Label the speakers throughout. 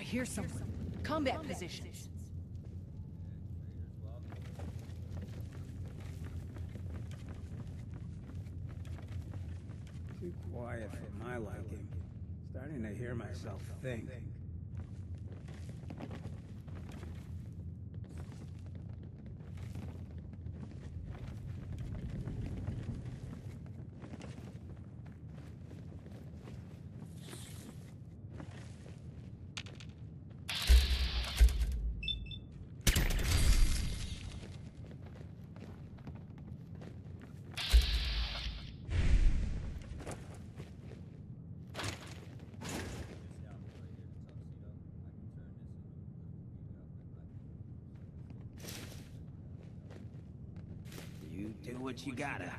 Speaker 1: hear someone. Combat positions.
Speaker 2: Too quiet for my liking. Starting to hear myself think.
Speaker 3: You do what you gotta.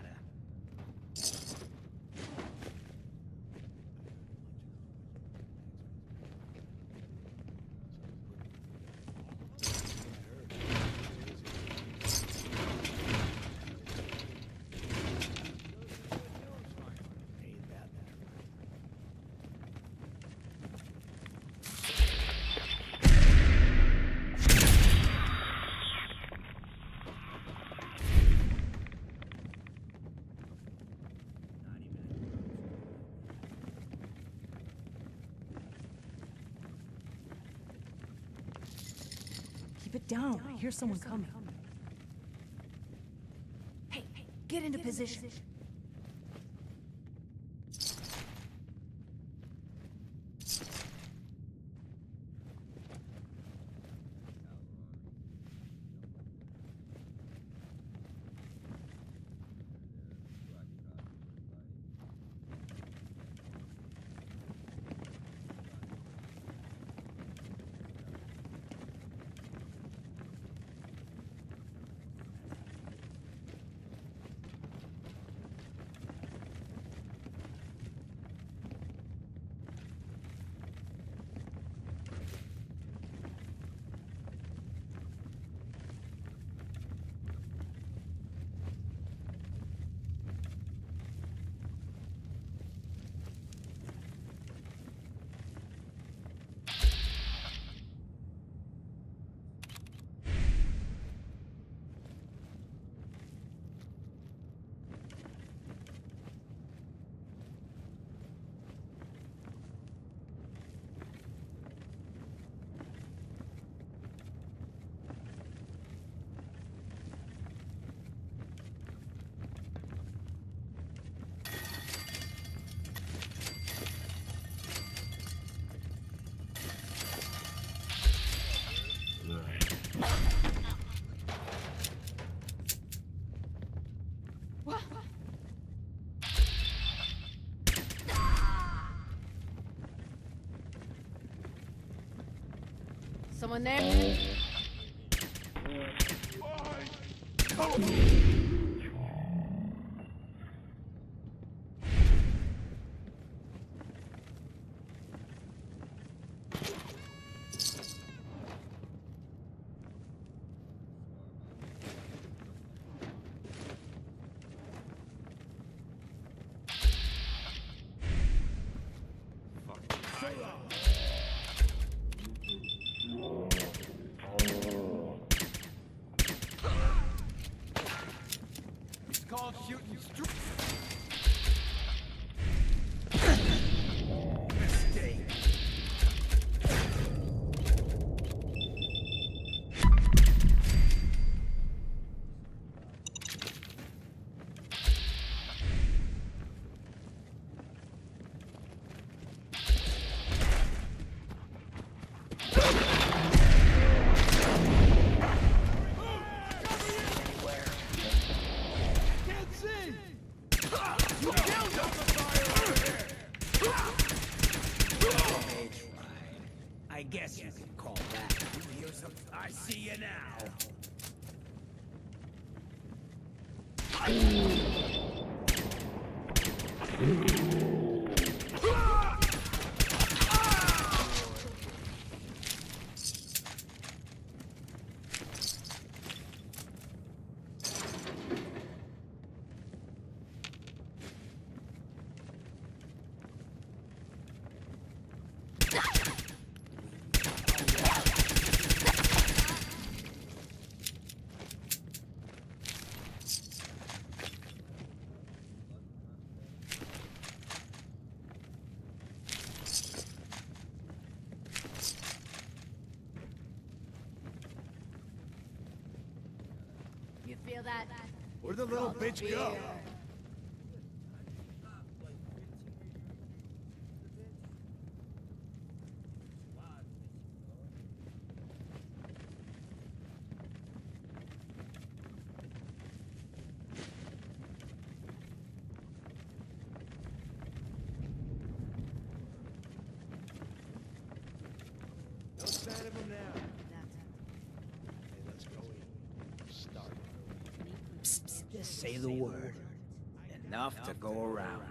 Speaker 1: Keep it down. I hear someone coming. Hey, get into position.
Speaker 4: Someone there?
Speaker 5: Called shooting straight. Mistake.
Speaker 3: I guess you could call that. You hear some? I see you now.
Speaker 4: feel that?
Speaker 5: Where'd the little bitch go? No sign of him now. Hey, let's go in. Start.
Speaker 3: Just say the word. Enough to go around.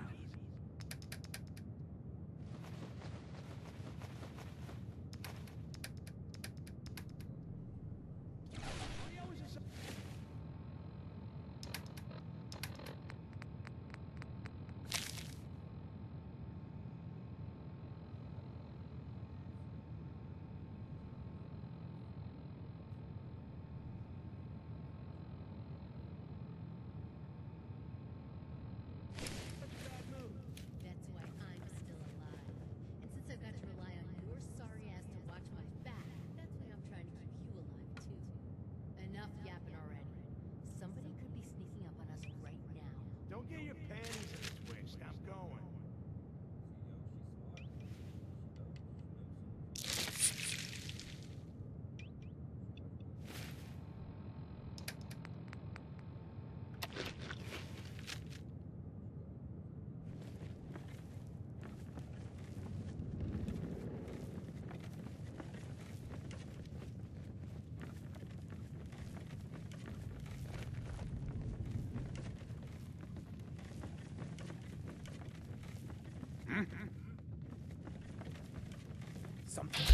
Speaker 4: That's why I'm still alive. And since I've got to rely on your sorry ass to watch my back, that's why I'm trying to keep you alive too. Enough yapping already. Somebody could be sneaking up on us right now.
Speaker 5: Don't get your panties in a twist. I'm going.
Speaker 3: Something.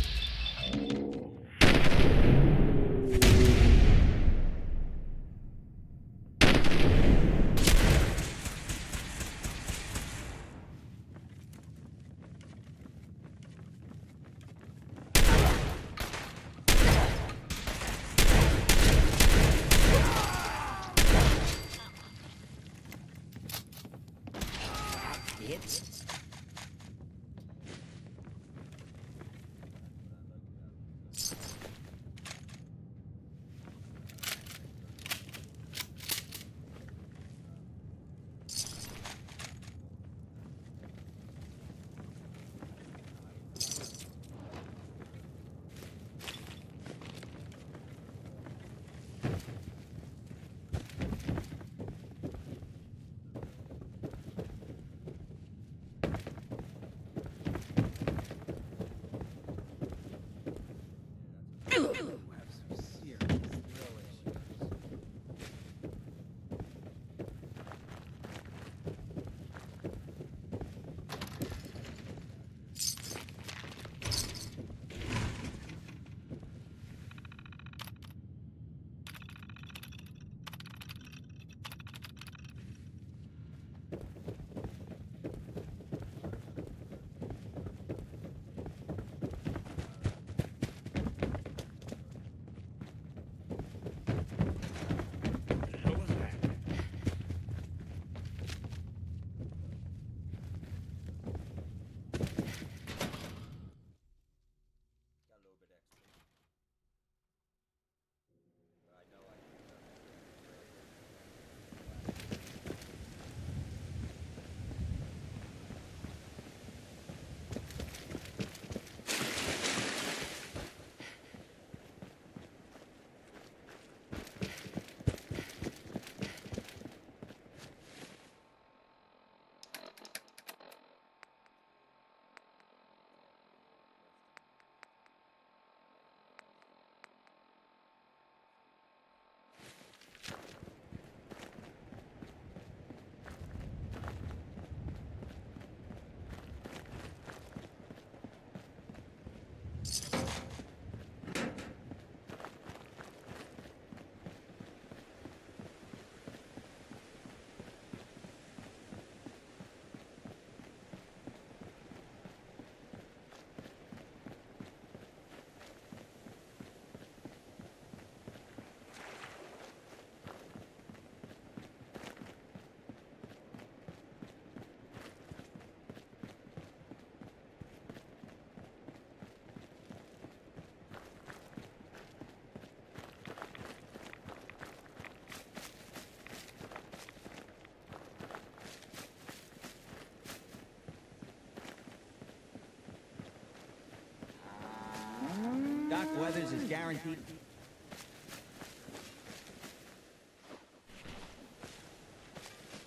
Speaker 3: Doc Weathers is guaranteed.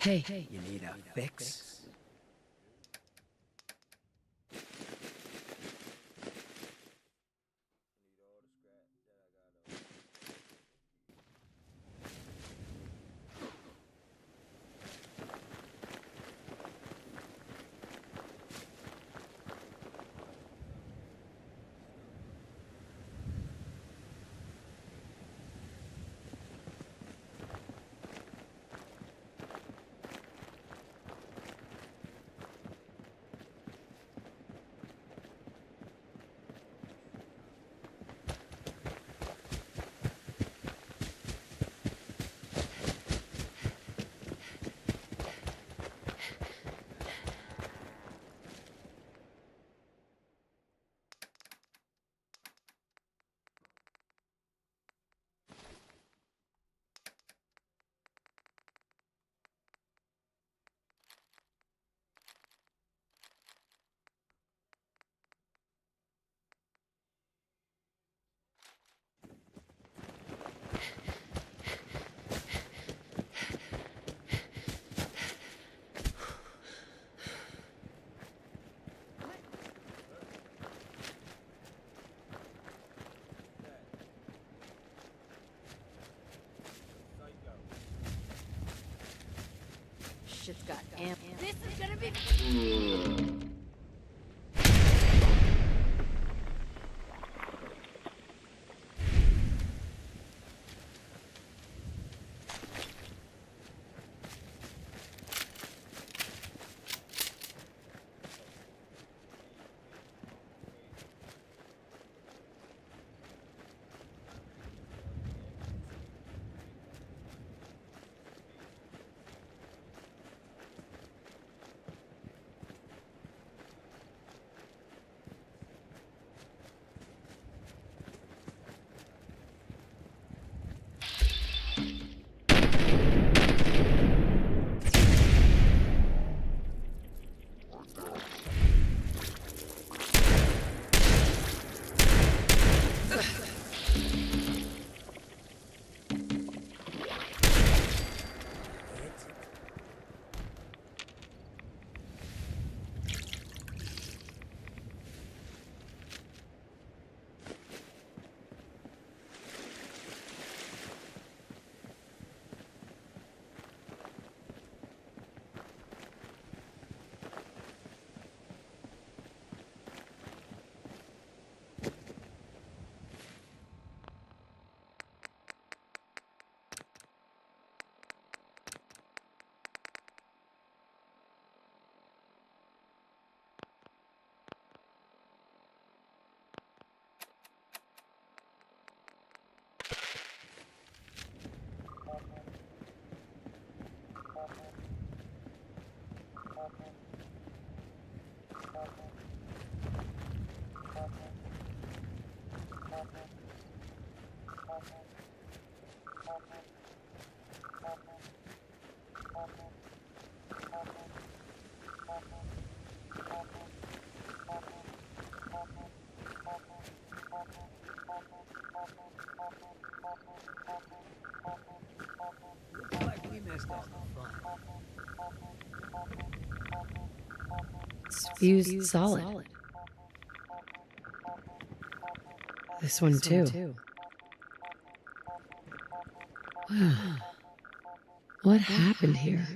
Speaker 1: Hey.
Speaker 3: You need a fix?
Speaker 4: Shit's got amp. This is gonna be.
Speaker 3: Like we missed all the fun.
Speaker 1: Fused solid. This one too. Wow. What happened here?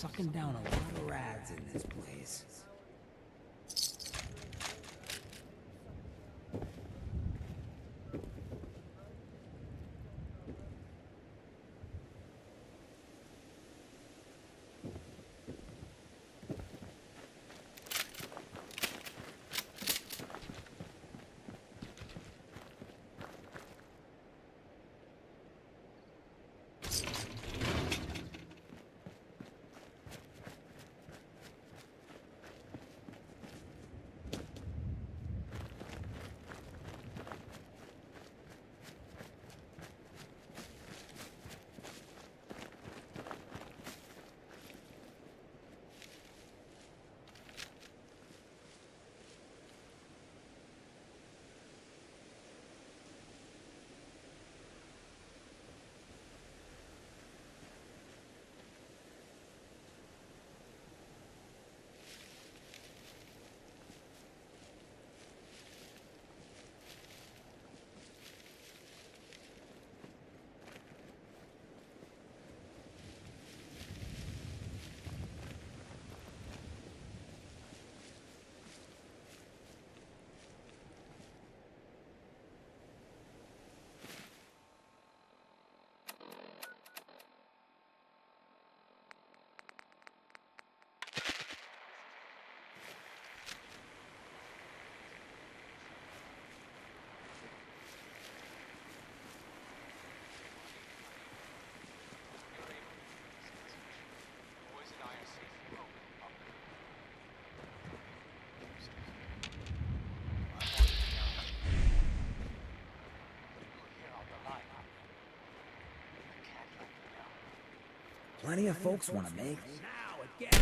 Speaker 3: sucking down a lot of rads in this place. Plenty of folks want to make. Now it gets.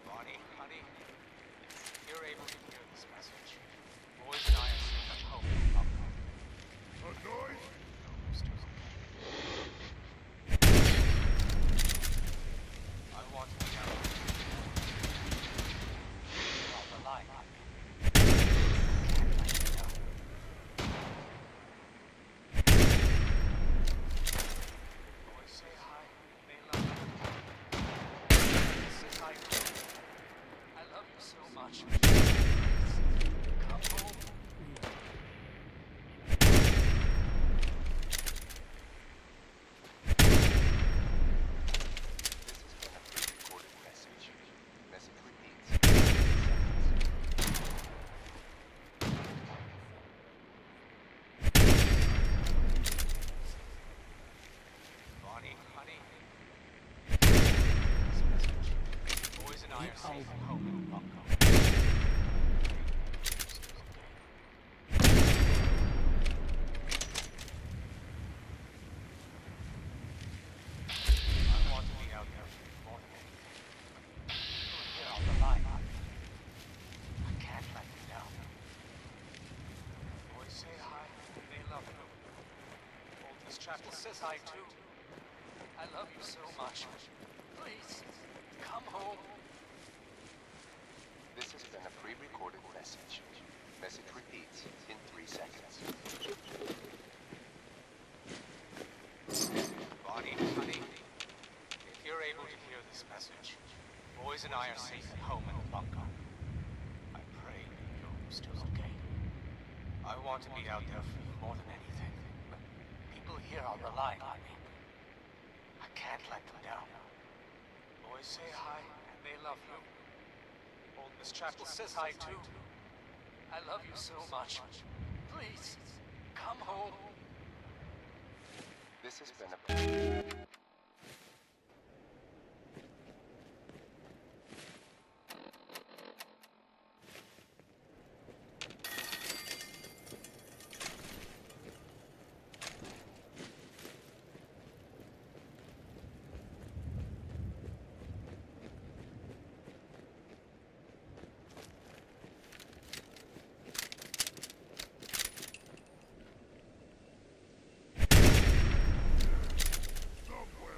Speaker 6: Bonnie, honey, you're able to hear this message. Boys and I are safe at home. A noise? No, Mr. I want to be out. On the line. Can't let you down. Boys say hi. They love you. This is hi. I love you so much. Come home. Bonnie, honey. This message. Boys and I are safe at home in Bunko. I want to be out there more than anything. You're here on the line. I can't let you down. Boys say hi. They love you. Old Miss Chapel says hi too. I love you so much. Please, come home.
Speaker 7: This has been a pre-recorded message. Message repeats in 3 seconds.
Speaker 6: Bonnie, honey, if you're able to hear this message, boys and I are safe at home in Bunko. I pray you're still okay. I want to be out there for you more than anything, but people here are relying on me. I can't let them down. Boys say hi, and they love you. Old Miss Chapel says hi too. I love you so much. Please, come home.
Speaker 7: This has been a...
Speaker 5: Somewhere.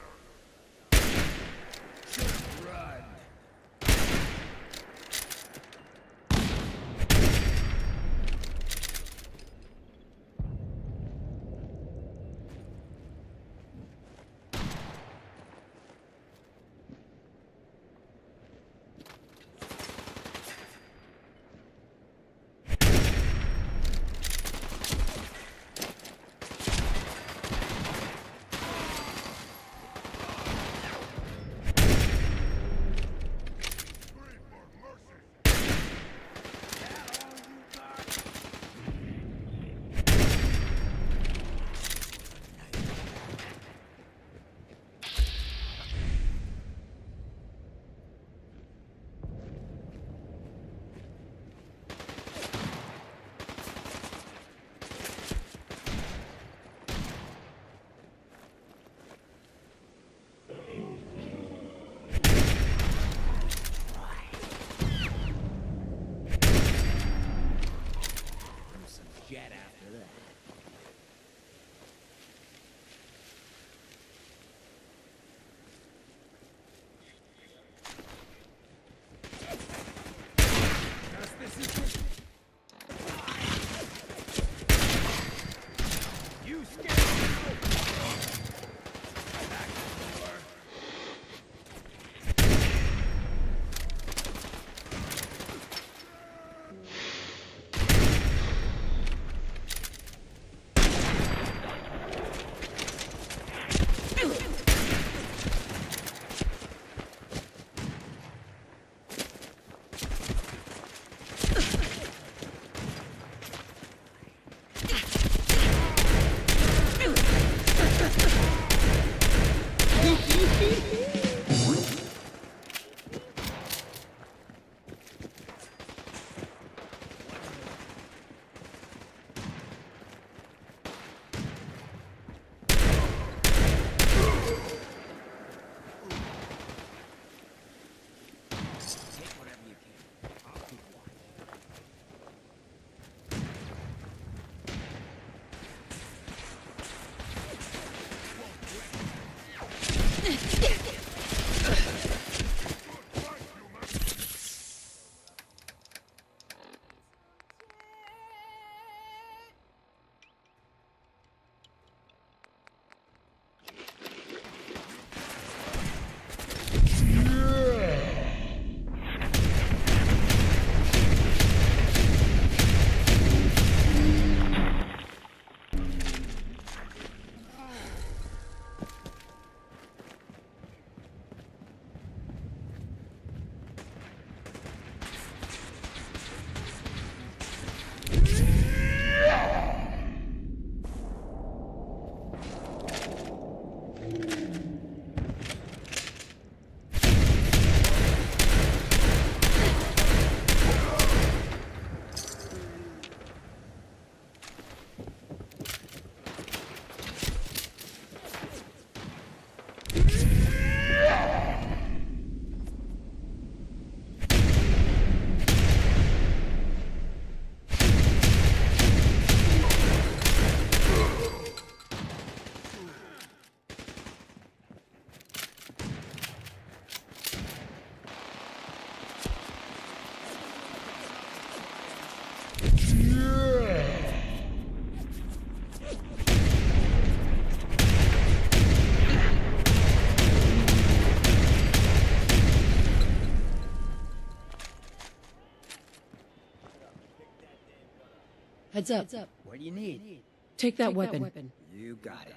Speaker 8: Heads up.
Speaker 3: What do you need?
Speaker 8: Take that weapon.
Speaker 3: You got it.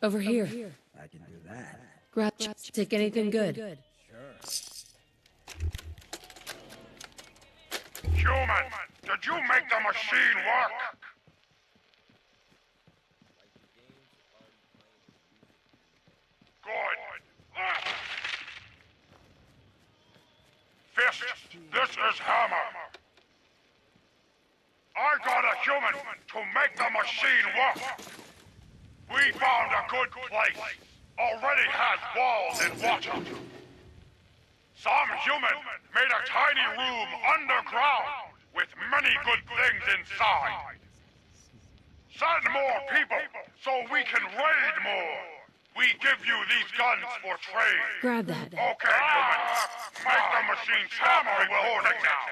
Speaker 8: Over here.
Speaker 3: I can do that.
Speaker 8: Grab. Take anything good.
Speaker 9: Human, did you make the machine work? Good. Fist, this is Hammer. I got a human to make the machine work. We found a good place. Already has walls and water. Some human made a tiny room underground with many good things inside. Send more people so we can raid more. We give you these guns for trade.
Speaker 8: Grab that.
Speaker 9: Okay, human. Make the machine hammer will hold it down.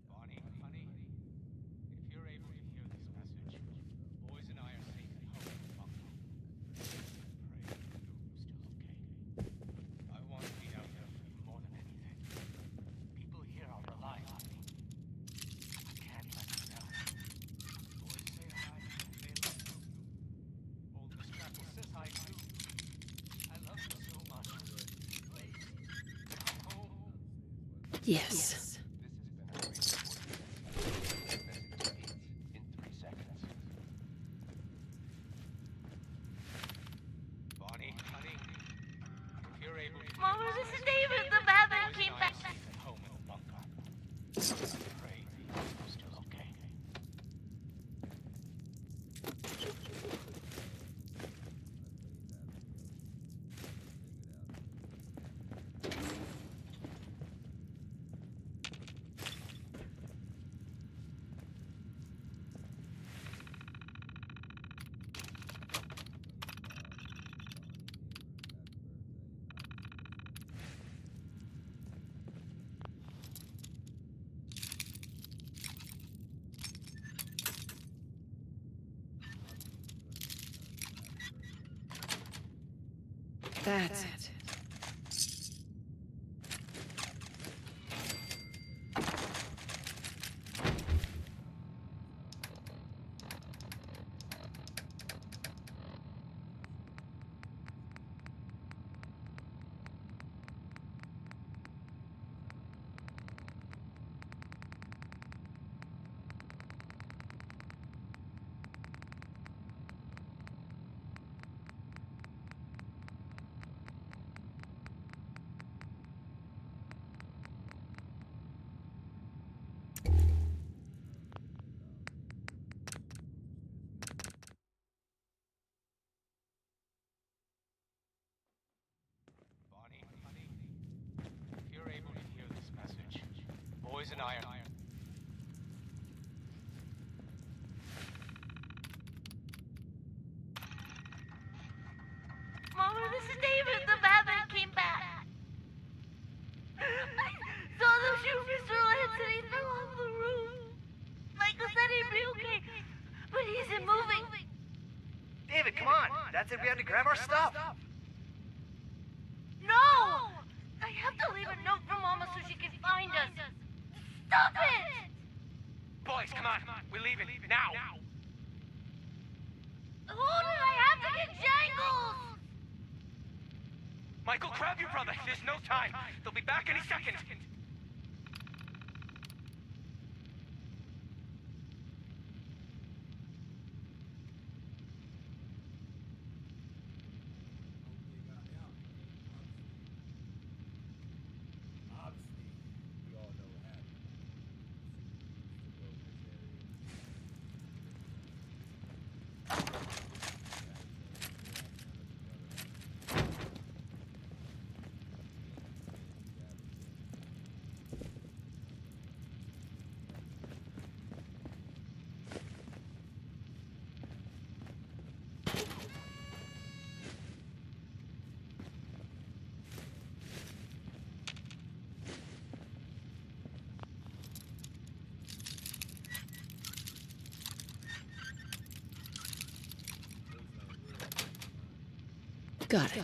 Speaker 6: Bonnie, honey, if you're able to hear this message, boys and I are safe at home in the bunker. I pray you're still okay. I want to be out there for you more than anything. People here are relying on me. I can't let them down. Boys say hi, they love you. Old Miss Chapel says hi too. I love you so much. Please, come home.
Speaker 8: Yes.
Speaker 7: This has been a recording. Message repeats in 3 seconds.
Speaker 6: Bonnie, honey, if you're able to
Speaker 10: Mom,
Speaker 6: hear
Speaker 10: this
Speaker 6: this
Speaker 10: is David. The Batman came back.
Speaker 6: safe at home in the bunker. I pray you're still okay.
Speaker 8: That's it.
Speaker 10: moving!
Speaker 11: David, come on! That's it, we have to grab our stuff!
Speaker 10: No! I have to leave a note for Mama so she can find us. Stop it!
Speaker 6: Boys, come on. We're leaving. Now!
Speaker 10: Hold it, I have to get Jangles!
Speaker 6: Michael, grab your brother. There's no time. They'll be back any second.
Speaker 8: Got it.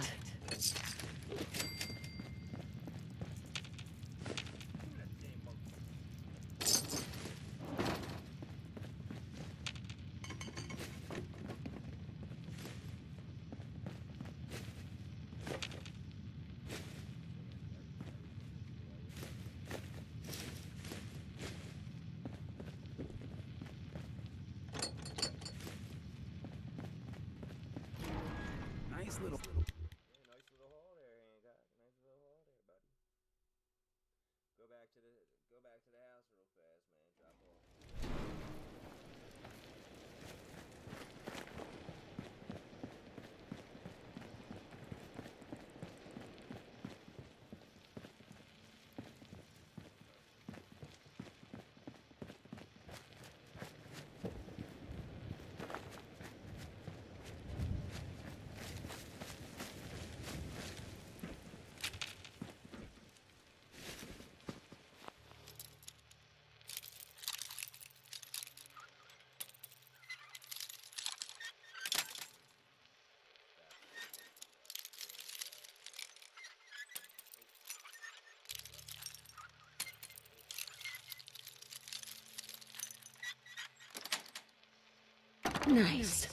Speaker 2: Nice little...
Speaker 12: Nice little haul there, Hancock. Nice little haul there, buddy. Go back to the house real fast, man. Drop off.
Speaker 8: Nice.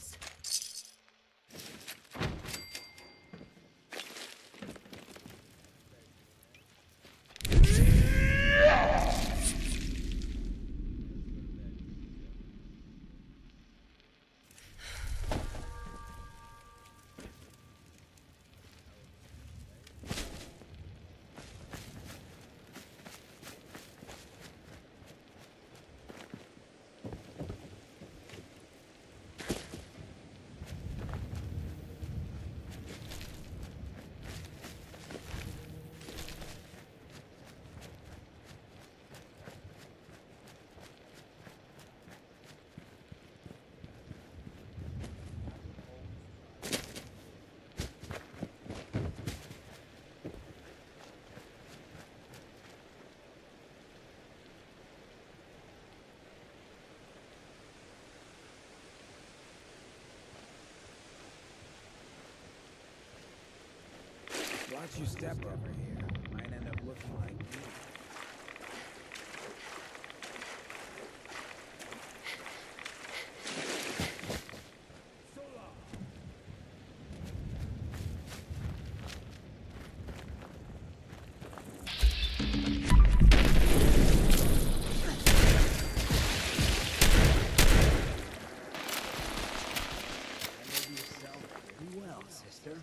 Speaker 2: Watch you step over here. Might end up looking like me. Handled yourself pretty well, sister.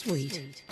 Speaker 8: Sweet.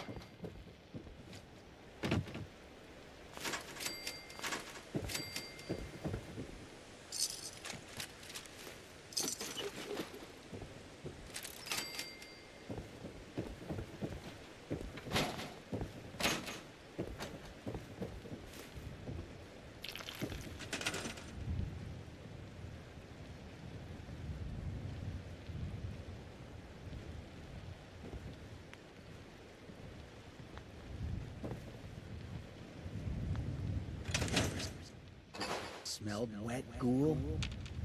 Speaker 3: Smelled wet ghoul?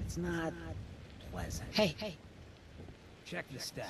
Speaker 3: It's not pleasant.
Speaker 8: Hey.
Speaker 3: Check the stash.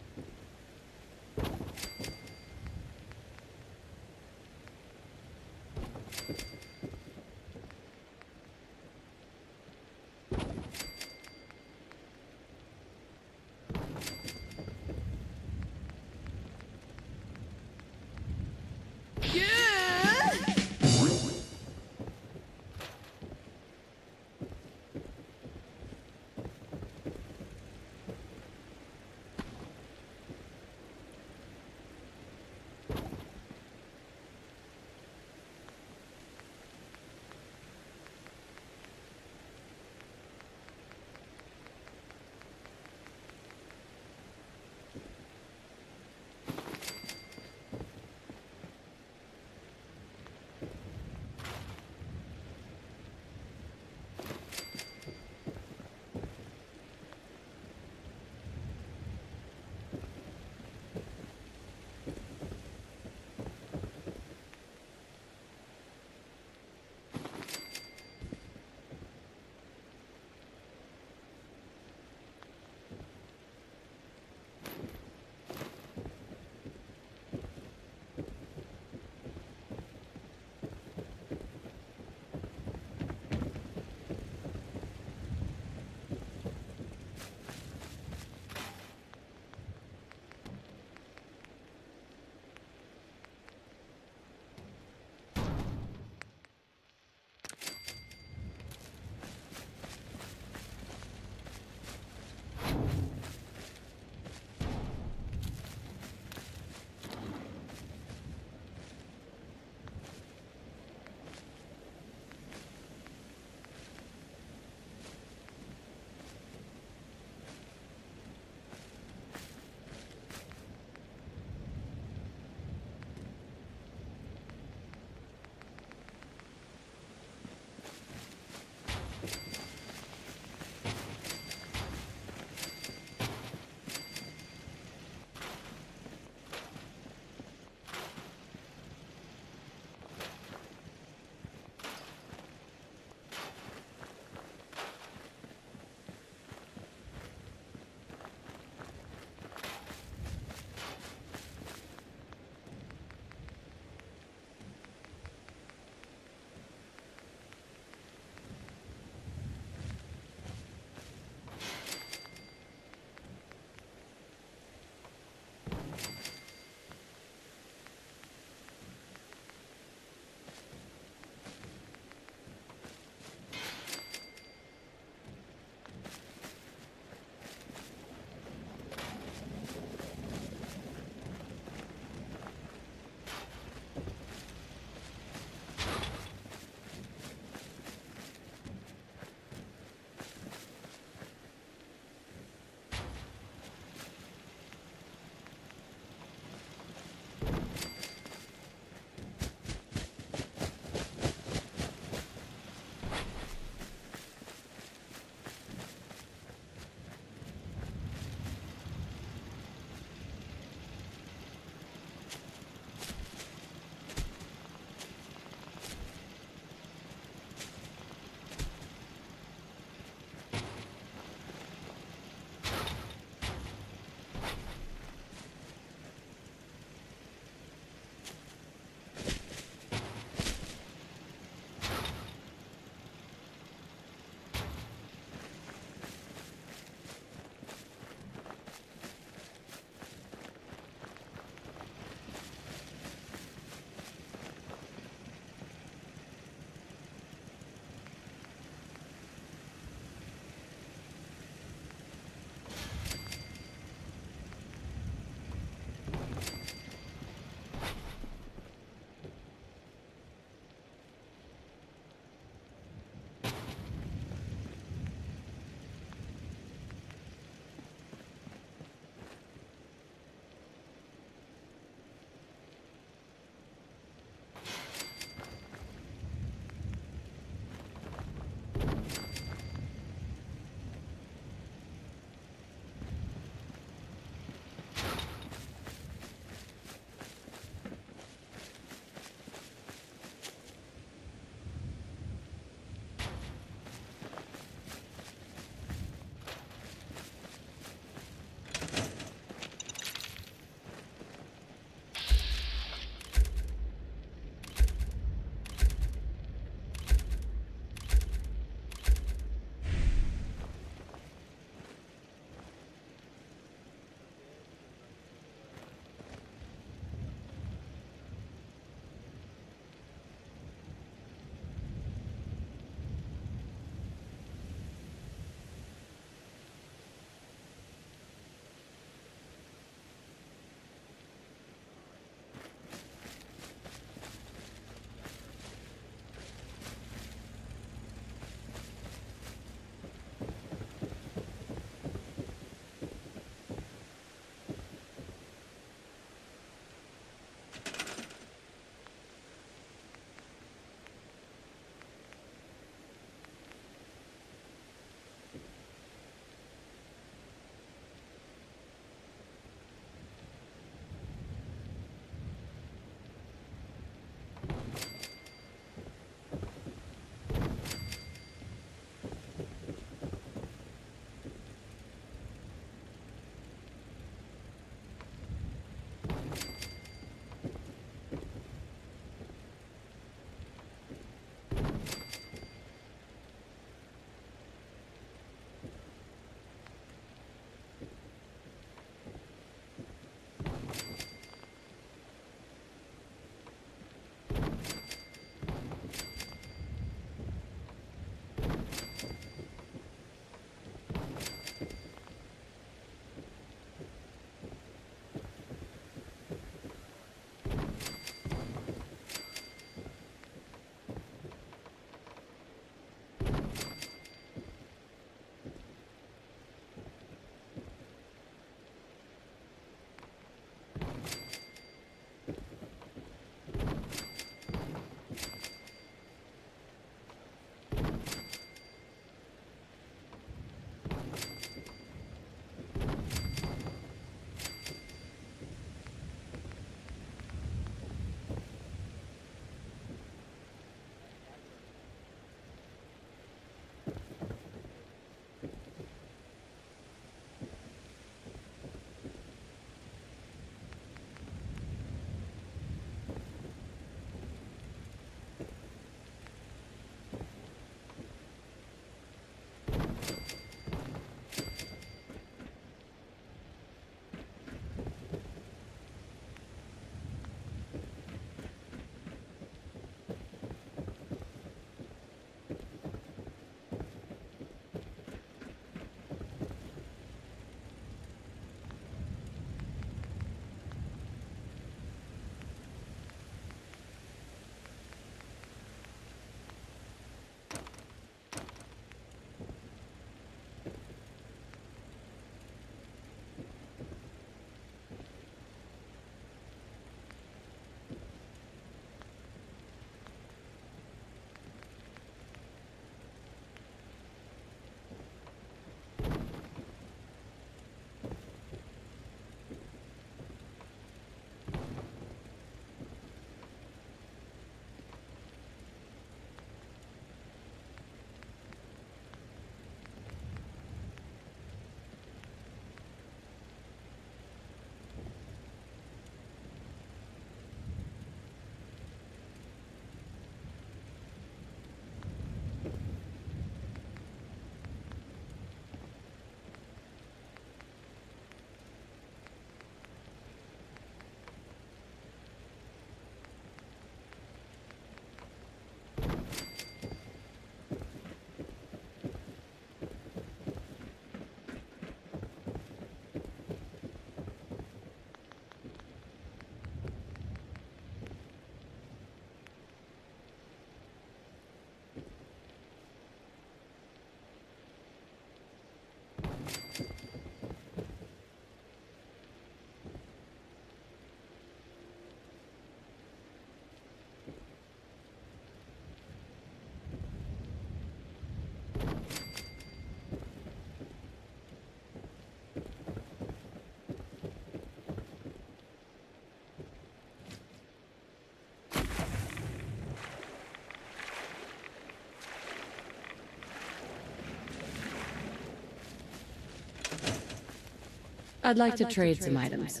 Speaker 8: I'd like to trade some items.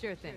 Speaker 1: Sure thing.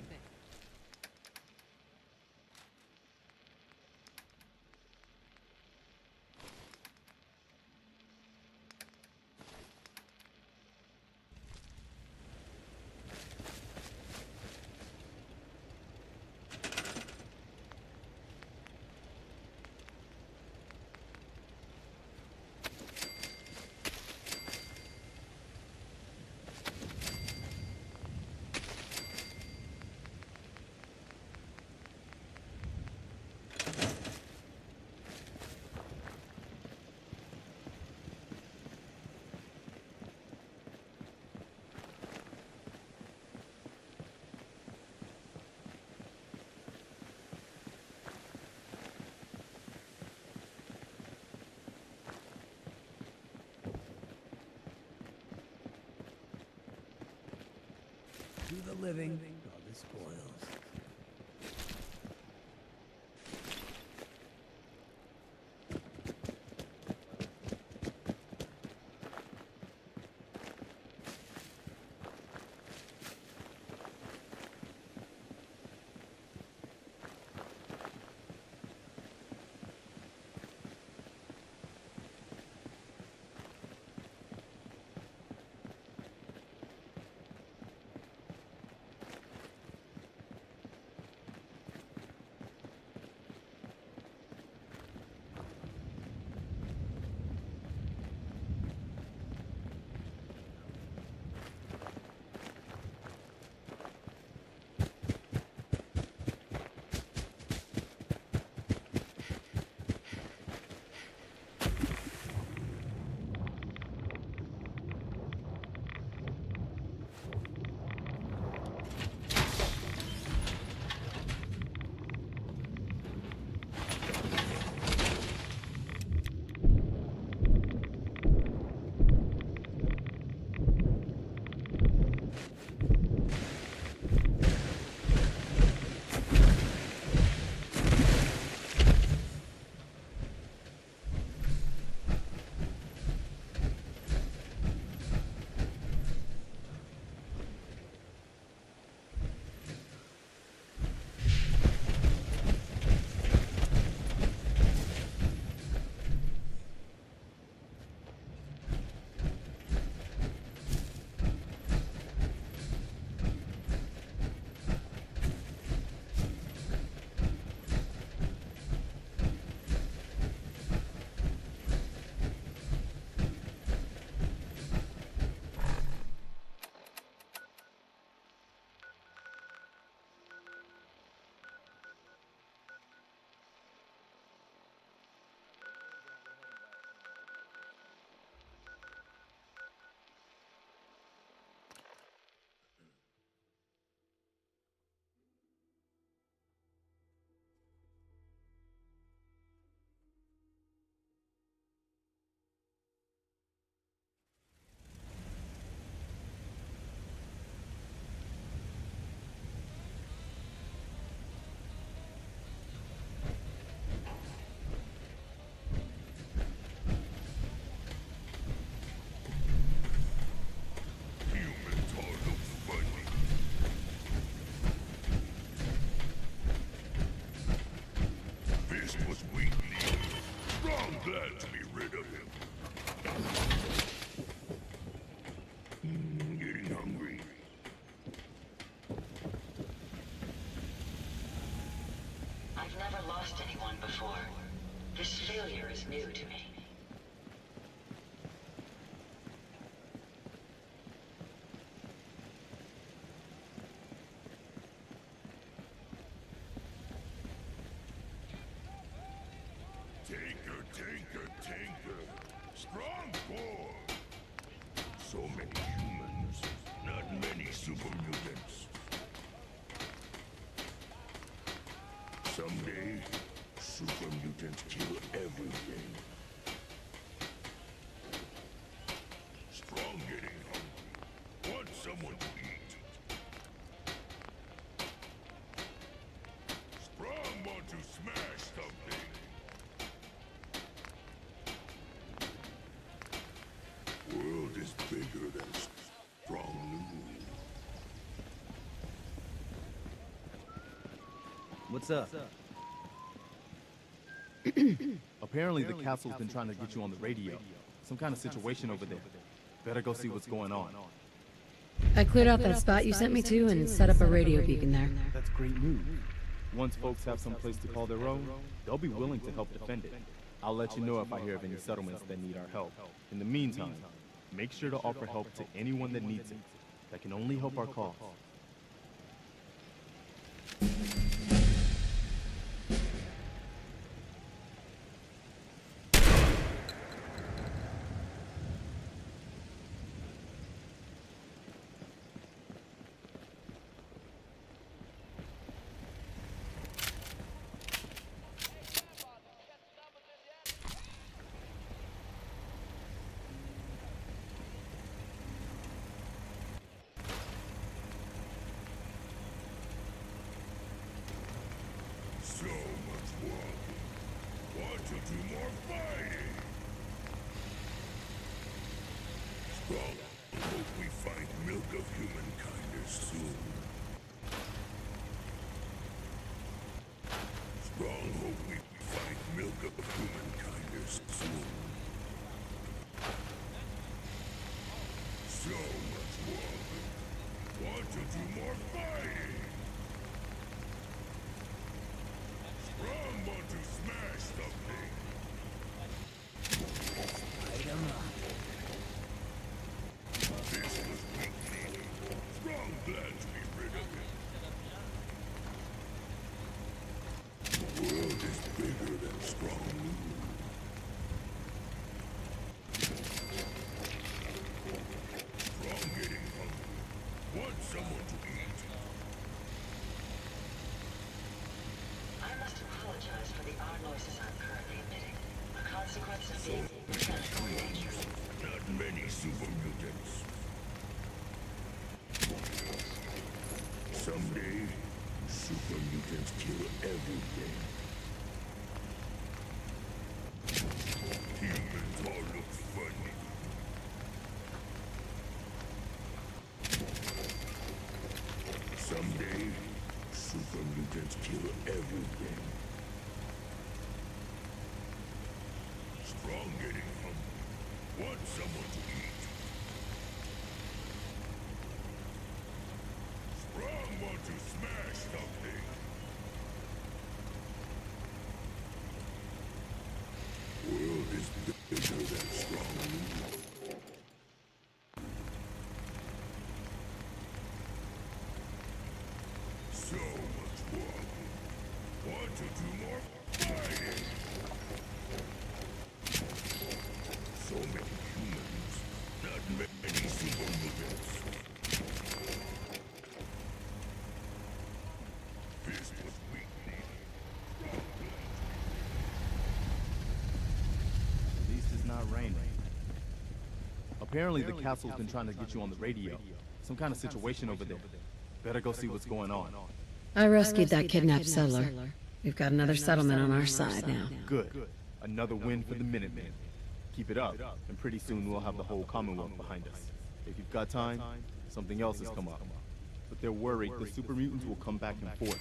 Speaker 2: To the living, all the spoils.
Speaker 13: lost anyone before. This failure is new to me.
Speaker 9: Tinker. Strong boy. So many humans, not many super mutants. Someday, super mutants kill everything. Strong getting hungry. Want someone to eat. Strong want to smash something. bigger than strong noon.
Speaker 14: What's up? Apparently the castle's been trying to get you on the radio. Some kind of situation over there. Better go see what's going on.
Speaker 8: I cleared out that spot you sent me to and set up a radio beacon there.
Speaker 14: That's great news. Once folks have some place to call their own, they'll be willing to help defend it. I'll let you know if I hear of any settlements that need our help. In the meantime, make sure to offer help to anyone that needs it. That can only help our cause.
Speaker 9: So much walking. Want to do more fighting? Strong hope we find milk of humankind soon. Strong hope we find milk of humankind soon. So much walking. Want to do more fighting? Strong want to smash something.
Speaker 3: Light 'em up.
Speaker 9: This was weak. Strong glad to be rid of it. The world is bigger than strong. Strong getting hungry. Want someone to eat.
Speaker 13: I must apologize for the odd noises I'm currently emitting. A consequence of being mechanical in nature.
Speaker 9: Not many super mutants. Someday, super mutants kill everything. Humans all look funny. Someday, super mutants kill everything. Strong getting hungry. Want someone to eat. Strong want to smash something. World is bigger than strong. So much walking. Want to do more fighting. So many humans. Not many super mutants. This was weak.
Speaker 14: At least it's not raining. Apparently the castle's been trying to get you on the radio. Some kind of situation over there. Better go see what's going on.
Speaker 8: I rescued that kidnapped settler. We've got another settlement on our side now.
Speaker 14: Good. Another win for the Minutemen. Keep it up, and pretty soon we'll have the whole Commonwealth behind us. If you've got time, something else has come up. But they're worried the super mutants will come back in force.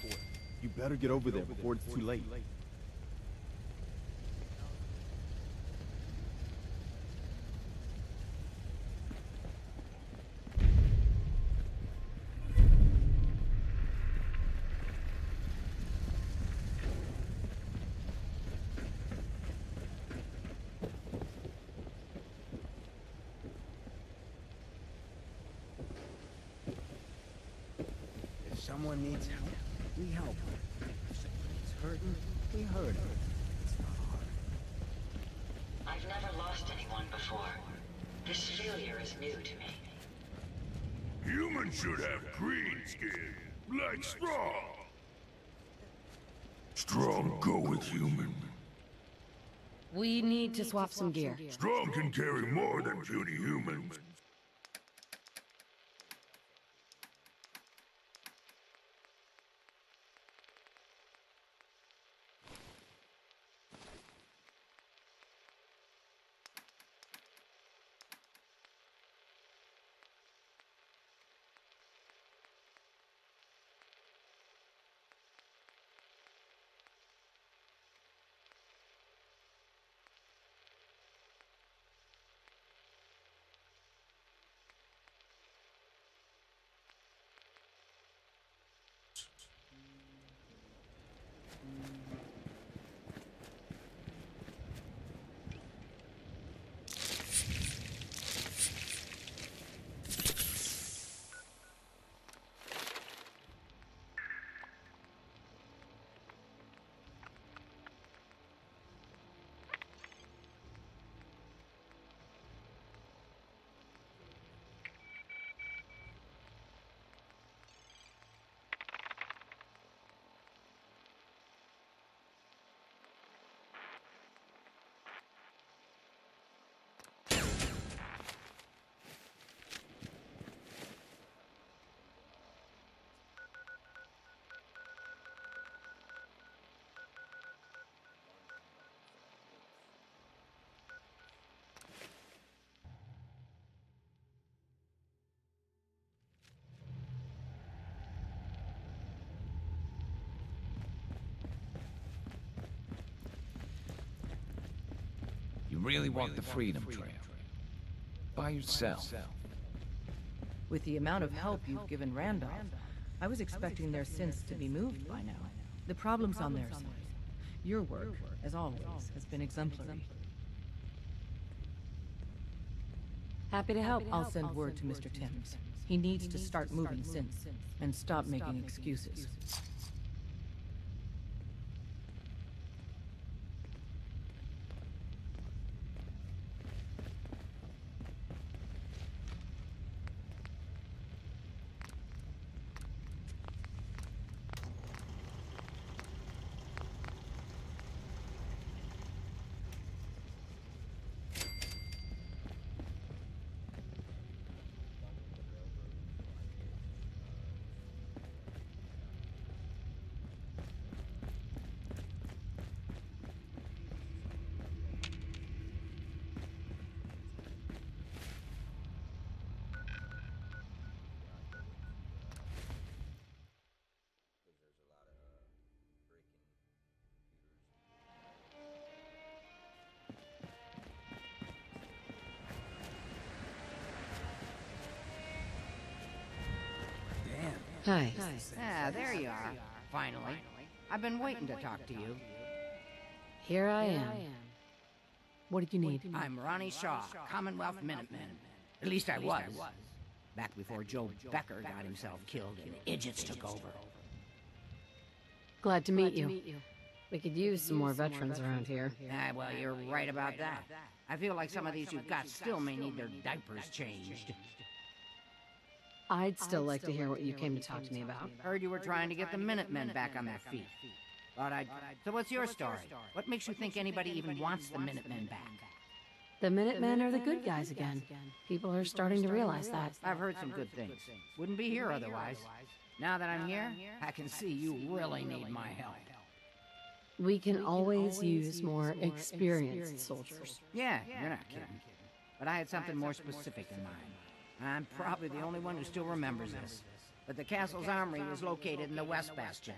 Speaker 14: You better get over there before it's too late.
Speaker 3: If someone needs help, we help her. If someone's hurting, we hurt her. It's not hard.
Speaker 13: I've never lost anyone before. This failure is new to me.
Speaker 9: Humans should have green skin, like Strong. Strong go with human.
Speaker 8: We need to swap some gear.
Speaker 9: Strong can carry more than puny humans.
Speaker 3: really walk the Freedom Trail. By yourself.
Speaker 1: With the amount of help you've given Randolph, I was expecting their sins to be moved by now. The problem's on their side. Your work, as always, has been exemplary.
Speaker 8: Happy to help.
Speaker 1: I'll send word to Mr. Timms. He needs to start moving synths and stop making excuses.
Speaker 8: Hi.
Speaker 15: Ah, there you are. Finally. I've been waiting to talk to you.
Speaker 8: Here I am.
Speaker 1: What did you need?
Speaker 15: I'm Ronnie Shaw, Commonwealth Minuteman. At least I was. Back before Joe Becker got himself killed and idiots took over.
Speaker 8: Glad to meet you. We could use some more veterans around here.
Speaker 15: Ah, well, you're right about that. I feel like some of these you've got still may need their diapers changed.
Speaker 8: I'd still like to hear what you came to talk to me about.
Speaker 15: Heard you were trying to get the Minutemen back on their feet. So what's your story? What makes you think anybody even wants the Minutemen back?
Speaker 8: The Minutemen are the good guys again. People are starting to realize that.
Speaker 15: I've heard some good things. Wouldn't be here otherwise. Now that I'm here, I can see you really need my help.
Speaker 8: We can always use more experienced soldiers.
Speaker 15: Yeah, you're not kidding. But I had something more specific in mind. I'm probably the only one who still remembers this. But the castle's armory was located in the West Bastion.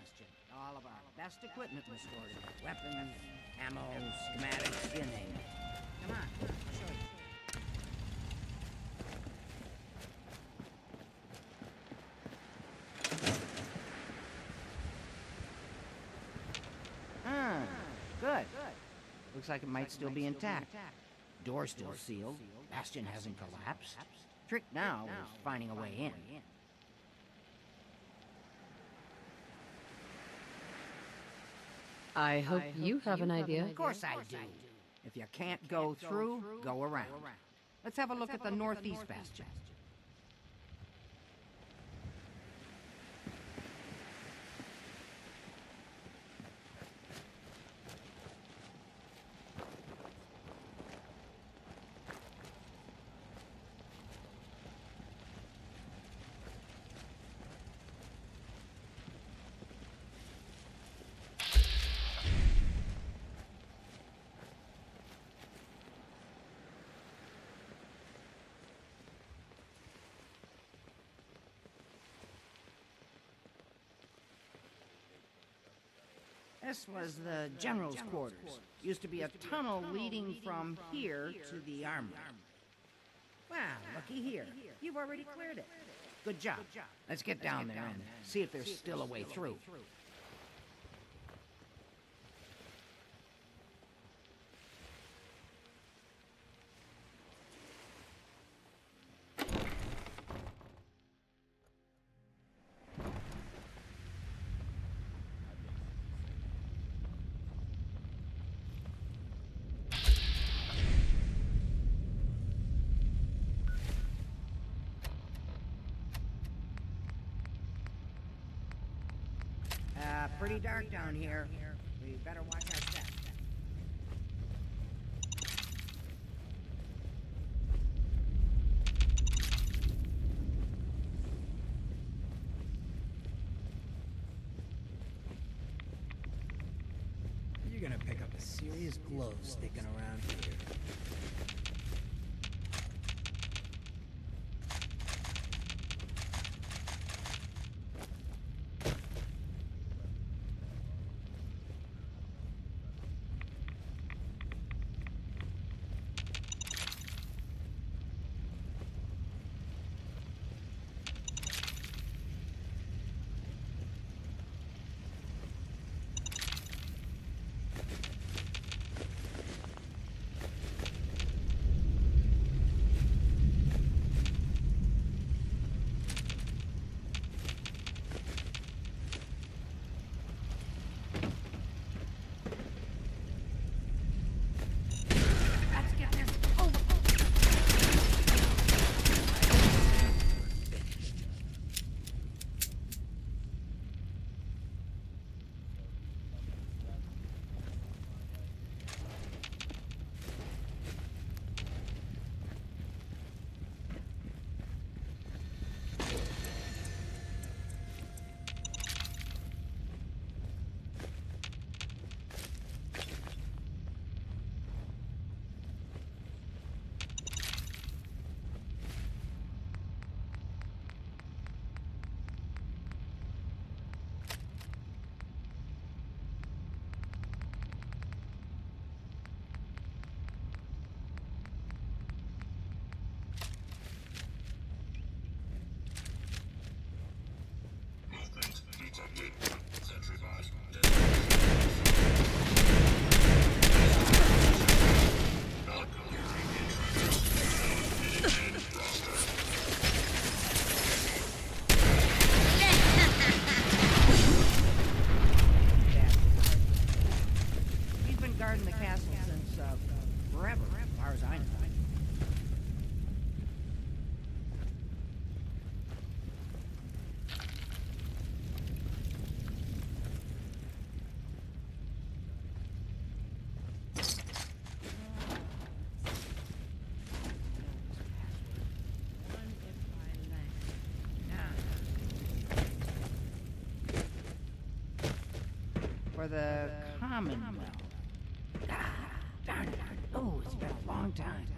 Speaker 15: All of our best equipment was stored in there. Weapons, ammo, schematics, you name it. Come on, I'll show you. Ah, good. Looks like it might still be intact. Door's still sealed. Bastion hasn't collapsed. Trick now is finding a way in.
Speaker 8: I hope you have an idea.
Speaker 15: Of course I do. If you can't go through, go around. Let's have a look at the northeast bastion. This was the general's quarters. Used to be a tunnel leading from here to the armory. Wow, looky here. You've already cleared it. Good job. Let's get down there and see if there's still a way through. Pretty dark down here. We better watch our steps.
Speaker 2: You're gonna pick up a serious glow sticking around here.
Speaker 15: For the commonwealth. Ah, darn it. Oh, it's been a long time.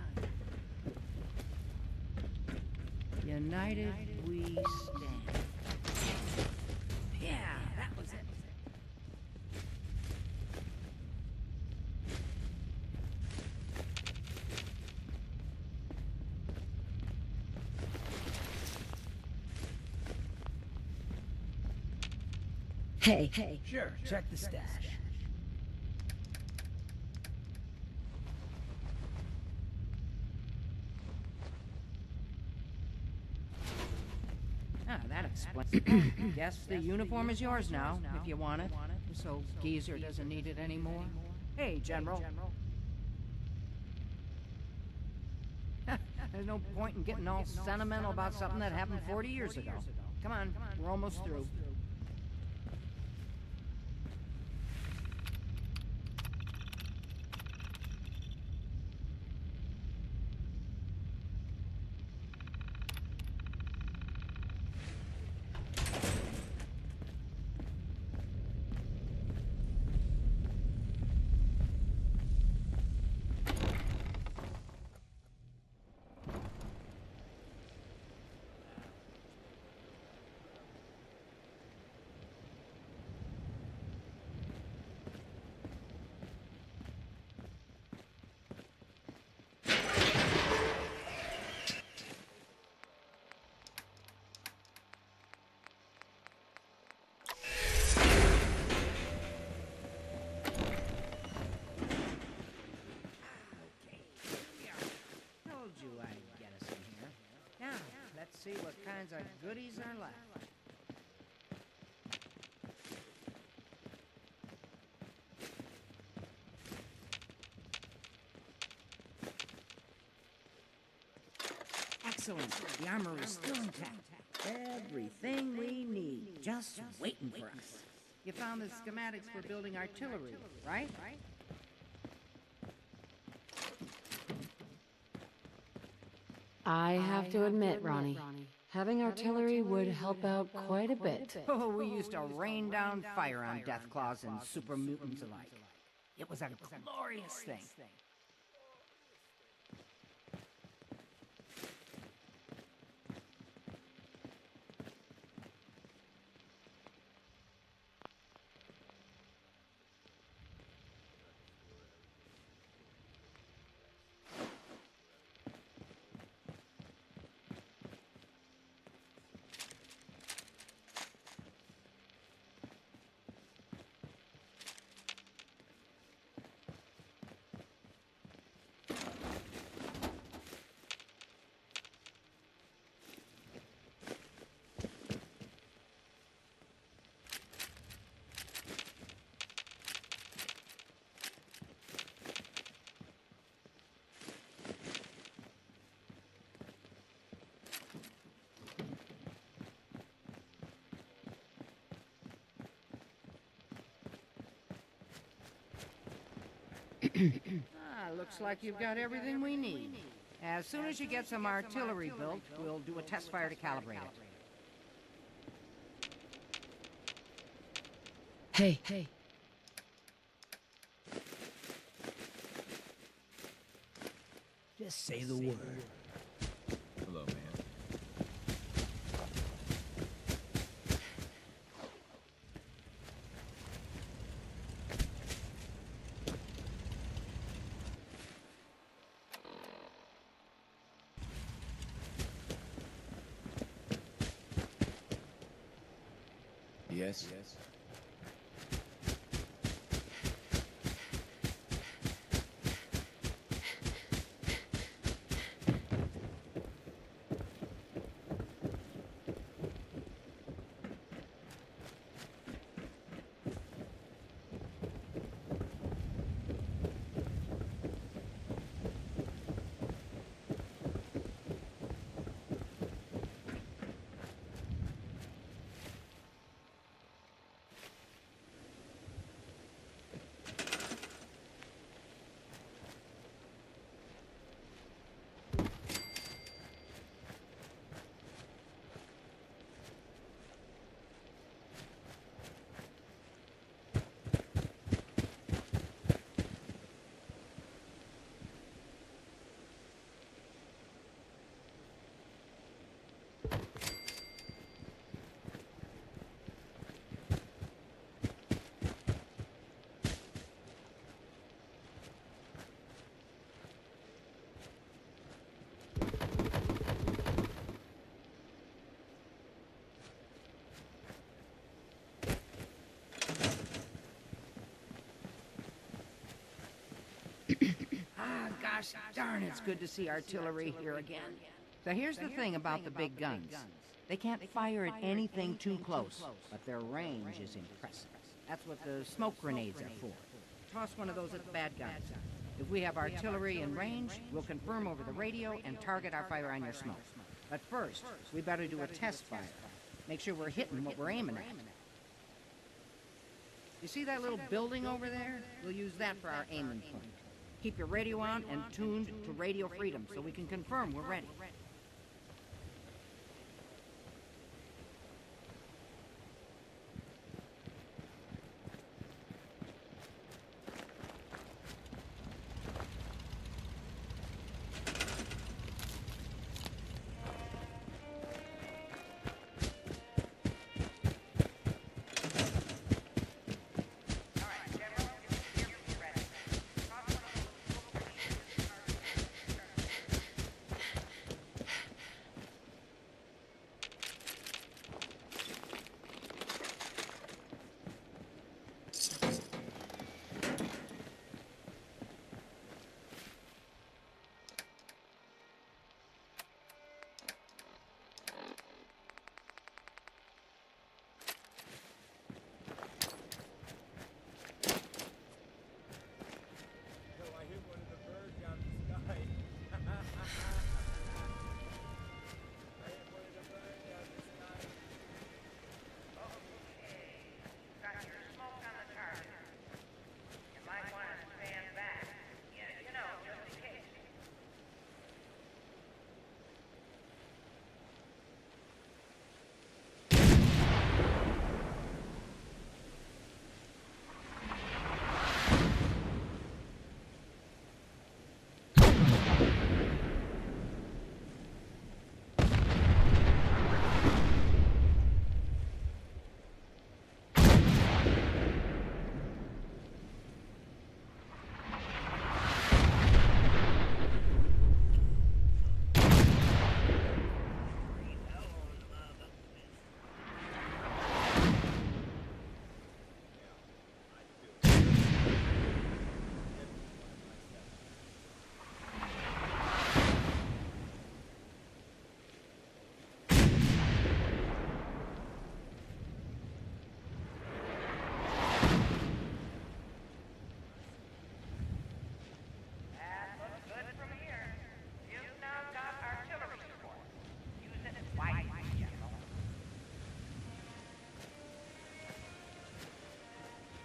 Speaker 15: United we stand. Yeah, that was it.
Speaker 8: Hey.
Speaker 15: Sure, check the stash. Ah, that explains it. Guess the uniform is yours now, if you want it. So Geezer doesn't need it anymore. Hey, General. There's no point in getting all sentimental about something that happened 40 years ago. Come on, we're almost through. Told you I'd get us in here. Now, let's see what kinds of goodies are left. Excellent. The armor is still intact. Everything we need, just waiting for us. You found the schematics for building artillery, right?
Speaker 8: I have to admit, Ronnie, having artillery would help out quite a bit.
Speaker 15: Oh, we used to rain down fire on Deathclaws and super mutants alike. It was a glorious thing. Looks like you've got everything we need. As soon as you get some artillery built, we'll do a test fire to calibrate it.
Speaker 8: Hey.
Speaker 3: Just say the word.
Speaker 14: Hello, man.
Speaker 12: Yes?
Speaker 15: Gosh darn, it's good to see artillery here again. So here's the thing about the big guns. They can't fire at anything too close, but their range is impressive. That's what the smoke grenades are for. Toss one of those at the bad guys. If we have artillery in range, we'll confirm over the radio and target our fire on your smoke. But first, we better do a test fire. Make sure we're hitting what we're aiming at. You see that little building over there? We'll use that for our aiming point. Keep your radio on and tuned to Radio Freedom so we can confirm we're ready.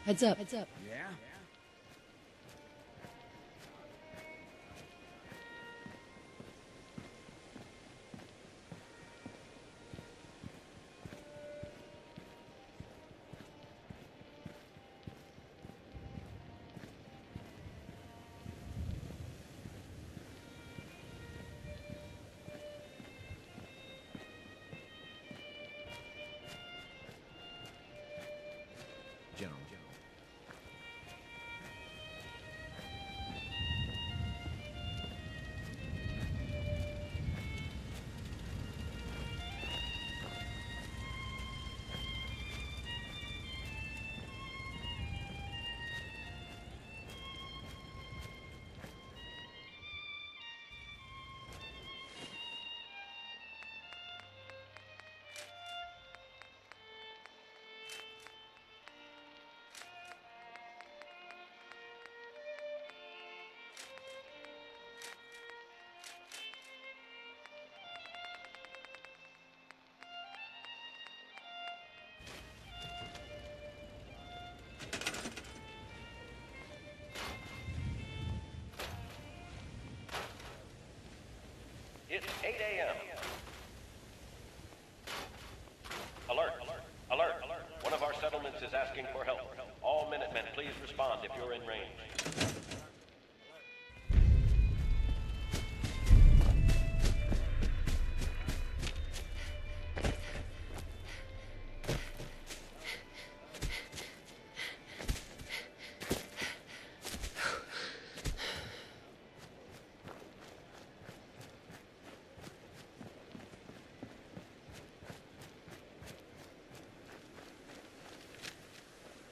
Speaker 1: Heads up.
Speaker 3: Yeah?
Speaker 5: General.
Speaker 16: It's 8 a.m. Alert! Alert! Alert! One of our settlements is asking for help. All Minutemen, please respond if you're in range.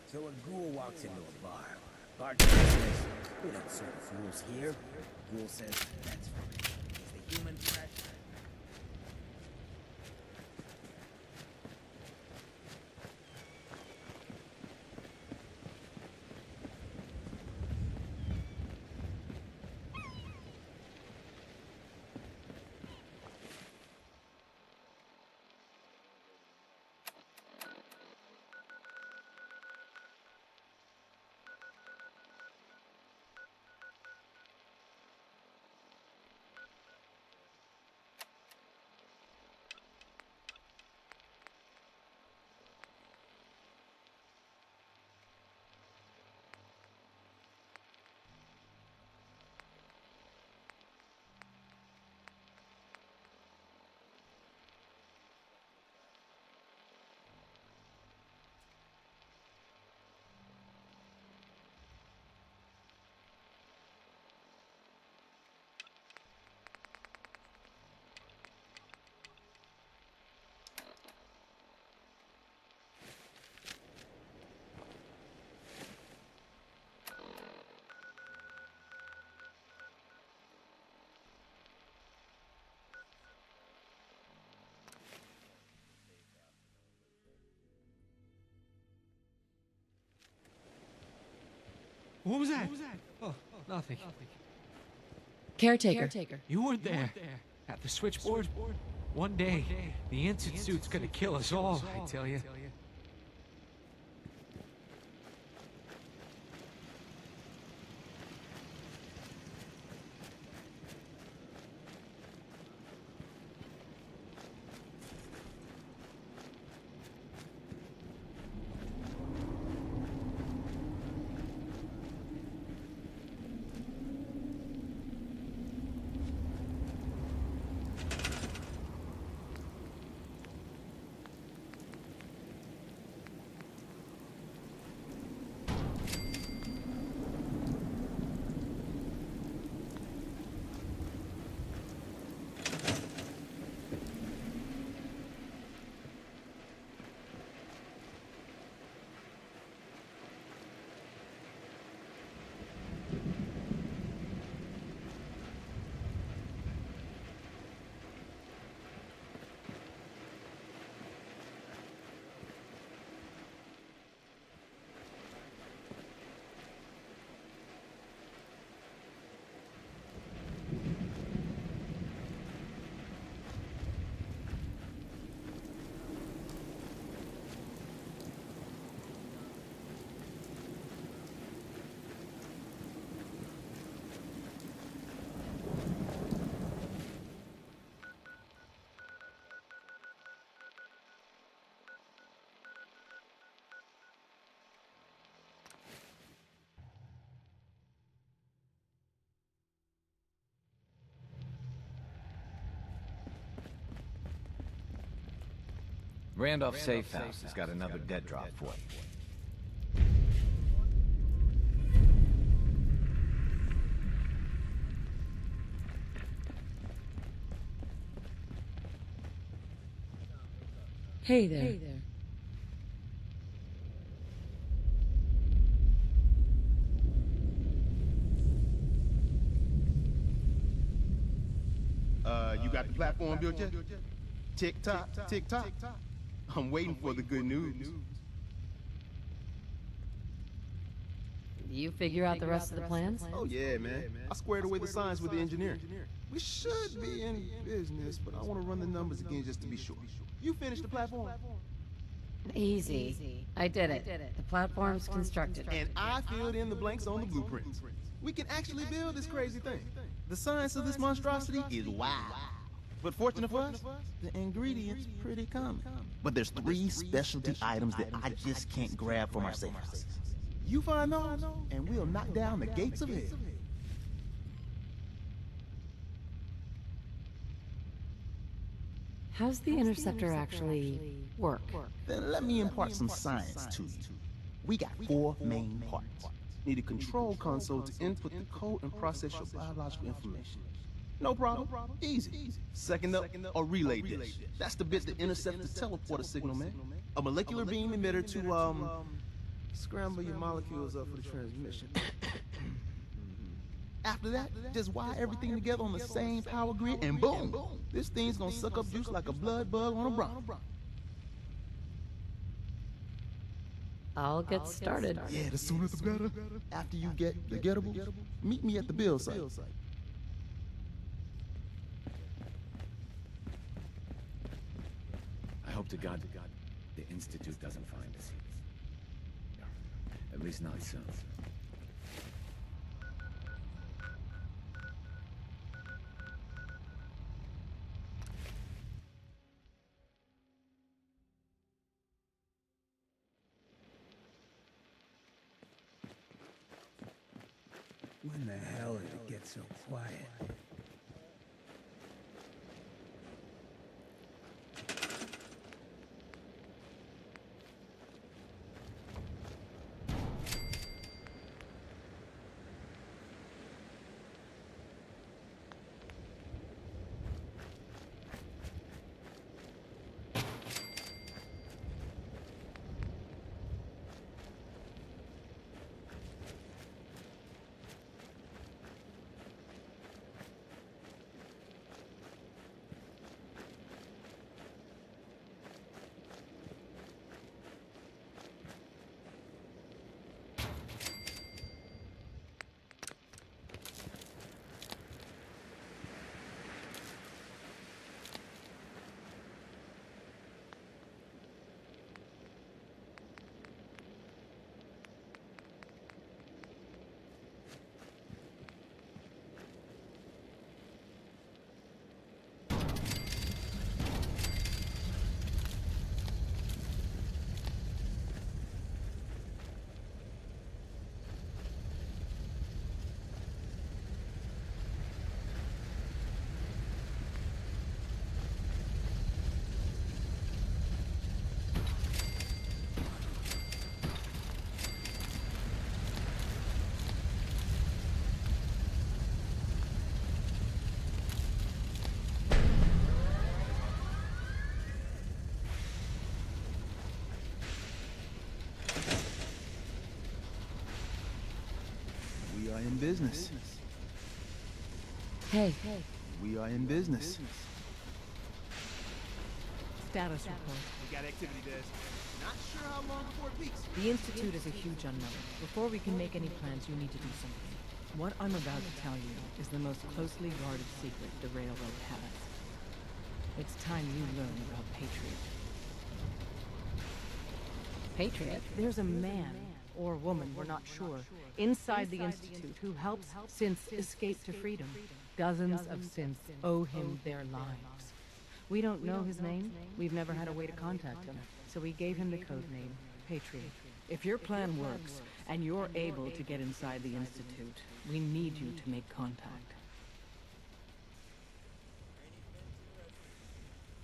Speaker 3: So a ghoul walks into a bar. Bartender says, we don't serve fools here. Fool says, that's right. Is the human fresh?
Speaker 17: What was that? Oh, nothing.
Speaker 8: Caretaker.
Speaker 17: You weren't there. At the switchboard? One day, the Institute's gonna kill us all, I tell you.
Speaker 18: Randolph Safe House has got another dead drop for you.
Speaker 8: Hey there.
Speaker 14: You got the platform built yet? Tick tock, tick tock. I'm waiting for the good news.
Speaker 8: You figure out the rest of the plans?
Speaker 14: Oh yeah, man. I squared away the signs with the engineer. We should be in business, but I want to run the numbers again just to be sure. You finished the platform?
Speaker 8: Easy. I did it. The platform's constructed.
Speaker 14: And I filled in the blanks on the blueprints. We can actually build this crazy thing. The science of this monstrosity is wild. But fortunate for us, the ingredients pretty common. But there's 3 specialty items that I just can't grab from our safe house. You find those, and we'll knock down the gates of hell.
Speaker 8: How's the interceptor actually work?
Speaker 14: Then let me impart some science to you. We got 4 main parts. Need a control console to input the code and process your biological information. No problem. Easy. Second up, a relay dish. That's the bit that intercepts the teleporter signal, man. A molecular beam emitter to,
Speaker 19: Scramble your molecules up for the transmission. After that, just wire everything together on the same power grid, and boom! This thing's gonna suck up juice like a blood bug on a bronc.
Speaker 8: I'll get started.
Speaker 19: Yeah, the sooner the better. After you get your getables, meet me at the build site.
Speaker 20: I hope to God the Institute doesn't find us. At least not soon.
Speaker 2: When the hell did it get so quiet?
Speaker 19: We are in business.
Speaker 8: Hey.
Speaker 19: We are in business.
Speaker 1: Status report.
Speaker 5: We got activity, Des. Not sure how long before it peaks.
Speaker 1: The Institute is a huge unknown. Before we can make any plans, you need to do something. What I'm about to tell you is the most closely guarded secret the Railroad has. It's time you learn about Patriot.
Speaker 8: Patriot?
Speaker 1: There's a man, or woman, we're not sure, inside the Institute who helps synths escape to freedom. Dozens of synths owe him their lives. We don't know his name. We've never had a way to contact him. So we gave him the code name, Patriot. If your plan works, and you're able to get inside the Institute, we need you to make contact.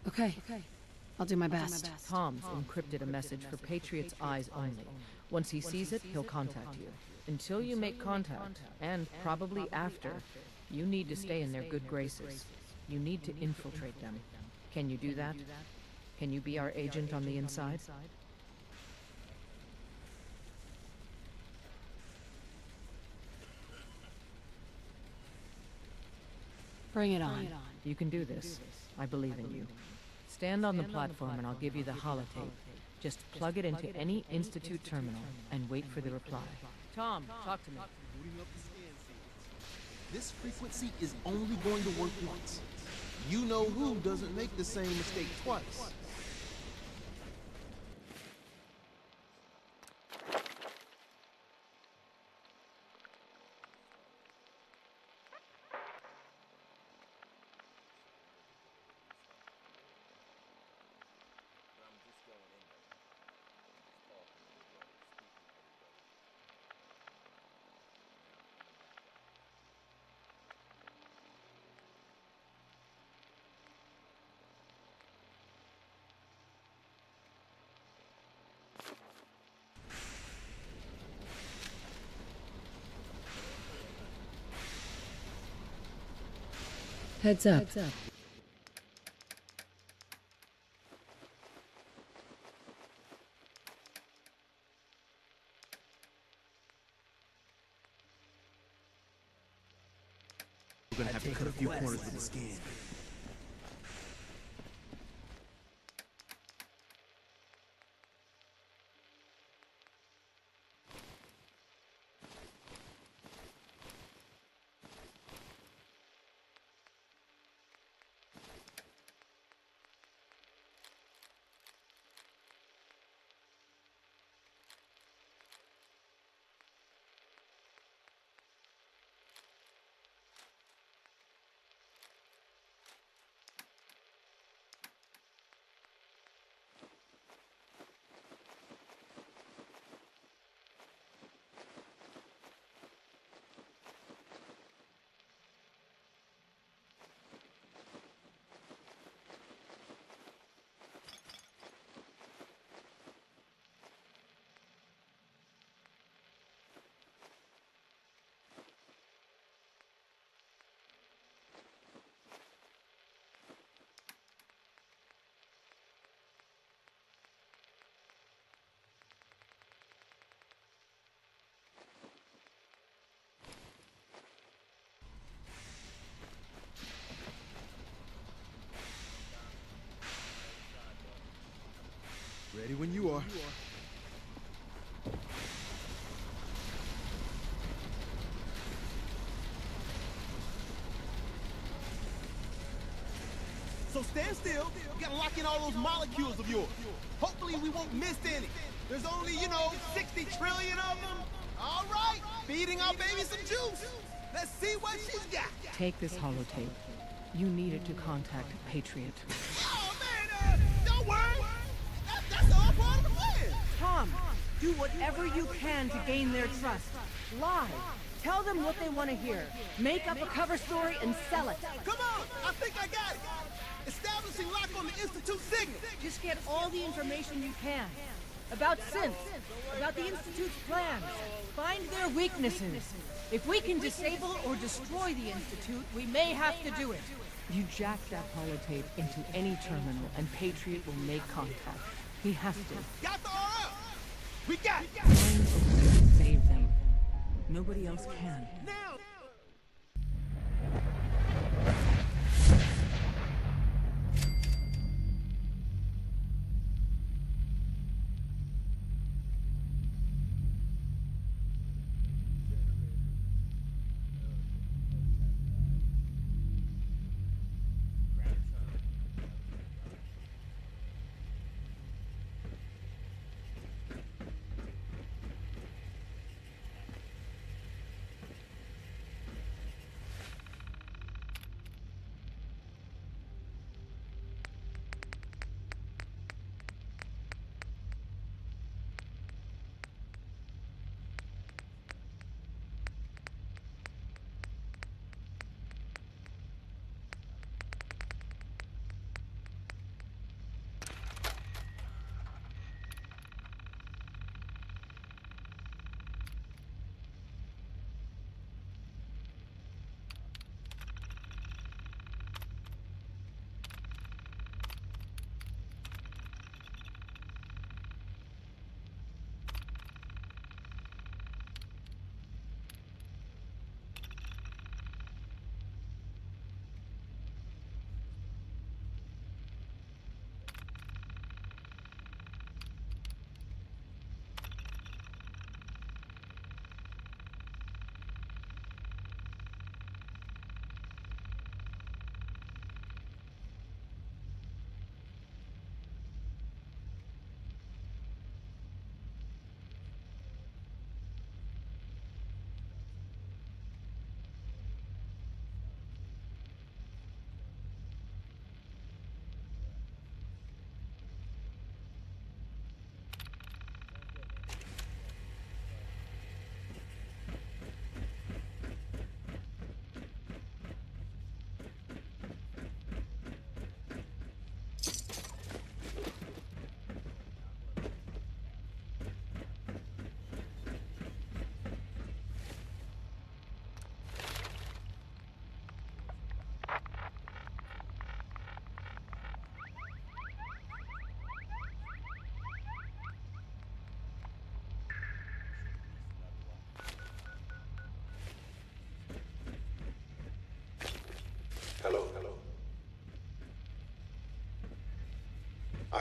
Speaker 8: Okay. I'll do my best.
Speaker 1: Tom's encrypted a message for Patriot's eyes only. Once he sees it, he'll contact you. Until you make contact, and probably after, you need to stay in their good graces. You need to infiltrate them. Can you do that? Can you be our agent on the inside?
Speaker 8: Bring it on.
Speaker 1: You can do this. I believe in you. Stand on the platform and I'll give you the holotape. Just plug it into any Institute terminal and wait for the reply. Tom, talk to me.
Speaker 19: This frequency is only going to work once. You know who doesn't make the same mistake twice.
Speaker 8: Heads up.
Speaker 5: We're gonna have to cut a few corners with the scan. Ready when you are.
Speaker 19: So stand still. We gotta lock in all those molecules of yours. Hopefully we won't miss any. There's only, 60 trillion of them. All right, feeding our baby some juice. Let's see what she's got.
Speaker 1: Take this holotape. You need it to contact Patriot.
Speaker 19: Oh, man, don't worry. That's all part of the plan.
Speaker 1: Tom, do whatever you can to gain their trust. Lie. Tell them what they want to hear. Make up a cover story and sell it.
Speaker 19: Come on, I think I got it. Establishing lock on the Institute signal.
Speaker 1: Just get all the information you can. About synths, about the Institute's plans. Find their weaknesses. If we can disable or destroy the Institute, we may have to do it. You jack that holotape into any terminal and Patriot will make contact. He has to.
Speaker 19: Got the RL. We got it.
Speaker 1: Save them. Nobody else can.
Speaker 19: Now.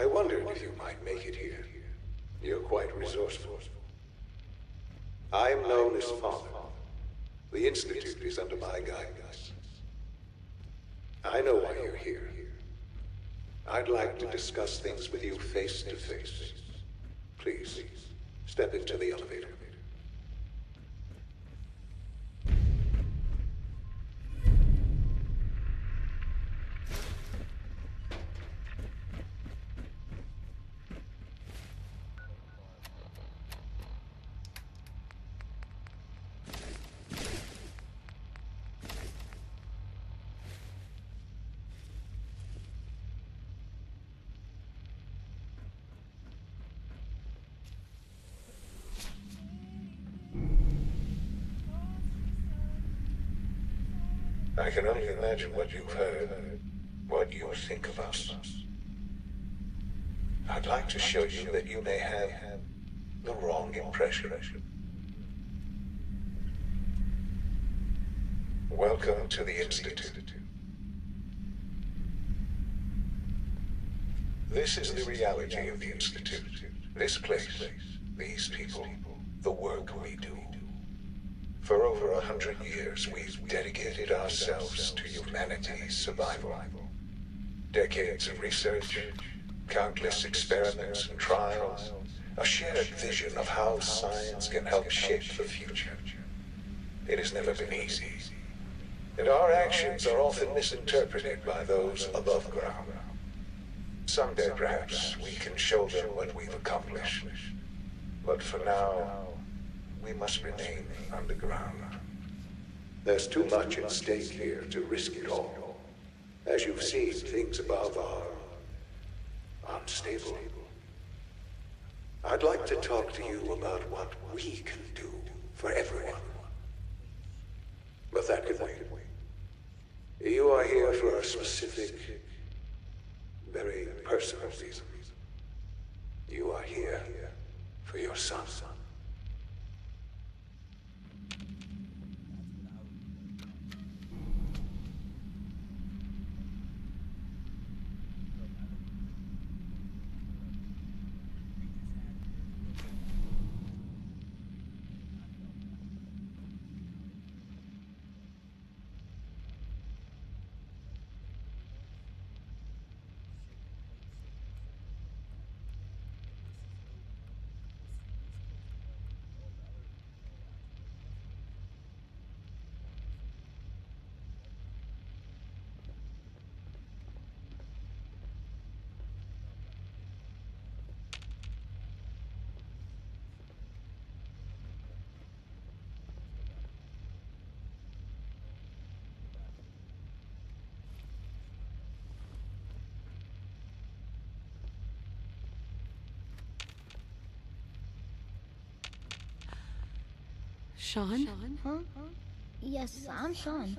Speaker 21: I wondered if you might make it here. You're quite resourceful. I am known as Father. The Institute is under my guidance. I know why you're here. I'd like to discuss things with you face to face. Please, step into the elevator. I can only imagine what you've heard, what you think of us. I'd like to show you that you may have the wrong impression. Welcome to the Institute. This is the reality of the Institute. This place, these people, the work we do. For over 100 years, we've dedicated ourselves to humanity's survival. Decades of research, countless experiments and trials, a shared vision of how science can help shape the future. It has never been easy, and our actions are often misinterpreted by those above ground. Someday, perhaps, we can show them what we've accomplished. But for now, we must remain underground. There's too much at stake here to risk it all. As you've seen, things above are unstable. I'd like to talk to you about what we can do for everyone. But that could wait. You are here for a specific, very personal reason. You are here for your son.
Speaker 8: Sean?
Speaker 22: Huh? Yes, I'm Sean.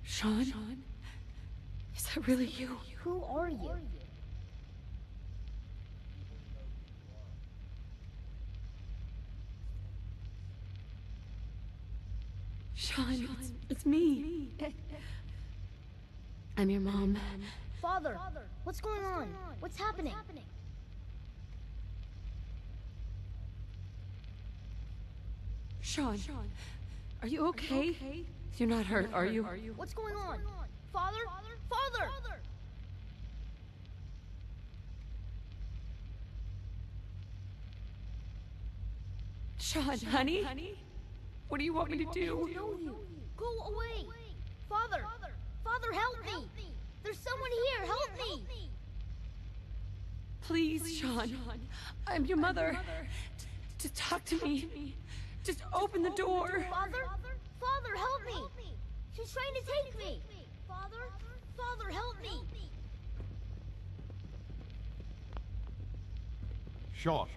Speaker 8: Sean? Is that really you?
Speaker 22: Who are you?
Speaker 8: Sean, it's me. I'm your mom.
Speaker 22: Father, what's going on? What's happening?
Speaker 8: Sean, are you okay? You're not hurt, are you?
Speaker 22: What's going on? Father? Father!
Speaker 8: Sean, honey? What do you want me to do?
Speaker 22: I don't know you. Go away! Father! Father, help me! There's someone here! Help me!
Speaker 8: Please, Sean. I'm your mother. To talk to me. Just open the door.
Speaker 22: Father? Father, help me! She's trying to take me! Father, help me!
Speaker 23: Sean.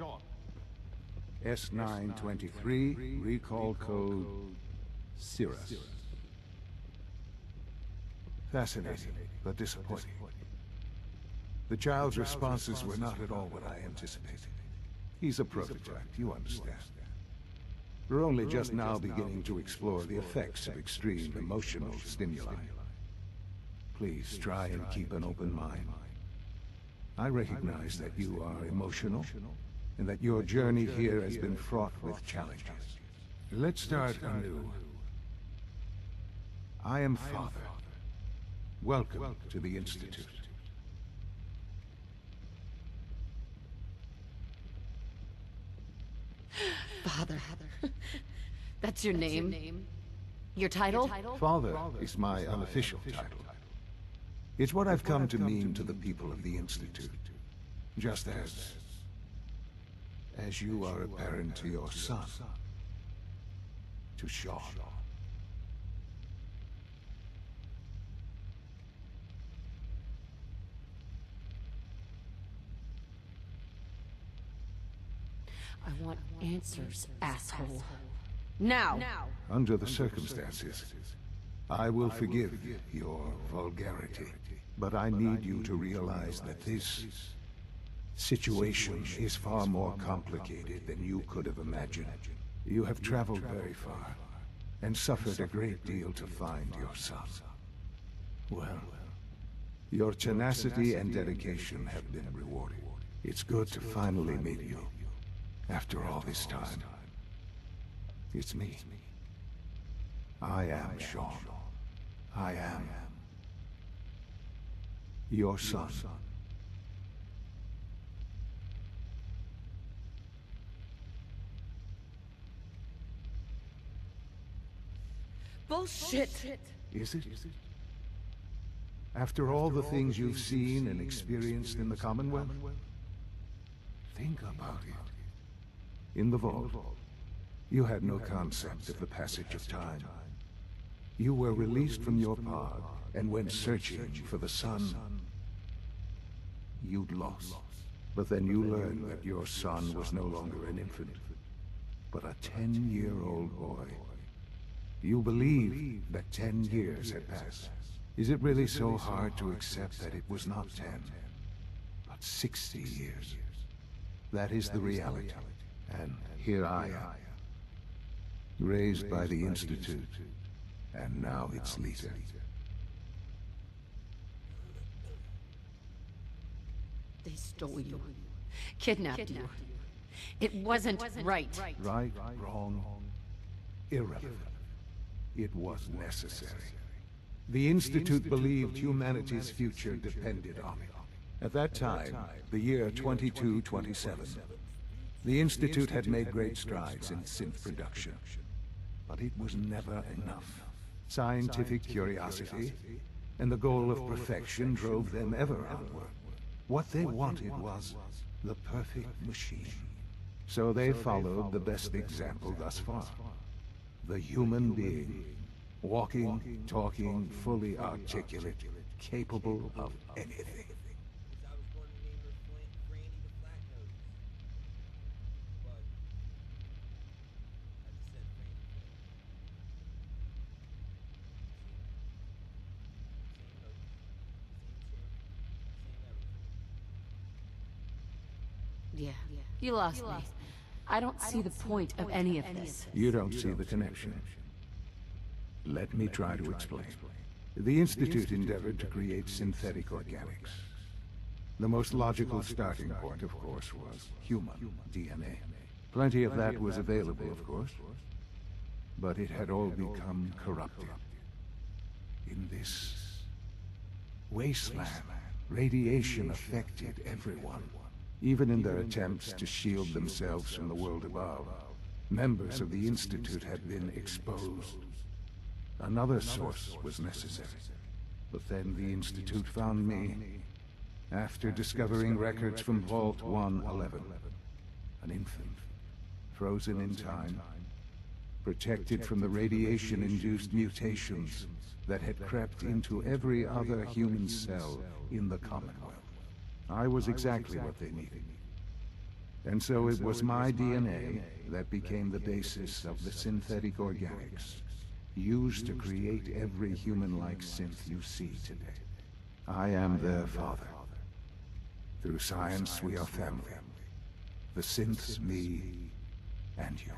Speaker 23: S923, recall code Cirrus. Fascinating, but disappointing. The child's responses were not at all what I anticipated. He's a prototype, you understand. We're only just now beginning to explore the effects of extreme emotional stimuli. Please try and keep an open mind. I recognize that you are emotional, and that your journey here has been fraught with challenges. Let's start anew. I am Father. Welcome to the Institute.
Speaker 8: Father. That's your name? Your title?
Speaker 23: Father is my unofficial title. It's what I've come to mean to the people of the Institute. Just as you are a parent to your son, to Sean.
Speaker 8: I want answers, asshole. Now!
Speaker 23: Under the circumstances, I will forgive your vulgarity. But I need you to realize that this situation is far more complicated than you could have imagined. You have traveled very far, and suffered a great deal to find your son. Well, your tenacity and dedication have been rewarded. It's good to finally meet you, after all this time. It's me. I am Sean. I am your son.
Speaker 8: Bullshit!
Speaker 23: Is it? After all the things you've seen and experienced in the Commonwealth? Think about it. In the vault, you had no concept of the passage of time. You were released from your pod and went searching for the son you'd lost. But then you learned that your son was no longer an infant, but a 10-year-old boy. You believed that 10 years had passed. Is it really so hard to accept that it was not 10, but 60 years? That is the reality. And here I am, raised by the Institute, and now its leader.
Speaker 8: They stole you. Kidnapped you. It wasn't right.
Speaker 23: Right, wrong, irrelevant. It was necessary. The Institute believed humanity's future depended on it. At that time, the year 2227, the Institute had made great strides in synth production. But it was never enough. Scientific curiosity and the goal of perfection drove them ever onward. What they wanted was the perfect machine. So they followed the best example thus far. The human being. Walking, talking, fully articulate, capable of anything.
Speaker 8: Yeah, you lost me. I don't see the point of any of this.
Speaker 23: You don't see the connection. Let me try to explain. The Institute endeavored to create synthetic organics. The most logical starting point, of course, was human DNA. Plenty of that was available, of course. But it had all become corrupted. In this wasteland, radiation affected everyone. Even in their attempts to shield themselves from the world above, members of the Institute had been exposed. Another source was necessary. But then the Institute found me, after discovering records from Vault 111. An infant, frozen in time, protected from the radiation-induced mutations that had crept into every other human cell in the Commonwealth. I was exactly what they needed. And so it was my DNA that became the basis of the synthetic organics, used to create every human-like synth you see today. I am their father. Through science, we are family. The synths, me, and you.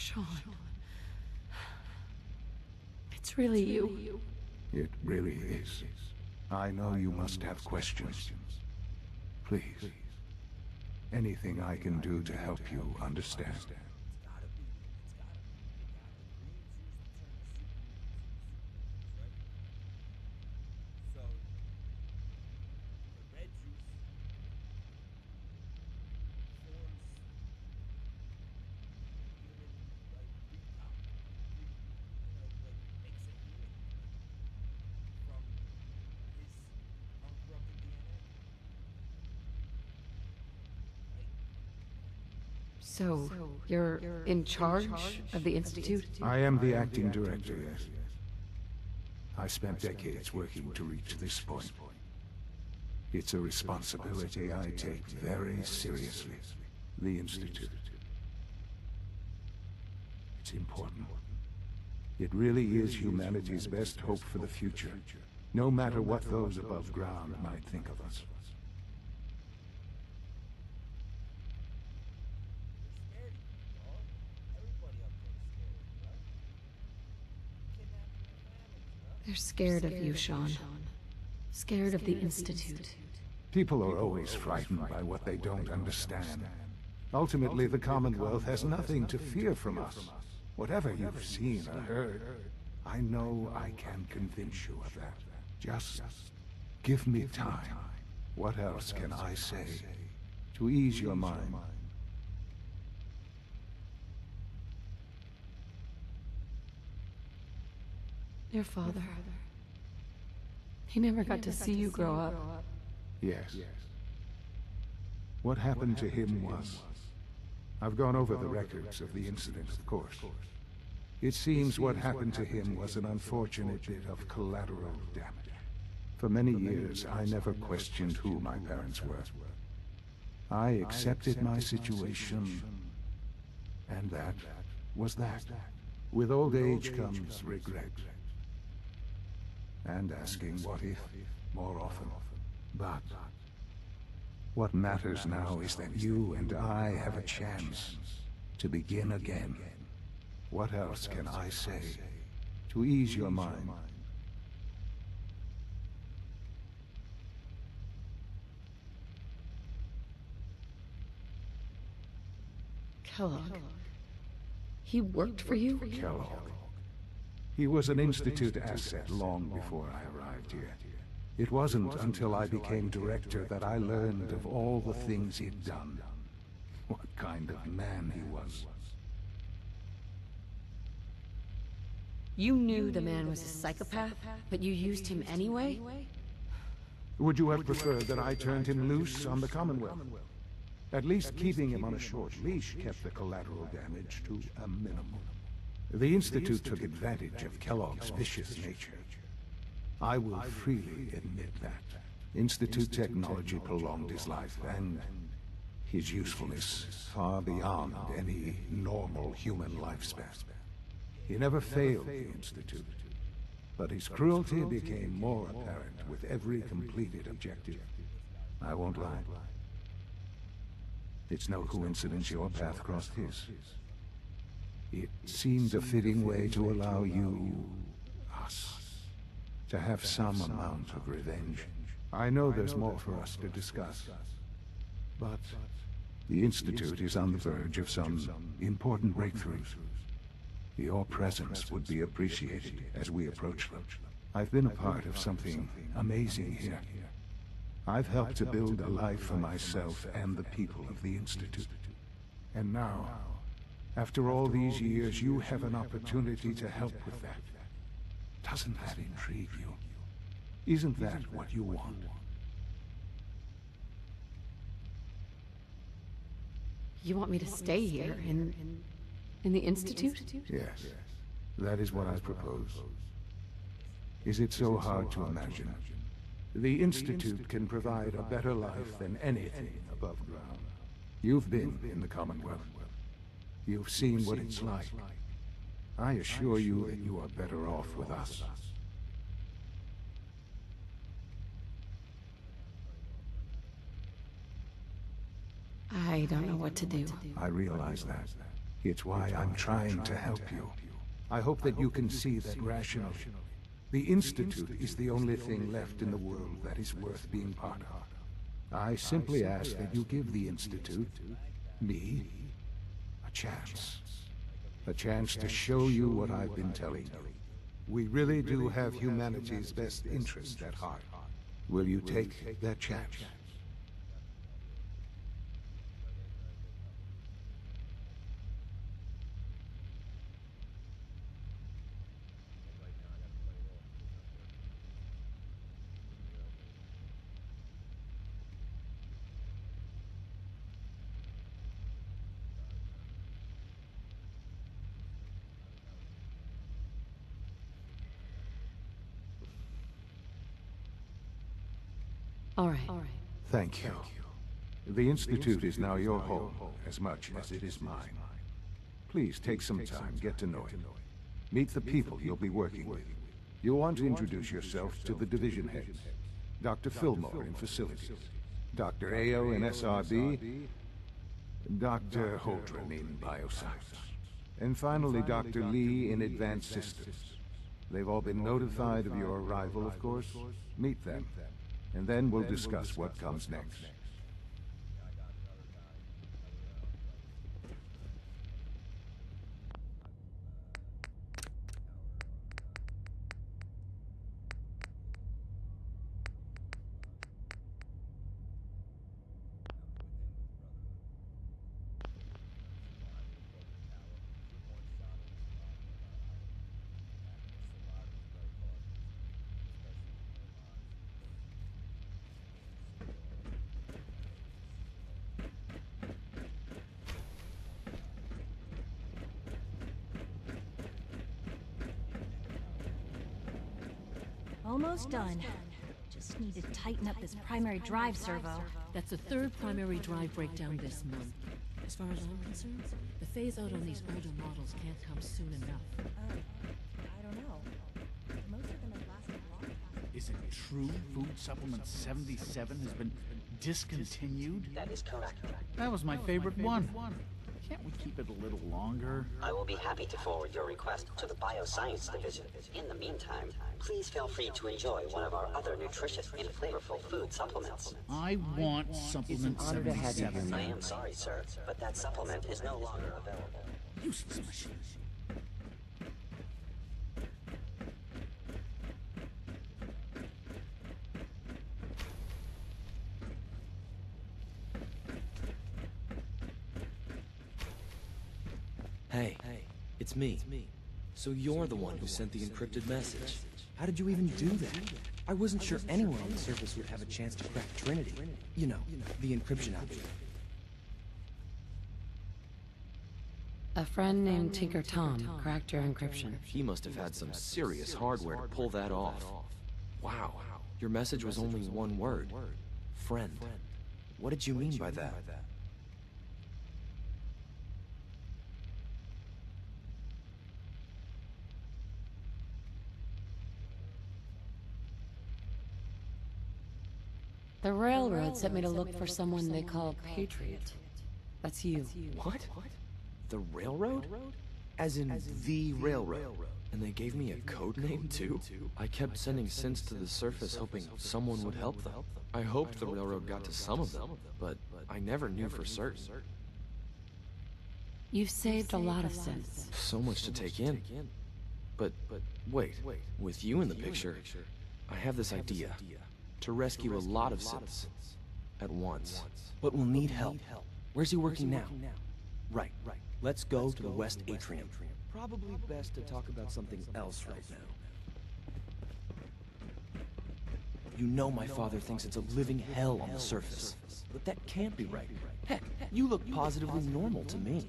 Speaker 8: Sean. It's really you.
Speaker 23: It really is. I know you must have questions. Please. Anything I can do to help you understand.
Speaker 8: So, you're in charge of the Institute?
Speaker 23: I am the acting director, yes. I spent decades working to reach this point. It's a responsibility I take very seriously. The Institute. It's important. It really is humanity's best hope for the future, no matter what those above ground might think of us.
Speaker 8: They're scared of you, Sean. Scared of the Institute.
Speaker 23: People are always frightened by what they don't understand. Ultimately, the Commonwealth has nothing to fear from us. Whatever you've seen or heard, I know I can convince you of that. Just give me time. What else can I say to ease your mind?
Speaker 8: Your father. He never got to see you grow up.
Speaker 23: Yes. What happened to him was... I've gone over the records of the incident, of course. It seems what happened to him was an unfortunate bit of collateral damage. For many years, I never questioned who my parents were. I accepted my situation, and that was that. With old age comes regret. And asking what if more often. But what matters now is that you and I have a chance to begin again. What else can I say to ease your mind?
Speaker 8: Kellogg. He worked for you?
Speaker 23: Kellogg. He was an Institute asset long before I arrived here. It wasn't until I became director that I learned of all the things he'd done. What kind of man he was.
Speaker 8: You knew the man was a psychopath, but you used him anyway?
Speaker 23: Would you have preferred that I turned him loose on the Commonwealth? At least keeping him on a short leash kept the collateral damage to a minimum. The Institute took advantage of Kellogg's vicious nature. I will freely admit that. Institute technology prolonged his life, and his usefulness far beyond any normal human lifespan. He never failed the Institute, but his cruelty became more apparent with every completed objective. I won't lie. It's no coincidence your path crossed his. It seemed a fitting way to allow you, us, to have some amount of revenge. I know there's more for us to discuss, but the Institute is on the verge of some important breakthroughs. Your presence would be appreciated as we approach them. I've been a part of something amazing here. I've helped to build a life for myself and the people of the Institute. And now, after all these years, you have an opportunity to help with that. Doesn't that intrigue you? Isn't that what you want?
Speaker 8: You want me to stay here in the Institute?
Speaker 23: Yes, that is what I propose. Is it so hard to imagine? The Institute can provide a better life than anything above ground. You've been in the Commonwealth. You've seen what it's like. I assure you that you are better off with us.
Speaker 8: I don't know what to do.
Speaker 23: I realize that. It's why I'm trying to help you. I hope that you can see that rationally. The Institute is the only thing left in the world that is worth being part of. I simply ask that you give the Institute, me, a chance. A chance to show you what I've been telling you. We really do have humanity's best interest at heart. Will you take that chance?
Speaker 8: All right.
Speaker 23: Thank you. The Institute is now your home, as much as it is mine. Please take some time, get to know it. Meet the people you'll be working with. You'll want to introduce yourself to the division heads. Dr. Fillmore in Facilities, Dr. Ayo in SRB, Dr. Holdren in Bioscience, and finally Dr. Lee in Advanced Systems. They've all been notified of your arrival, of course. Meet them, and then we'll discuss what comes next.
Speaker 4: Almost done. Just need to tighten up this primary drive servo.
Speaker 7: That's the third primary drive breakdown this month. As far as I'm concerned, the phase-out on these older models can't come soon enough.
Speaker 4: I don't know. Most of them have lasted a long time.
Speaker 11: Is it true Food Supplement 77 has been discontinued?
Speaker 13: That is correct.
Speaker 11: That was my favorite one. Can't we keep it a little longer?
Speaker 13: I will be happy to forward your request to the Bioscience Division. In the meantime, please feel free to enjoy one of our other nutritious and flavorful food supplements.
Speaker 11: I want Supplement 77.
Speaker 13: I am sorry, sir, but that supplement is no longer available.
Speaker 11: Useless machine.
Speaker 24: Hey, it's me. So you're the one who sent the encrypted message. How did you even do that? I wasn't sure anyone on the surface would have a chance to crack Trinity. You know, the encryption algorithm.
Speaker 8: A friend named Tinker Tom cracked your encryption.
Speaker 24: He must have had some serious hardware to pull that off. Wow, your message was only one word. Friend. What did you mean by that?
Speaker 8: The railroad sent me to look for someone they call Patriot. That's you.
Speaker 24: What? The railroad? As in the railroad? And they gave me a code name too? I kept sending synths to the surface hoping someone would help them. I hoped the railroad got to some of them, but I never knew for certain.
Speaker 8: You've saved a lot of synths.
Speaker 24: So much to take in. But wait, with you in the picture, I have this idea. To rescue a lot of synths at once. But we'll need help. Where's he working now? Right. Let's go to the West Atrium. Probably best to talk about something else right now. You know my father thinks it's a living hell on the surface. But that can't be right. Heck, you look positively normal to me.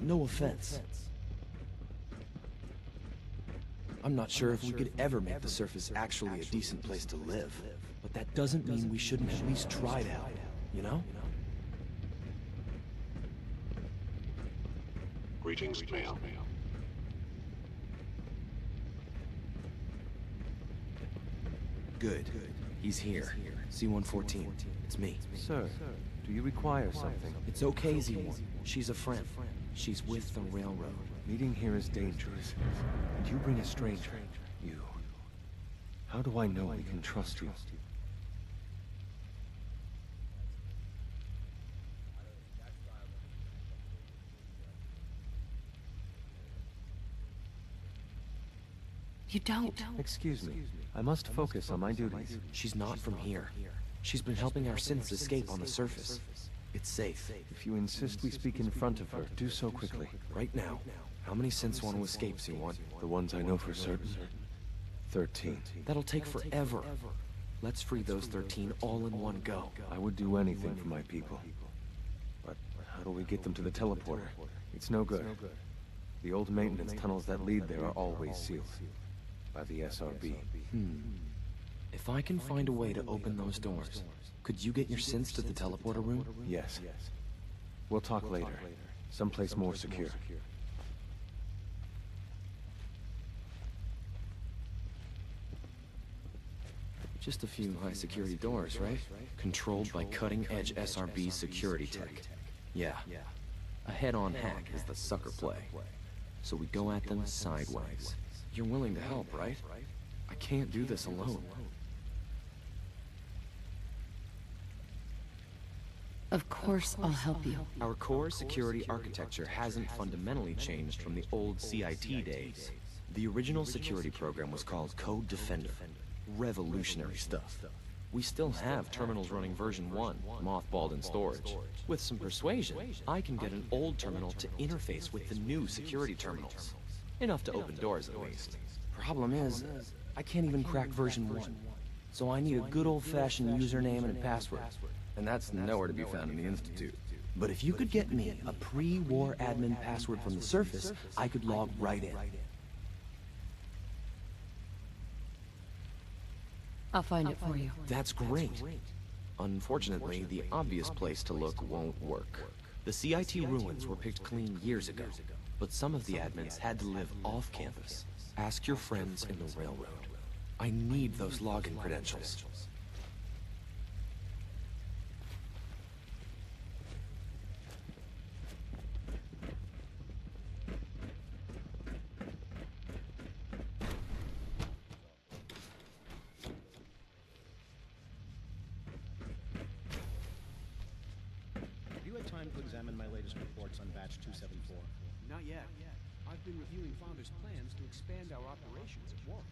Speaker 24: No offense. I'm not sure if we could ever make the surface actually a decent place to live. But that doesn't mean we shouldn't at least try it out, you know?
Speaker 9: Greetings, male.
Speaker 24: Good. He's here. C-114. It's me.
Speaker 25: Sir, do you require something?
Speaker 24: It's okay, Z-1. She's a friend. She's with the railroad.
Speaker 18: Meeting here is dangerous. And you bring a stranger. You. How do I know we can trust you?
Speaker 24: You don't.
Speaker 18: Excuse me. I must focus on my duties.
Speaker 24: She's not from here. She's been helping our synths escape on the surface. It's safe.
Speaker 18: If you insist we speak in front of her, do so quickly.
Speaker 24: Right now. How many synths want to escape, C1?
Speaker 18: The ones I know for certain. 13.
Speaker 24: That'll take forever. Let's free those 13 all in one go.
Speaker 18: I would do anything for my people. But how do we get them to the teleporter? It's no good. The old maintenance tunnels that lead there are always sealed. By the SRB.
Speaker 24: If I can find a way to open those doors, could you get your synths to the teleporter room?
Speaker 18: Yes. We'll talk later. Someplace more secure.
Speaker 24: Just a few high-security doors, right? Controlled by cutting-edge SRB security tech. Yeah. A head-on hack is the sucker play. So we go at them sideways. You're willing to help, right? I can't do this alone.
Speaker 8: Of course I'll help you.
Speaker 24: Our core security architecture hasn't fundamentally changed from the old CIT days. The original security program was called Code Defender. Revolutionary stuff. We still have terminals running version 1, mothballed in storage. With some persuasion, I can get an old terminal to interface with the new security terminals. Enough to open doors, at least. Problem is, I can't even crack version 1. So I need a good old-fashioned username and a password. And that's nowhere to be found in the Institute. But if you could get me a pre-war admin password from the surface, I could log right in.
Speaker 8: I'll find it for you.
Speaker 24: That's great. Unfortunately, the obvious place to look won't work. The CIT ruins were picked clean years ago, but some of the admins had to live off campus. Ask your friends in the railroad. I need those login credentials.
Speaker 6: Time to examine my latest reports on batch 274.
Speaker 5: Not yet. I've been reviewing Father's plans to expand our operations at Warwick.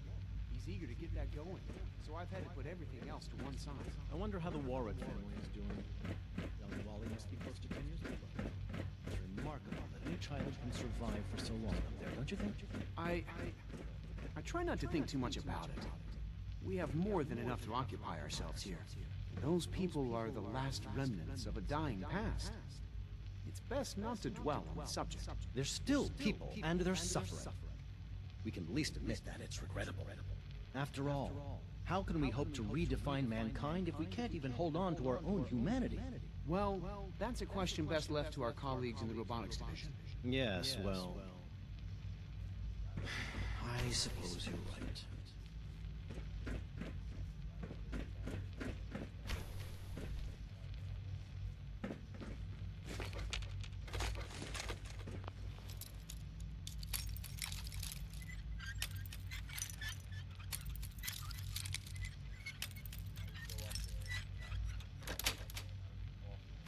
Speaker 5: He's eager to get that going, so I've had to put everything else to one side.
Speaker 6: I wonder how the Warwick family is doing. Young Wally must be close to 10 years old. It's remarkable that any child can survive for so long up there, don't you think?
Speaker 5: I try not to think too much about it. We have more than enough to occupy ourselves here. Those people are the last remnants of a dying past. It's best not to dwell on the subject.
Speaker 6: They're still people, and they're suffering. We can at least admit that it's regrettable. After all, how can we hope to redefine mankind if we can't even hold on to our own humanity?
Speaker 5: Well, that's a question best left to our colleagues in the robotics division.
Speaker 6: Yes, well... I suppose you're right.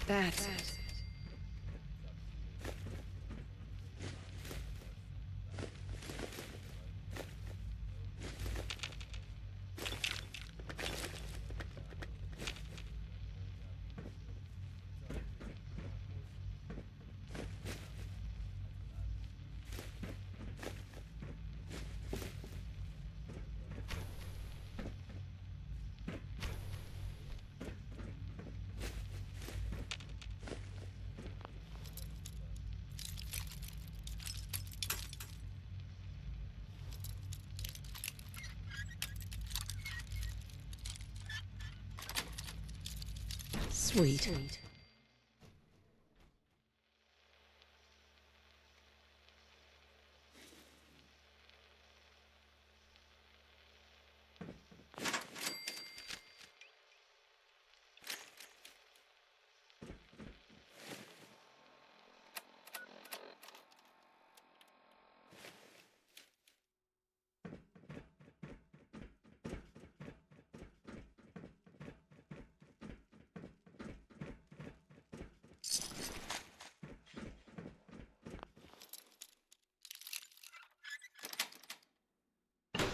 Speaker 8: That's it. Sweet.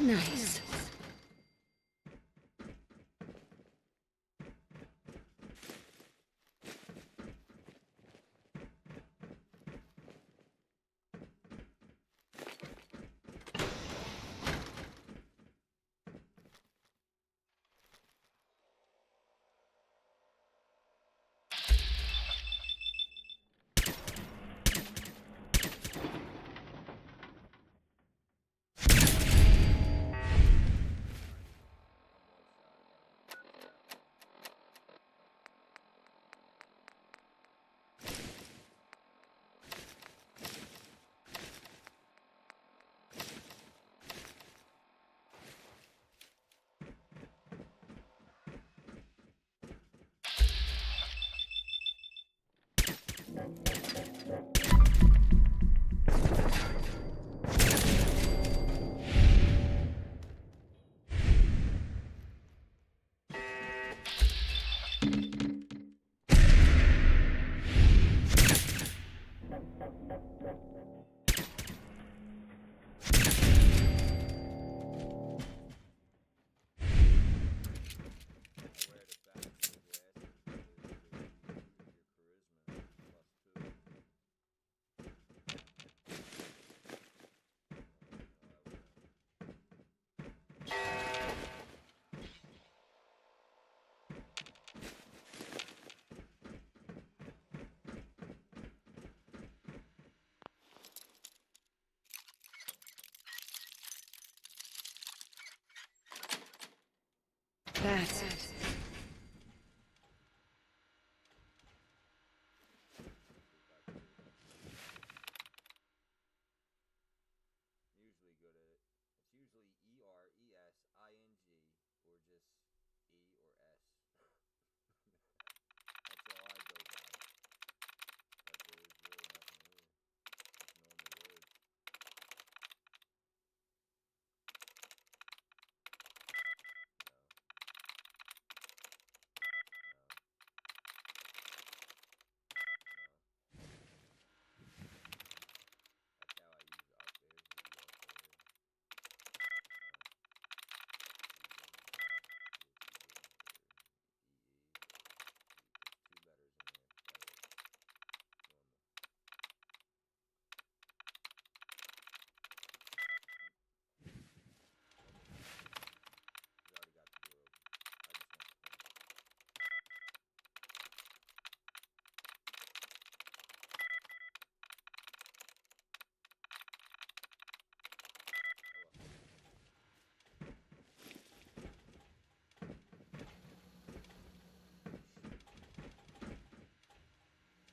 Speaker 8: Nice. That's it.
Speaker 10: Usually good at it. It's usually E-R, E-S, I-N-G, or just E or S. That's all I go by. But there is really nothing here. Just normal words.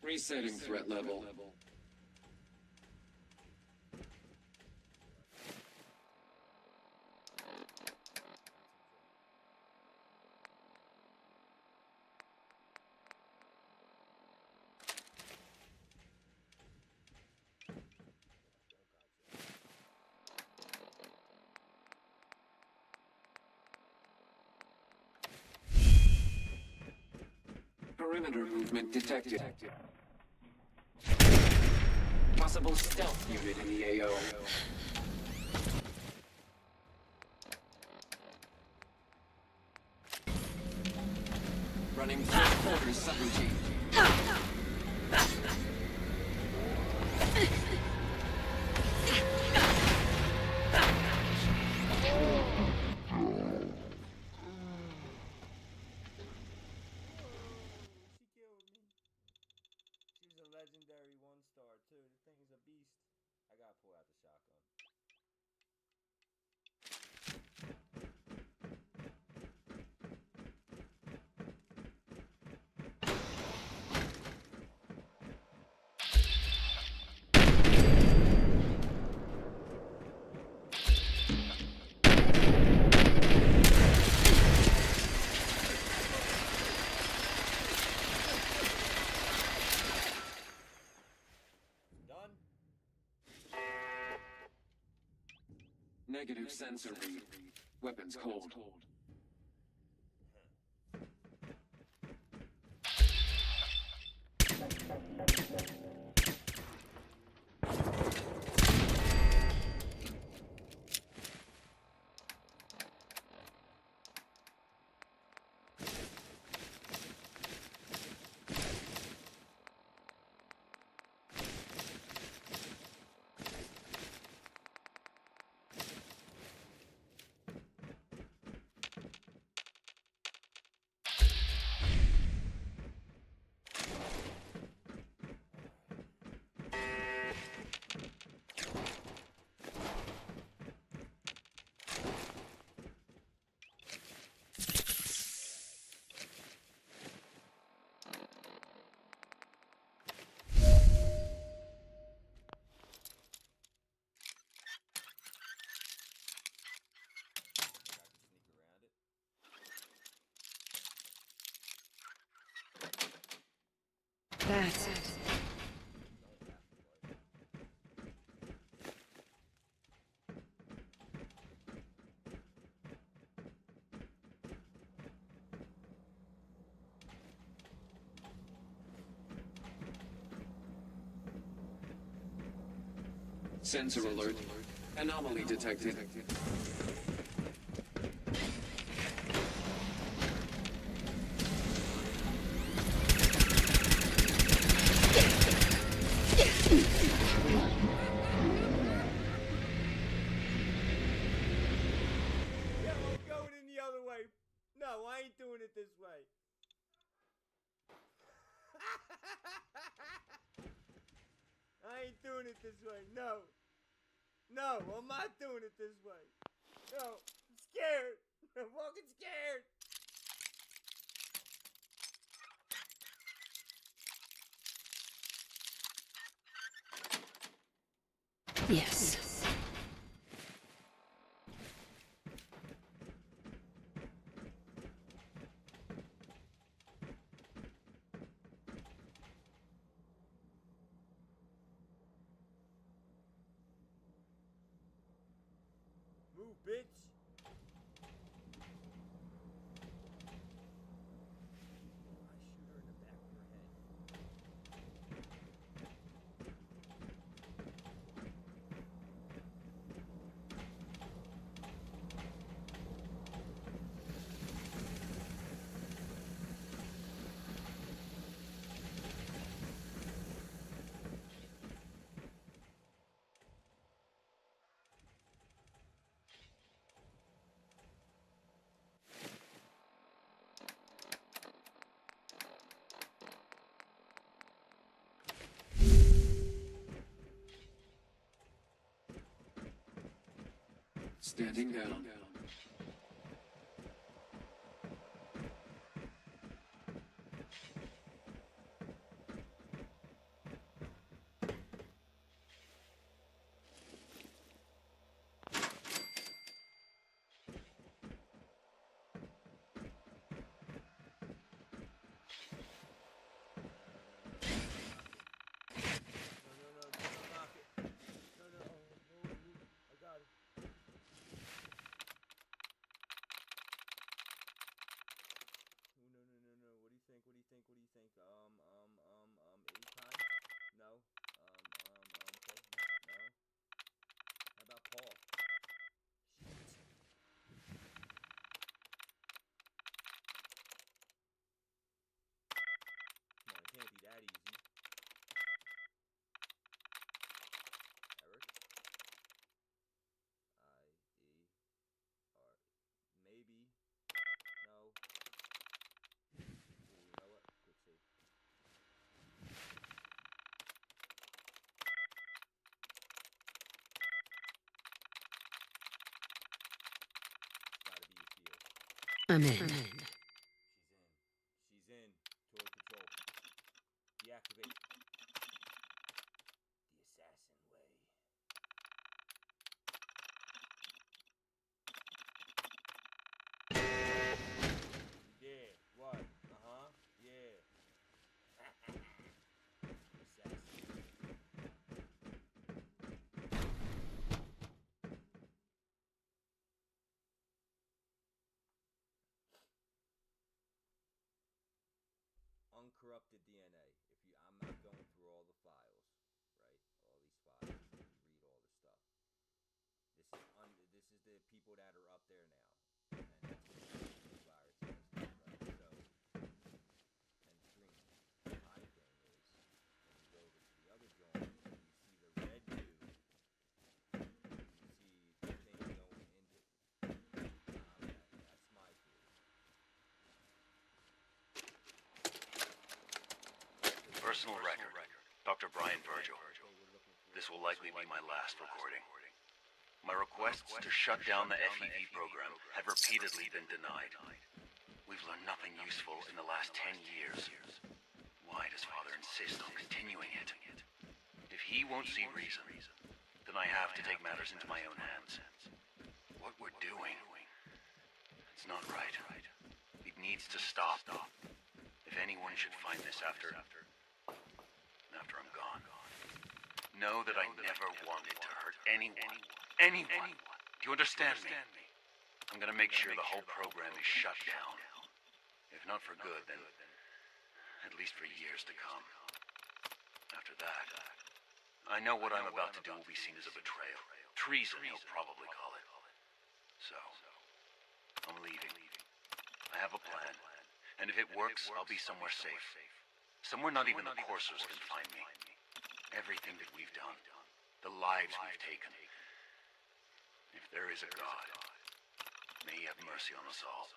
Speaker 12: Resetting threat level. Perimeter movement detected. Possible stealth unit in the AO. Running first quarters subroutine.
Speaker 10: She's a legendary 1-star too. The thing is a beast. I gotta pull out the shotgun.
Speaker 12: Negative sensor read. Weapons cold.
Speaker 8: That's it.
Speaker 12: Sensor alert. Anomaly detected.
Speaker 10: Yeah, I'm going in the other way. No, I ain't doing it this way. I ain't doing it this way. No. No, I'm not doing it this way. No, I'm scared. I'm fucking scared.
Speaker 8: Yes.
Speaker 10: Move, bitch. I shoot her in the back of her head.
Speaker 12: Standing down. What do you think? Anytime? No. Okay. No. How about Paul? Shit. Come on, it can't be that easy. Eric? I-E-R. Maybe. No. Ooh, you know what? Quick save. Gotta be a seal.
Speaker 8: I'm in.
Speaker 10: She's in. Total control. Deactivate. The assassin way. Yeah. What? Uh-huh. Yeah. Assassin. Uncorrupted DNA. I'm not going through all the files, right? All these files. Read all the stuff. This is the people that are up there now, and that's what the virus does, right? So, and green. My thing is, when you go over to the other joint, you see the red dude. You see the thing going into. That's my theory.
Speaker 3: Personal record. Dr. Brian Virgil. This will likely be my last recording. My requests to shut down the FEV program have repeatedly been denied. We've learned nothing useful in the last 10 years. Why does Father insist on continuing it? If he won't see reason, then I have to take matters into my own hands. What we're doing, it's not right. It needs to stop. If anyone should find this after after I'm gone. Know that I never wanted to hurt anyone. Anyone. Do you understand me? I'm gonna make sure the whole program is shut down. If not for good, then at least for years to come. After that, I know what I'm about to do will be seen as a betrayal. Treason, he'll probably call it. So, I'm leaving. I have a plan. And if it works, I'll be somewhere safe. Somewhere not even the coursers can find me. Everything that we've done, the lives we've taken. If there is a God, may he have mercy on us all.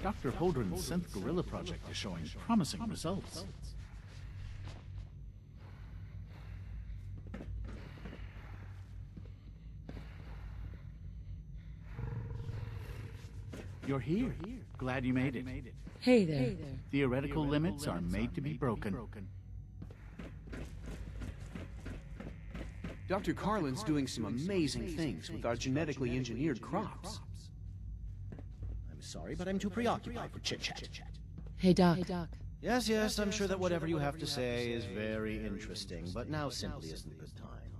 Speaker 11: Dr. Holdren's synth gorilla project is showing promising results. You're here. Glad you made it.
Speaker 8: Hey there.
Speaker 11: Theoretical limits are made to be broken.
Speaker 5: Dr. Carlin's doing some amazing things with our genetically engineered crops.
Speaker 6: I'm sorry, but I'm too preoccupied for chit-chat.
Speaker 8: Hey, Doc.
Speaker 6: Yes, I'm sure that whatever you have to say is very interesting, but now simply isn't the time.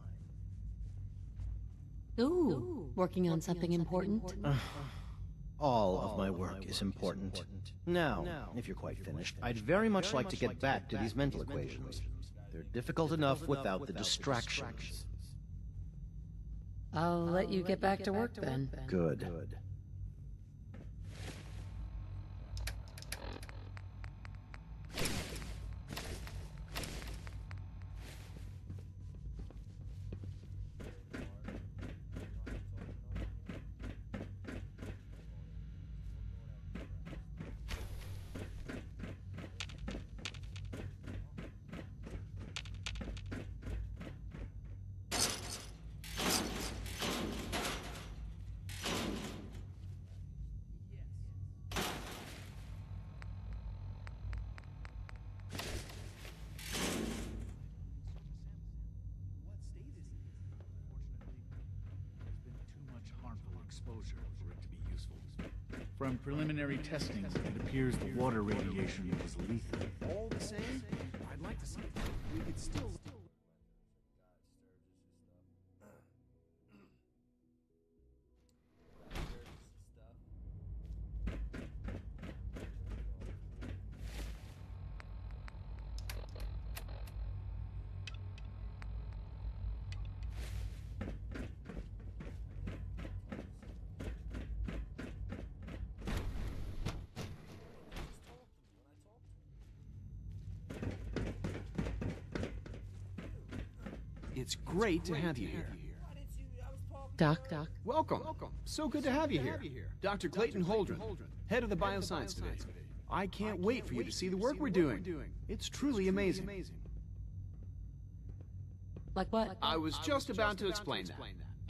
Speaker 8: Ooh, working on something important?
Speaker 6: All of my work is important. Now, if you're quite finished, I'd very much like to get back to these mental equations. They're difficult enough without the distractions.
Speaker 8: I'll let you get back to work then.
Speaker 6: Good.
Speaker 11: Exposure for it to be useful. From preliminary testing, it appears the water radiation was lethal.
Speaker 5: All the same, I'd like to see if we could still... It's great to have you here.
Speaker 8: Doc.
Speaker 5: Welcome. So good to have you here. Dr. Clayton Holdren, head of the Bioscience Division. I can't wait for you to see the work we're doing. It's truly amazing.
Speaker 8: Like what?
Speaker 5: I was just about to explain that.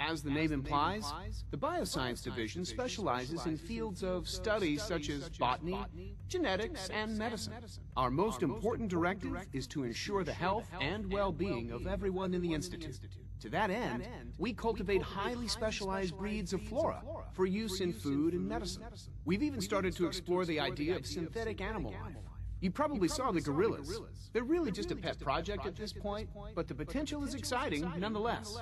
Speaker 5: As the name implies, the Bioscience Division specializes in fields of study such as botany, genetics, and medicine. Our most important directive is to ensure the health and well-being of everyone in the Institute. To that end, we cultivate highly specialized breeds of flora for use in food and medicine. We've even started to explore the idea of synthetic animal life. You probably saw the gorillas. They're really just a pet project at this point, but the potential is exciting nonetheless.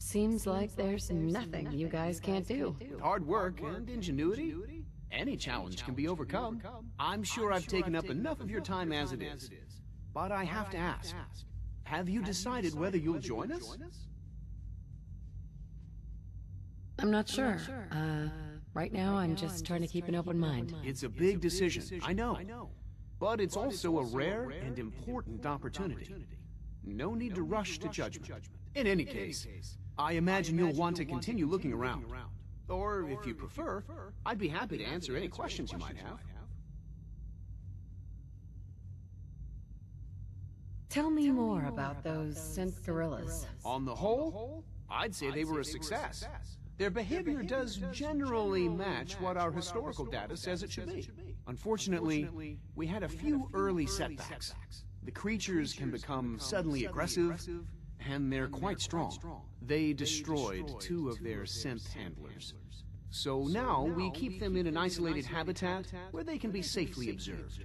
Speaker 8: Seems like there's nothing you guys can't do.
Speaker 5: With hard work and ingenuity, any challenge can be overcome. I'm sure I've taken up enough of your time as it is. But I have to ask, have you decided whether you'll join us?
Speaker 8: I'm not sure. Right now I'm just trying to keep an open mind.
Speaker 5: It's a big decision, I know. But it's also a rare and important opportunity. No need to rush to judgment. In any case, I imagine you'll want to continue looking around. Or, if you prefer, I'd be happy to answer any questions you might have.
Speaker 8: Tell me more about those synth gorillas.
Speaker 5: On the whole, I'd say they were a success. Their behavior does generally match what our historical data says it should be. Unfortunately, we had a few early setbacks. The creatures can become suddenly aggressive, and they're quite strong. They destroyed 2 of their synth handlers. So now we keep them in an isolated habitat where they can be safely observed.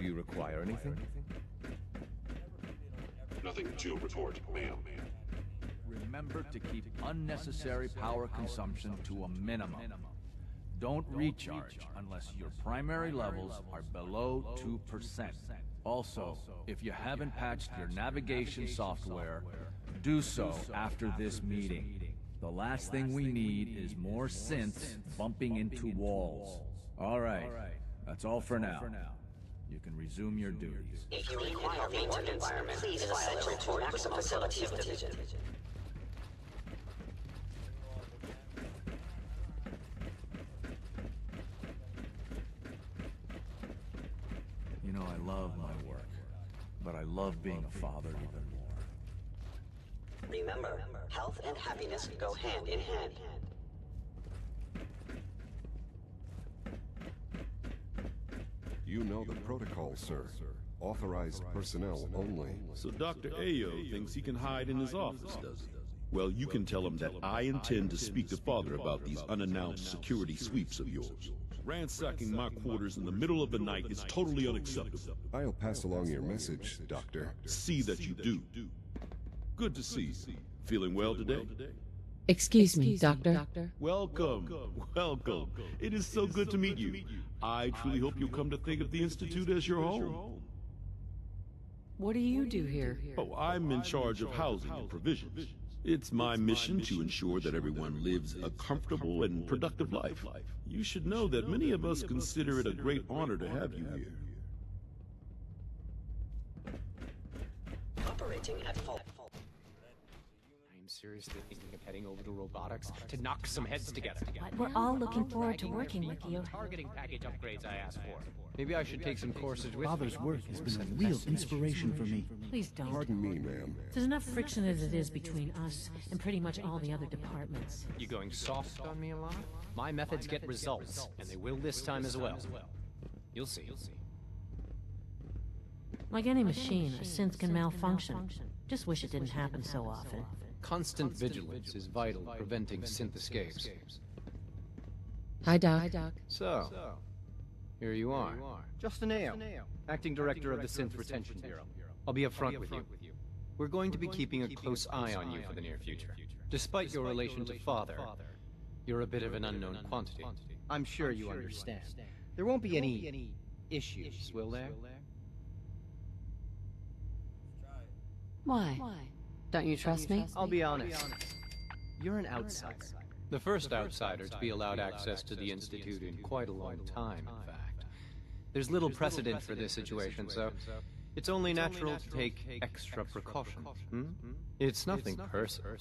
Speaker 18: Do you require anything?
Speaker 14: Nothing to report, ma'am.
Speaker 15: Remember to keep unnecessary power consumption to a minimum. Don't recharge unless your primary levels are below 2%. Also, if you haven't patched your navigation software, do so after this meeting. The last thing we need is more synths bumping into walls. All right, that's all for now. You can resume your duties.
Speaker 13: If you require maintenance environment, please file a report with the Facilities Division.
Speaker 15: You know I love my work, but I love being a father even more.
Speaker 13: Remember, health and happiness go hand in hand.
Speaker 2: You know the protocol, sir. Authorized personnel only.
Speaker 14: So Dr. Ayo thinks he can hide in his office, does he? Well, you can tell him that I intend to speak to Father about these unannounced security sweeps of yours. Ransacking my quarters in the middle of the night is totally unacceptable.
Speaker 2: I'll pass along your message, Doctor.
Speaker 14: See that you do. Good to see you. Feeling well today?
Speaker 8: Excuse me, Doctor.
Speaker 14: Welcome. Welcome. It is so good to meet you. I truly hope you'll come to think of the Institute as your home.
Speaker 8: What do you do here?
Speaker 14: Oh, I'm in charge of housing and provisions. It's my mission to ensure that everyone lives a comfortable and productive life. You should know that many of us consider it a great honor to have you here.
Speaker 13: Operating at full.
Speaker 16: I'm seriously thinking of heading over to robotics to knock some heads together.
Speaker 4: We're all looking forward to working with you.
Speaker 16: Targeting package upgrades I asked for. Maybe I should take some courses with
Speaker 11: Father's work has been a real inspiration for me.
Speaker 8: Please don't.
Speaker 2: Pardon me, ma'am.
Speaker 7: There's enough friction as it is between us and pretty much all the other departments.
Speaker 16: You going soft on me a lot? My methods get results, and they will this time as well. You'll see.
Speaker 7: Like any machine, a synth can malfunction. Just wish it didn't happen so often.
Speaker 16: Constant vigilance is vital to preventing synth escapes.
Speaker 8: Hi, Doc.
Speaker 16: So, here you are. Justin Ayo, Acting Director of the Synth Retention Bureau. I'll be upfront with you. We're going to be keeping a close eye on you for the near future. Despite your relation to Father, you're a bit of an unknown quantity. I'm sure you understand. There won't be any issues, will there?
Speaker 8: Why? Don't you trust me?
Speaker 16: I'll be honest. You're an outsider. The first outsider to be allowed access to the Institute in quite a long time, in fact. There's little precedent for this situation, so it's only natural to take extra precautions. It's nothing personal,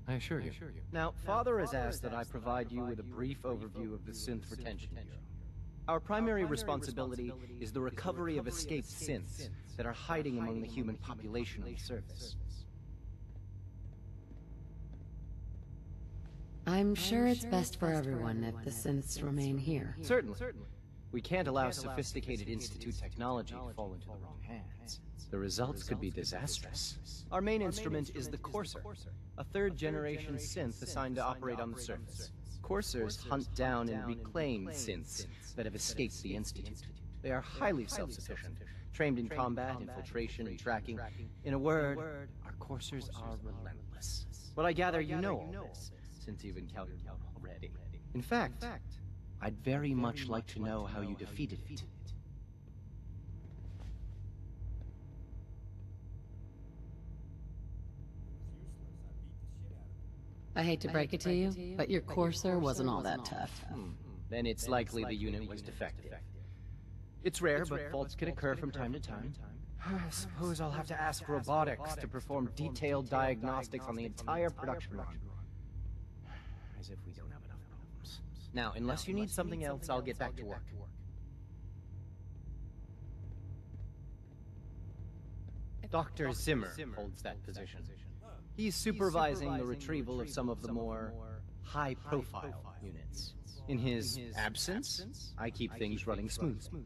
Speaker 16: I assure you. Now, Father has asked that I provide you with a brief overview of the Synth Retention Bureau. Our primary responsibility is the recovery of escaped synths that are hiding among the human population on the surface.
Speaker 8: I'm sure it's best for everyone if the synths remain here.
Speaker 16: Certainly. We can't allow sophisticated Institute technology to fall into the wrong hands. The results could be disastrous. Our main instrument is the Courser, a third-generation synth assigned to operate on the surface. Coursers hunt down and reclaim synths that have escaped the Institute. They are highly self-sufficient, trained in combat, infiltration, and tracking. In a word, our Coursers are relentless. But I gather you know all this, since you've encountered one already. In fact, I'd very much like to know how you defeated it.
Speaker 8: I hate to break it to you, but your Courser wasn't all that tough.
Speaker 16: Then it's likely the unit was defective. It's rare, but faults can occur from time to time. I suppose I'll have to ask robotics to perform detailed diagnostics on the entire production run. As if we don't have enough problems. Now, unless you need something else, I'll get back to work. Dr. Zimmer holds that position. He's supervising the retrieval of some of the more high-profile units. In his absence, I keep things running smoothly.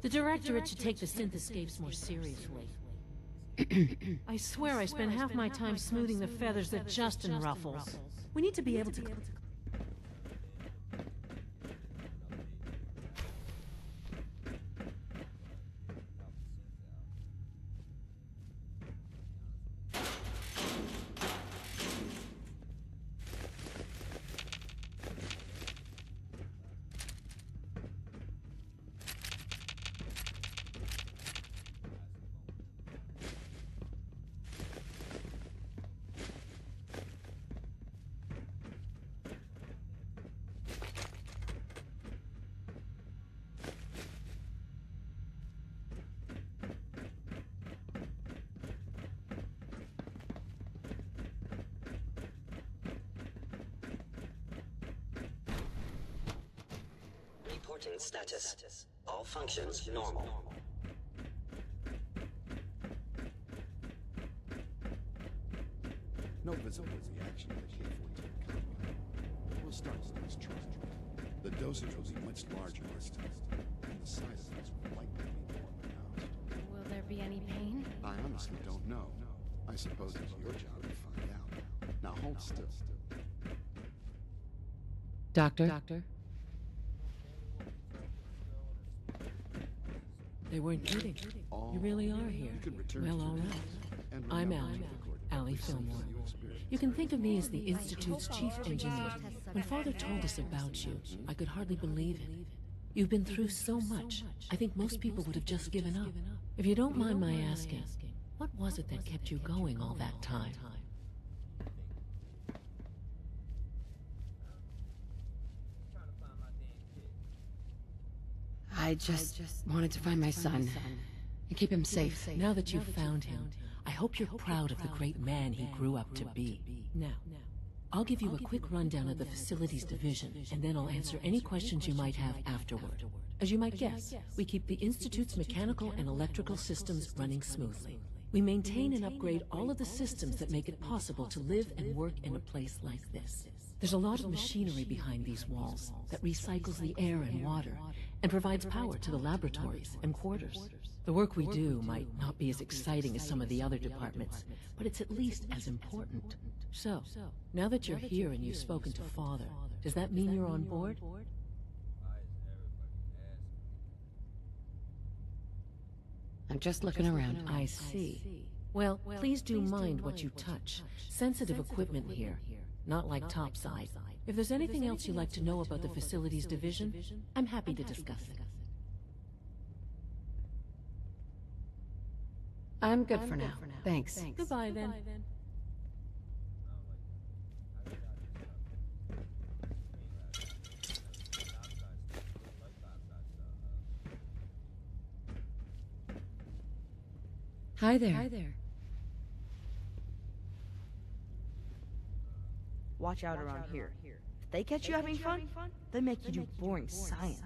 Speaker 7: The Directorate should take the synth escapes more seriously. I swear I spend half my time smoothing the feathers that Justin ruffles. We need to be able to...
Speaker 13: Reporting status. All functions normal.
Speaker 1: No visible reaction to the K-14 compound. We'll start with this trial. The dosage will be much larger this time, and the side effects will likely be more pronounced.
Speaker 4: Will there be any pain?
Speaker 1: I honestly don't know. I suppose it's your job to find out. Now hold still.
Speaker 8: Doctor?
Speaker 7: They weren't kidding. You really are here. Well, all right. I'm Allie Fillmore. You can think of me as the Institute's chief engineer. When Father told us about you, I could hardly believe it. You've been through so much, I think most people would have just given up. If you don't mind my asking, what was it that kept you going all that time?
Speaker 8: I just wanted to find my son and keep him safe.
Speaker 7: Now that you've found him, I hope you're proud of the great man he grew up to be. Now, I'll give you a quick rundown of the Facilities Division, and then I'll answer any questions you might have afterward. As you might guess, we keep the Institute's mechanical and electrical systems running smoothly. We maintain and upgrade all of the systems that make it possible to live and work in a place like this. There's a lot of machinery behind these walls that recycles the air and water and provides power to the laboratories and quarters. The work we do might not be as exciting as some of the other departments, but it's at least as important. So, now that you're here and you've spoken to Father, does that mean you're on board?
Speaker 8: I'm just looking around.
Speaker 7: I see. Well, please do mind what you touch. Sensitive equipment here, not like topside. If there's anything else you'd like to know about the Facilities Division, I'm happy to discuss it.
Speaker 8: I'm good for now. Thanks.
Speaker 7: Goodbye, then.
Speaker 8: Hi there.
Speaker 17: Watch out around here. If they catch you having fun, they make you do boring science.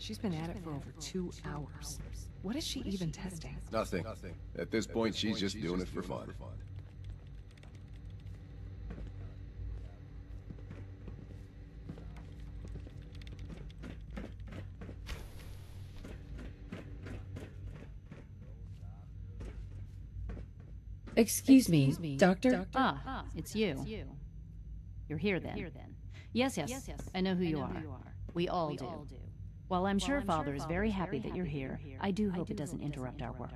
Speaker 19: She's been at it for over 2 hours. What is she even testing?
Speaker 2: Nothing. At this point, she's just doing it for fun.
Speaker 8: Excuse me, Doctor?
Speaker 20: Ah, it's you. You're here then. Yes, I know who you are. We all do. While I'm sure Father is very happy that you're here, I do hope it doesn't interrupt our work.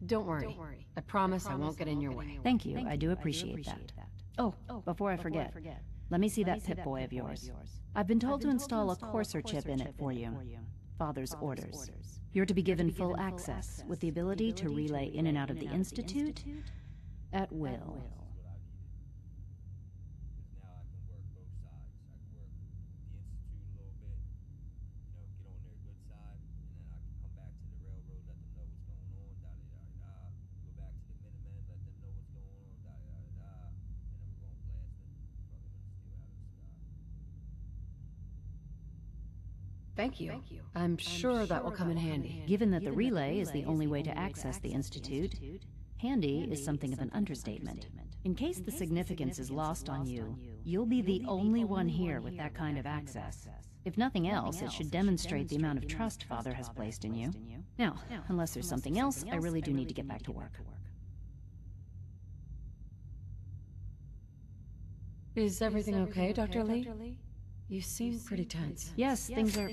Speaker 8: Don't worry. I promise I won't get in your way.
Speaker 20: Thank you, I do appreciate that. Oh, before I forget, let me see that Pip-Boy of yours. I've been told to install a Courser chip in it for you. Father's orders. You're to be given full access, with the ability to relay in and out of the Institute at will.
Speaker 8: Thank you. I'm sure that will come in handy.
Speaker 20: Given that the relay is the only way to access the Institute, handy is something of an understatement. In case the significance is lost on you, you'll be the only one here with that kind of access. If nothing else, it should demonstrate the amount of trust Father has placed in you. Now, unless there's something else, I really do need to get back to work.
Speaker 8: Is everything okay, Dr. Lee? You seem pretty tense.
Speaker 20: Yes, things are...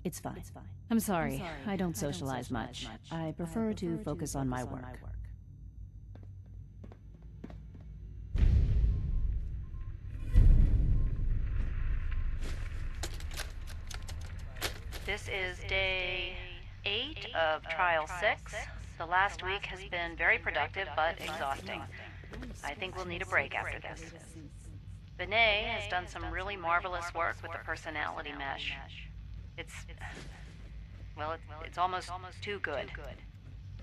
Speaker 20: It's fine. I'm sorry, I don't socialize much. I prefer to focus on my work.
Speaker 9: This is day 8 of Trial 6. The last week has been very productive but exhausting. I think we'll need a break after this. Benet has done some really marvelous work with the personality mesh. It's almost too good.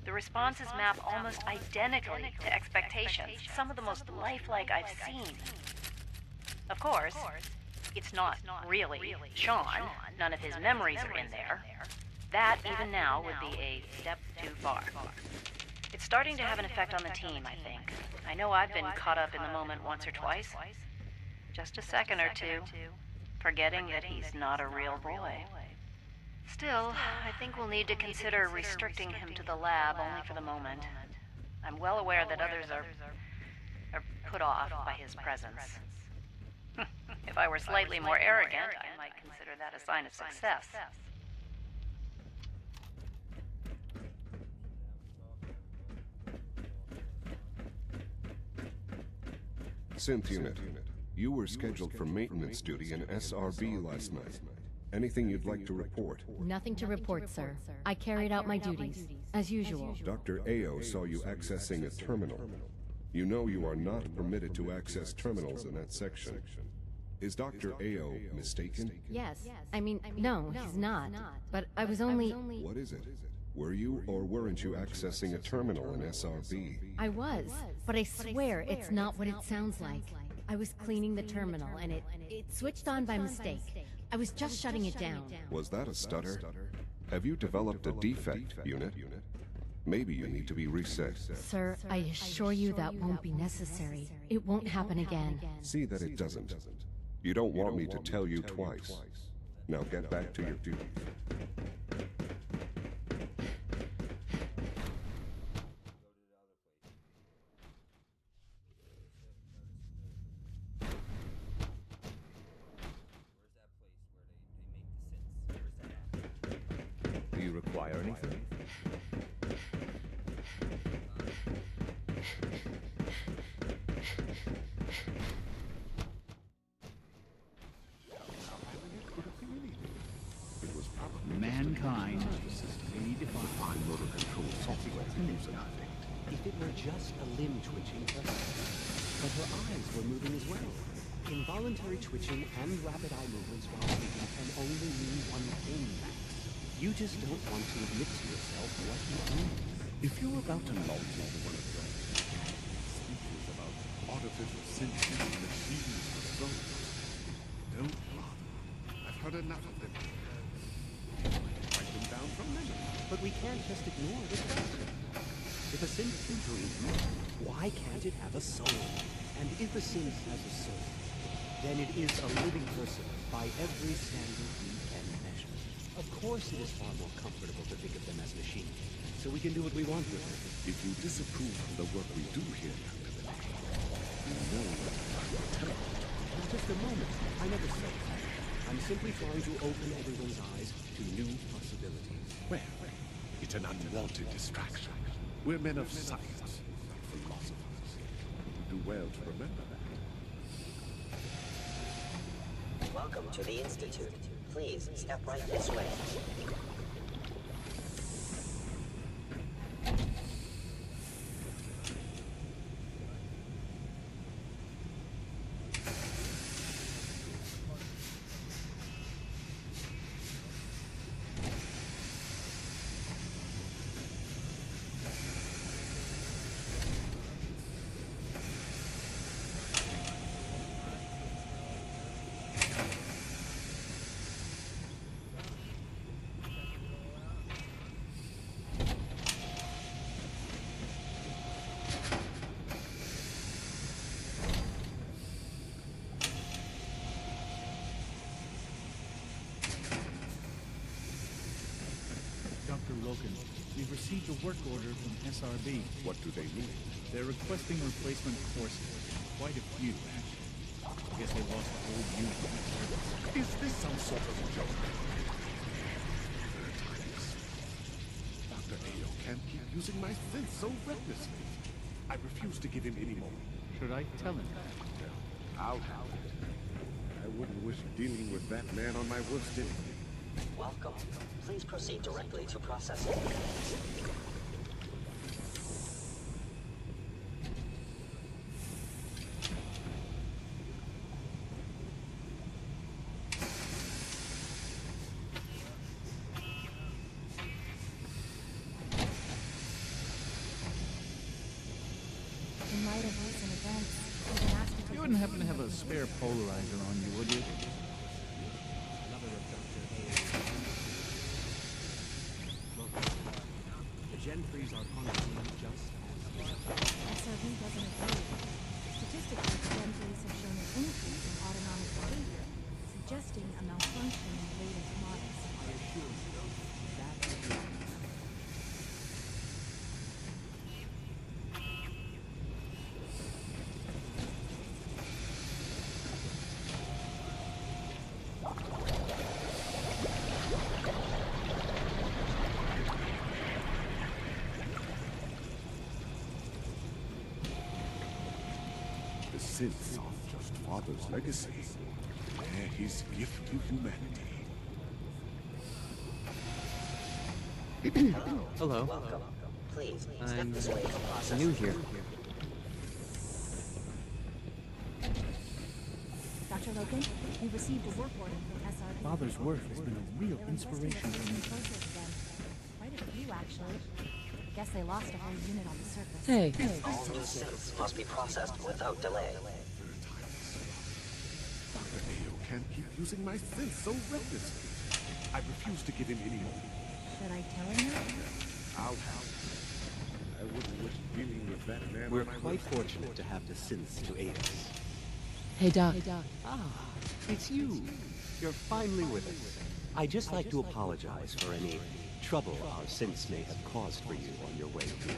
Speaker 9: The responses map almost identically to expectations, some of the most lifelike I've seen. Of course, it's not really Sean. None of his memories are in there. That, even now, would be a step too far. It's starting to have an effect on the team, I think. I know I've been caught up in the moment once or twice. Just a second or two, forgetting that he's not a real boy. Still, I think we'll need to consider restricting him to the lab only for the moment. I'm well aware that others are put off by his presence. If I were slightly more arrogant, I might consider that a sign of success.
Speaker 2: Synth Unit, you were scheduled for maintenance duty in SRB last night. Anything you'd like to report?
Speaker 8: Nothing to report, sir. I carried out my duties, as usual.
Speaker 2: Dr. Ao saw you accessing a terminal. You know you are not permitted to access terminals in that section. Is Dr. Ao mistaken?
Speaker 8: Yes. I mean, no, he's not. But I was only...
Speaker 2: What is it? Were you or weren't you accessing a terminal in SRB?
Speaker 8: I was, but I swear it's not what it sounds like. I was cleaning the terminal, and it switched on by mistake. I was just shutting it down.
Speaker 2: Was that a stutter? Have you developed a defect, Unit? Maybe you need to be reset.
Speaker 8: Sir, I assure you that won't be necessary. It won't happen again.
Speaker 2: See that it doesn't. You don't want me to tell you twice. Now get back to your duties.
Speaker 18: Do you require anything?
Speaker 11: Mankind may define motor control software
Speaker 5: If it were just a limb twitching, but her eyes were moving as well. Involuntary twitching and rapid eye movements while speaking can only mean one thing, Max. You just don't want to admit to yourself what you do.
Speaker 14: If you're about to launch into one of your speeches about artificial sentient machines for souls, don't bother. I've heard enough of them. Write them down from memory.
Speaker 5: But we can't just ignore this question. If a synth can breathe, why can't it have a soul? And if a synth has a soul, then it is a living person by every standard we can measure. Of course it is far more comfortable to think of them as machines, so we can do what we want with them.
Speaker 14: If you disapprove of the work we do here, Dr. Benet, you know that I will tell you.
Speaker 5: Just a moment. I never said that. I'm simply trying to open everyone's eyes to new possibilities.
Speaker 14: Well, it's an unwanted distraction. We're men of science, not philosophers. You do well to remember that.
Speaker 13: Welcome to the Institute. Please step right this way.
Speaker 11: We've received a work order from SRB.
Speaker 14: What do they mean?
Speaker 11: They're requesting replacement courses. Quite a few, actually. I guess they lost the whole unit of service.
Speaker 14: Is this some sort of joke?
Speaker 1: can't keep using my synth so recklessly. I refuse to give him any more.
Speaker 11: Should I tell him?
Speaker 1: I'll have it. I wouldn't wish dealing with that man on my worst enemy.
Speaker 13: Welcome. Please proceed directly to processing.
Speaker 4: In light of recent events, we've been asked to take
Speaker 11: You wouldn't happen to have a spare polarizer on you, would you?
Speaker 5: The Gen 3s are functioning just as
Speaker 4: SRV doesn't agree. Statistically, the Gen 3s have shown an increase in autonomic behavior, suggesting a malfunction in the latest models.
Speaker 5: I assure you, though, that is not
Speaker 1: The synths aren't just Father's legacy. They're his gift to humanity.
Speaker 16: Hello.
Speaker 13: Welcome. Please, step
Speaker 16: I'm
Speaker 13: this way for processing.
Speaker 16: new here.
Speaker 4: Dr. Logan, we received a work order from SRV.
Speaker 11: Father's work has been a real inspiration for me.
Speaker 4: Quite a few, actually. Guess they lost a whole unit on the surface.
Speaker 7: Hey.
Speaker 13: All new synths must be processed without delay.
Speaker 1: Dr. Ayo can't keep using my synth so recklessly. I refuse to give him any more.
Speaker 4: Should I tell him that?
Speaker 1: I'll have it. I wouldn't wish dealing with that man.
Speaker 5: We're
Speaker 1: on my
Speaker 5: quite
Speaker 1: worst
Speaker 5: fortunate to have the synths to aid us.
Speaker 7: Hey, Doc.
Speaker 5: Ah, it's you. You're finally with us. I'd just like to apologize for any trouble our synths may have caused for you on your way here.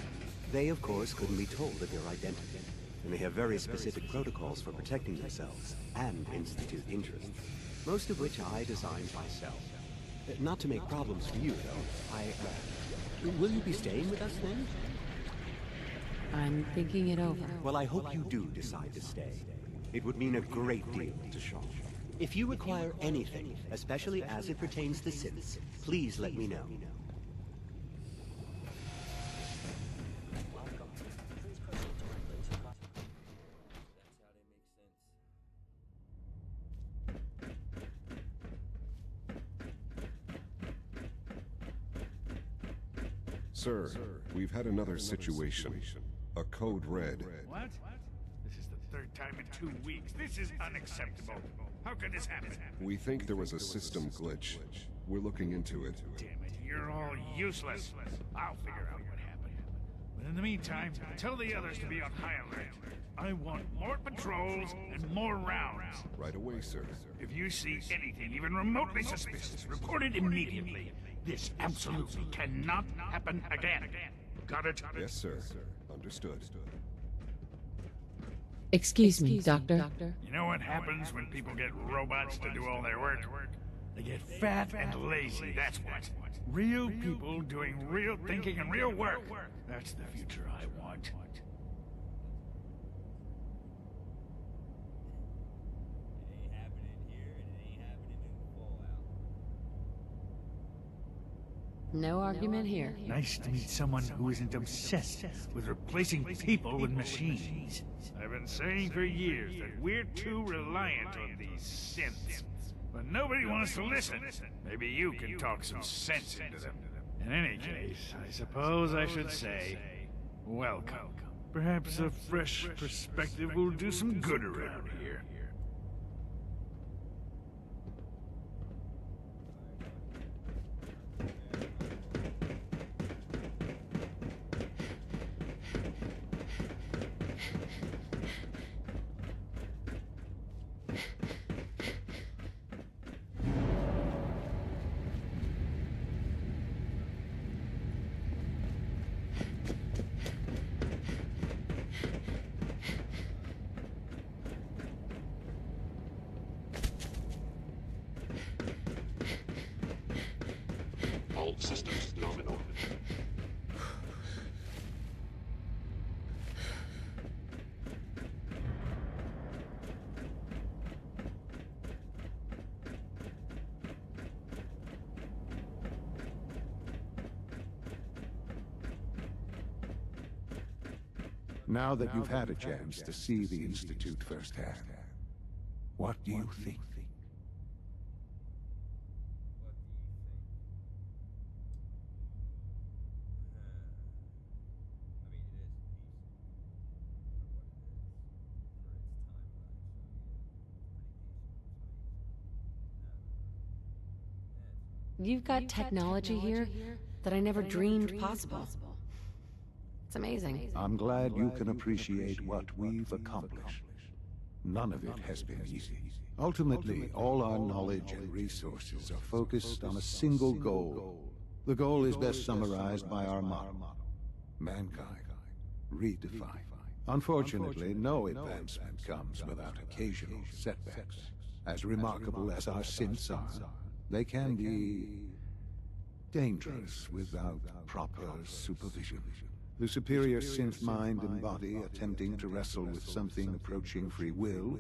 Speaker 5: They, of course, couldn't be told of your identity, and they have very specific protocols for protecting themselves and Institute interests, most of which I designed myself. Not to make problems for you, though. Will you be staying with us then?
Speaker 7: I'm thinking it over.
Speaker 5: Well, I hope you do decide to stay. It would mean a great deal to Sean. If you require anything, especially as it pertains to synths, please let me know.
Speaker 12: Welcome. Please proceed directly to processing. That's how they make sense.
Speaker 2: Sir, we've had another situation. A code red.
Speaker 21: What? This is the third time in 2 weeks. This is unacceptable. How could this happen?
Speaker 2: We think there was a system glitch. We're looking into it.
Speaker 21: Damn it, you're all useless. I'll figure out what happened. But in the meantime, tell the others to be on high alert. I want more patrols and more rounds.
Speaker 2: Right away, sir.
Speaker 21: If you see anything even remotely suspicious, report it immediately. This absolutely cannot happen again. Got it?
Speaker 2: Yes, sir. Understood.
Speaker 7: Excuse me, Doctor.
Speaker 21: You know what happens when people get robots to do all their work? They get fat and lazy, that's what. Real people doing real thinking and real work. That's the future I want.
Speaker 12: It ain't happening here, and it ain't happening in Fallout.
Speaker 7: No argument here.
Speaker 21: Nice to meet someone who isn't obsessed with replacing people with machines. I've been saying for years that we're too reliant on these synths. But nobody wants to listen. Maybe you can talk some sense into them. In any case, I suppose I should say, welcome. Perhaps a fresh perspective will do some good around here.
Speaker 2: All systems nominal.
Speaker 10: Now that you've had a chance to see the Institute firsthand, what do you think?
Speaker 22: You've got technology here that I never dreamed possible. It's amazing.
Speaker 10: I'm glad you can appreciate what we've accomplished. None of it has been easy. Ultimately, all our knowledge and resources are focused on a single goal. The goal is best summarized by our motto: mankind, redefined. Unfortunately, no advancement comes without occasional setbacks. As remarkable as our synths are, they can be dangerous without proper supervision. The superior synth mind and body attempting to wrestle with something approaching free will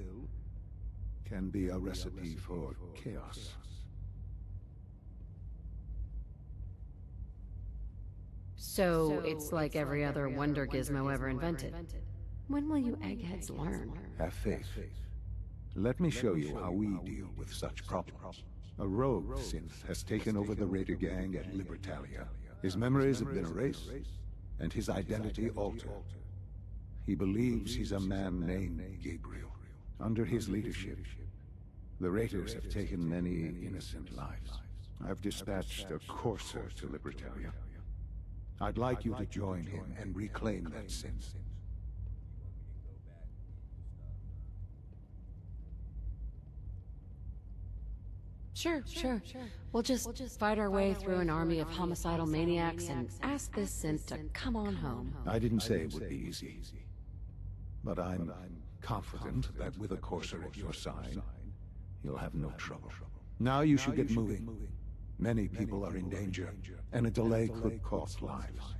Speaker 10: can be a recipe for chaos.
Speaker 22: So it's like every other wonder gizmo ever invented. When will you eggheads learn?
Speaker 10: Have faith. Let me show you how we deal with such problems. A rogue synth has taken over the Raider gang at Libertalia. His memories have been erased, and his identity altered. He believes he's a man named Gabriel. Under his leadership, the Raiders have taken many innocent lives. I've dispatched a courser to Libertalia. I'd like you to join him and reclaim that synth.
Speaker 22: Sure. We'll just fight our way through an army of homicidal maniacs and ask this synth to come on home.
Speaker 10: I didn't say it would be easy, but I'm confident that with a courser at your side, you'll have no trouble. Now you should get moving. Many people are in danger, and a delay could cost lives.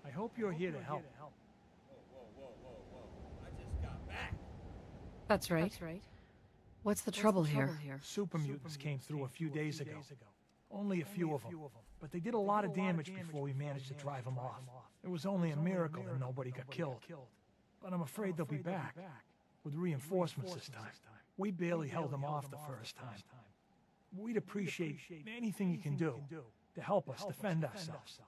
Speaker 21: I hope you're here to help.
Speaker 22: That's right. What's the trouble here?
Speaker 21: Super mutants came through a few days ago. Only a few of them. But they did a lot of damage before we managed to drive them off. It was only a miracle that nobody got killed. But I'm afraid they'll be back. With reinforcements this time. We barely held them off the first time. We'd appreciate anything you can do to help us defend ourselves.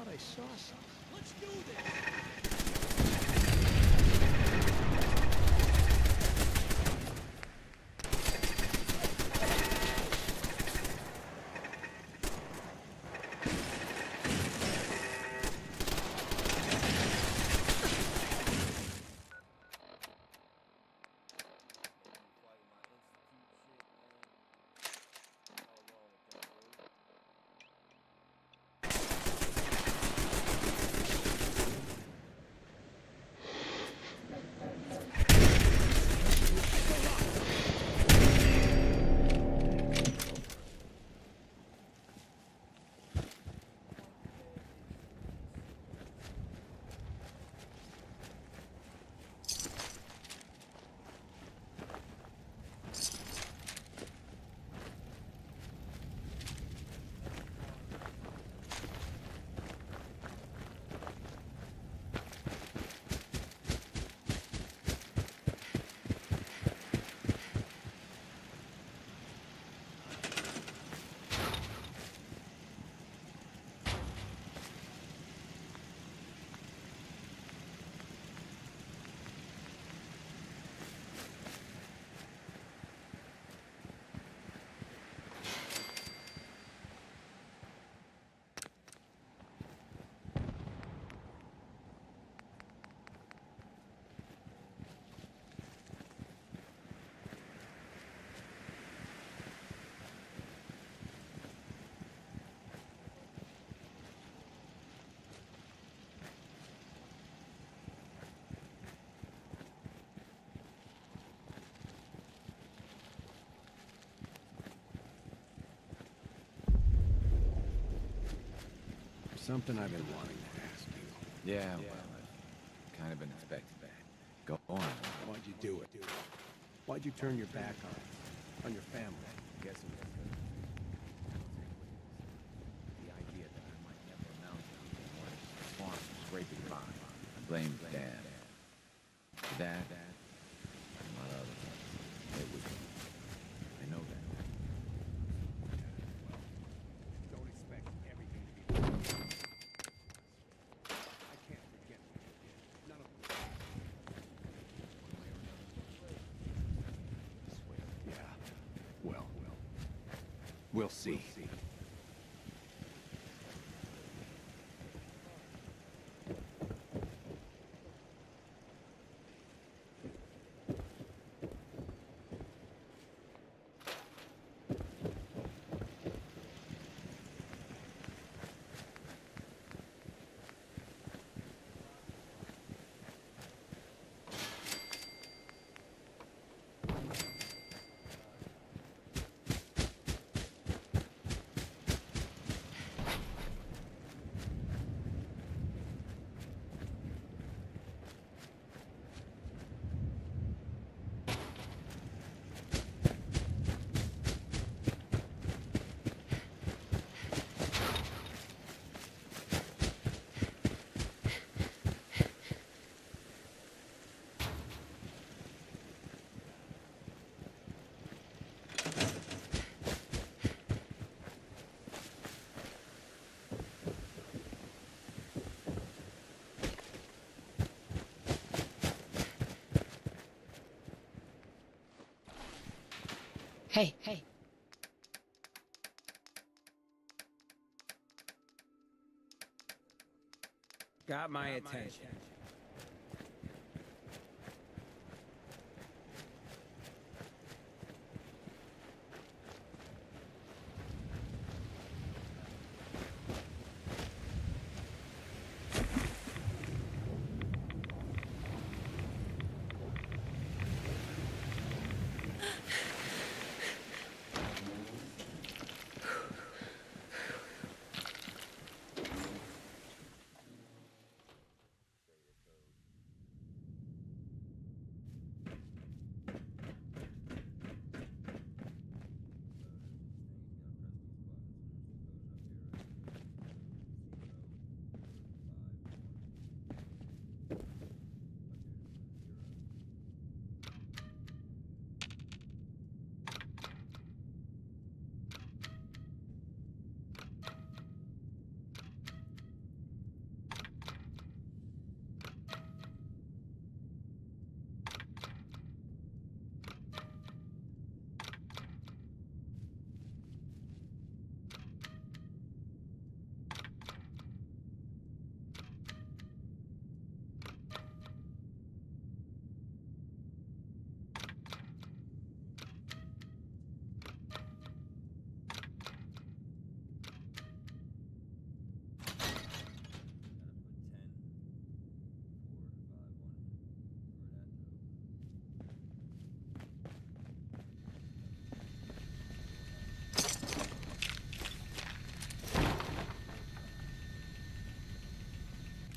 Speaker 21: I saw something. Let's do this!
Speaker 5: something I've been wanting to ask you.
Speaker 3: Yeah, well, I've kind of been expecting that. Go on.
Speaker 5: Why'd you do it? Why'd you turn your back on your family?
Speaker 3: I guess it was the idea that I might never amount to anything more than just a farm scraping by. I blamed Dad. Dad, and my other brothers. It was me. I know that.
Speaker 5: Don't expect everything to be perfect. I can't forget what you did. None of them. Yeah. Well.
Speaker 3: We'll see.
Speaker 22: Hey.
Speaker 6: Got my attention.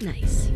Speaker 22: Nice.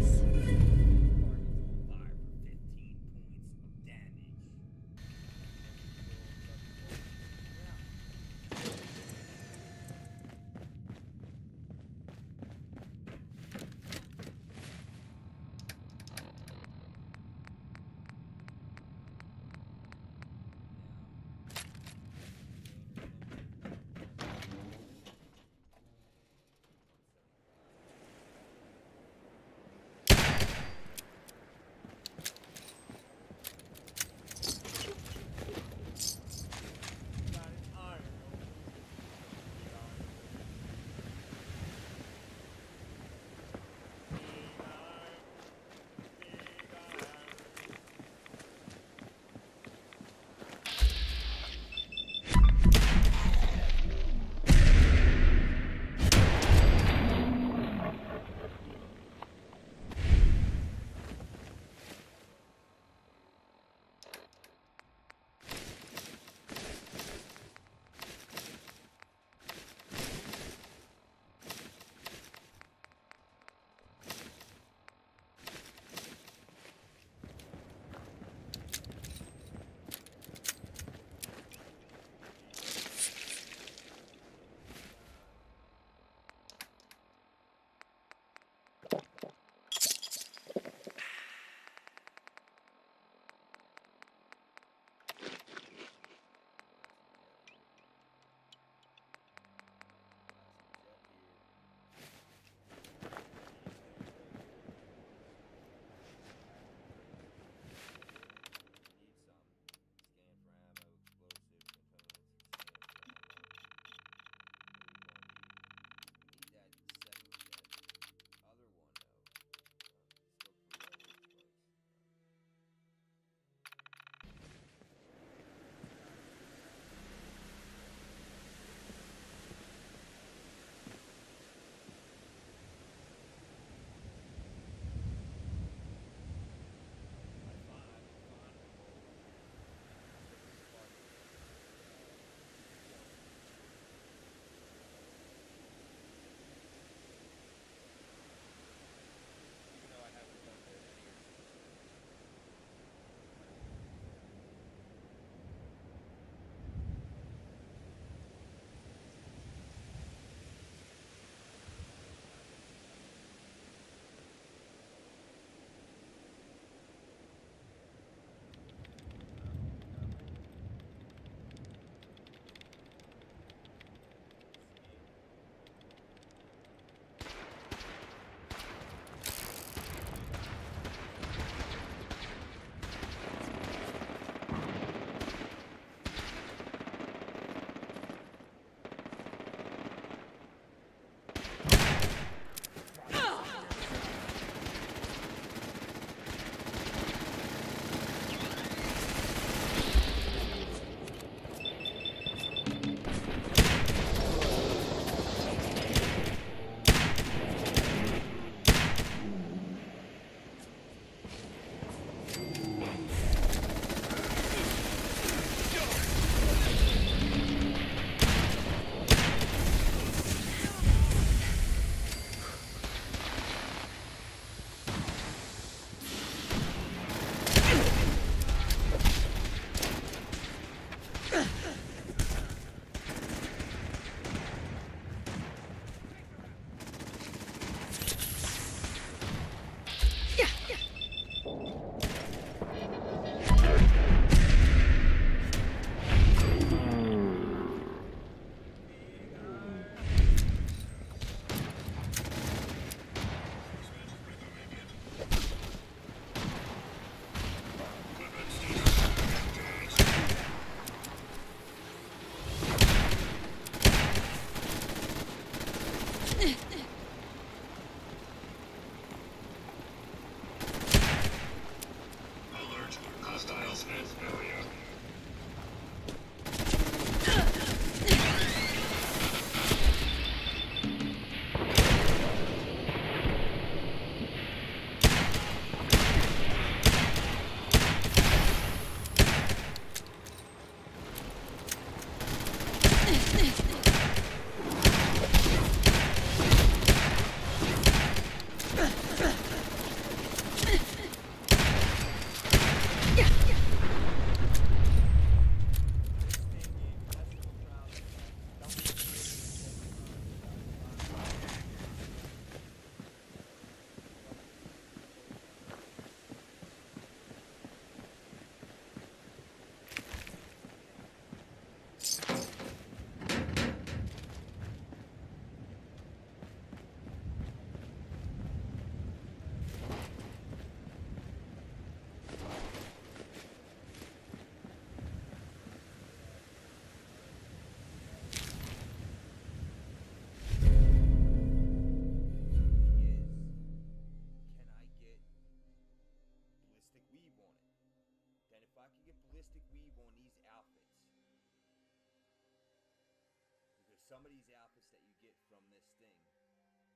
Speaker 12: Some of these outfits that you get from this thing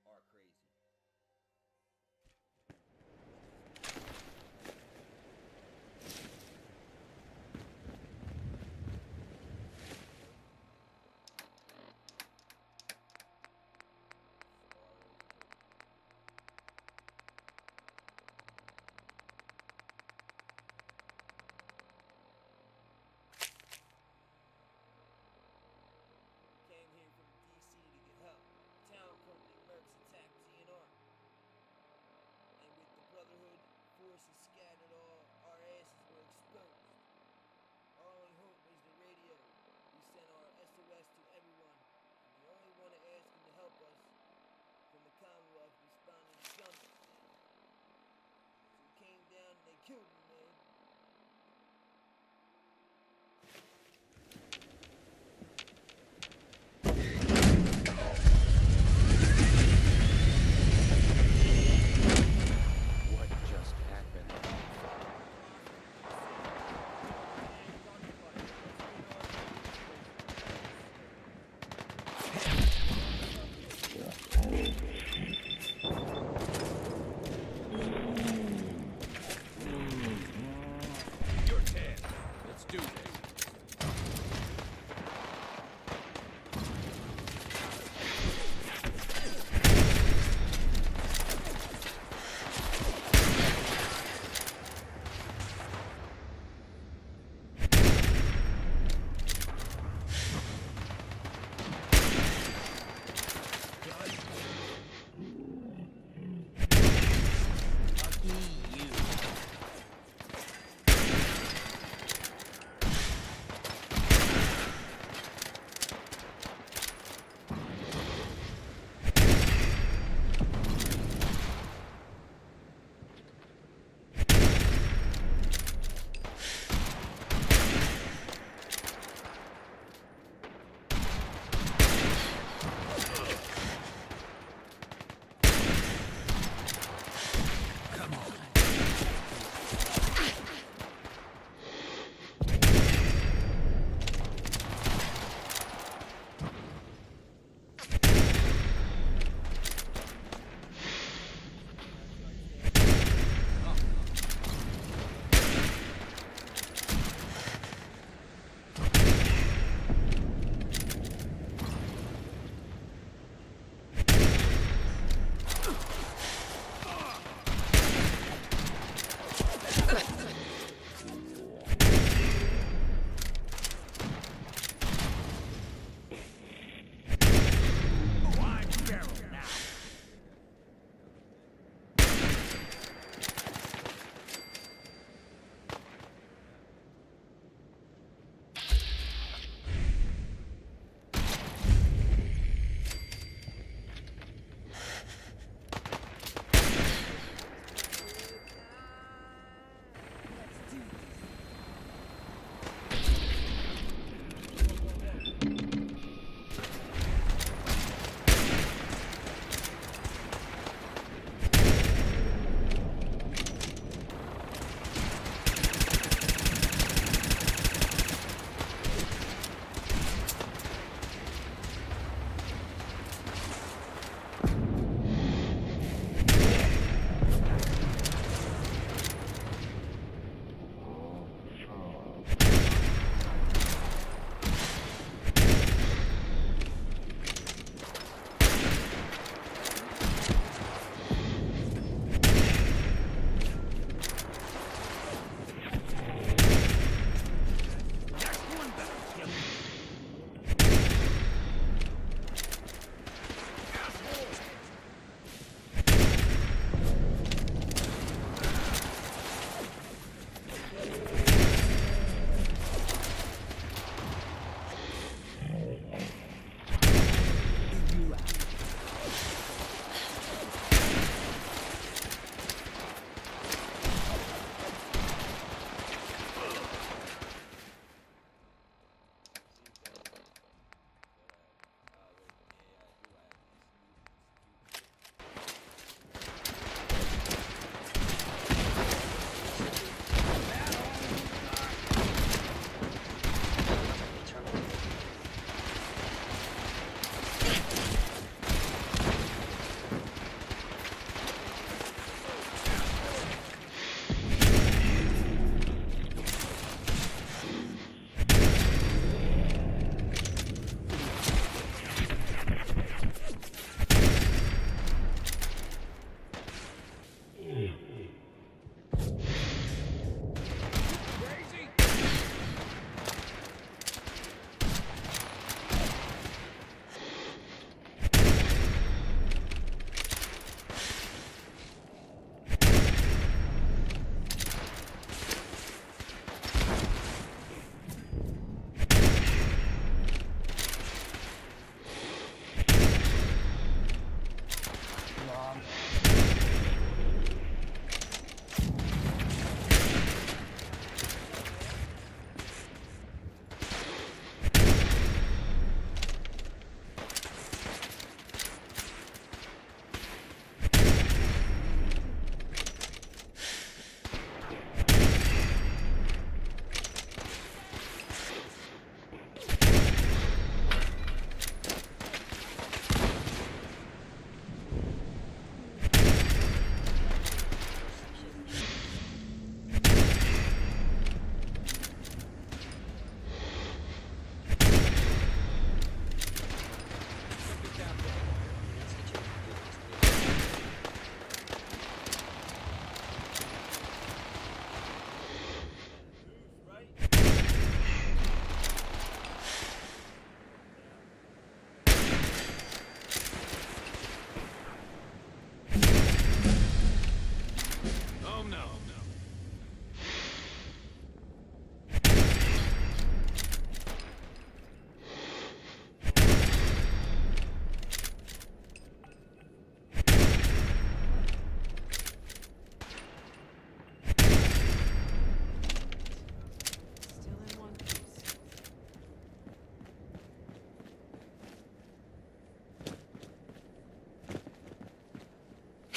Speaker 12: are crazy. Came here from DC to get help. Town company mercs attacked the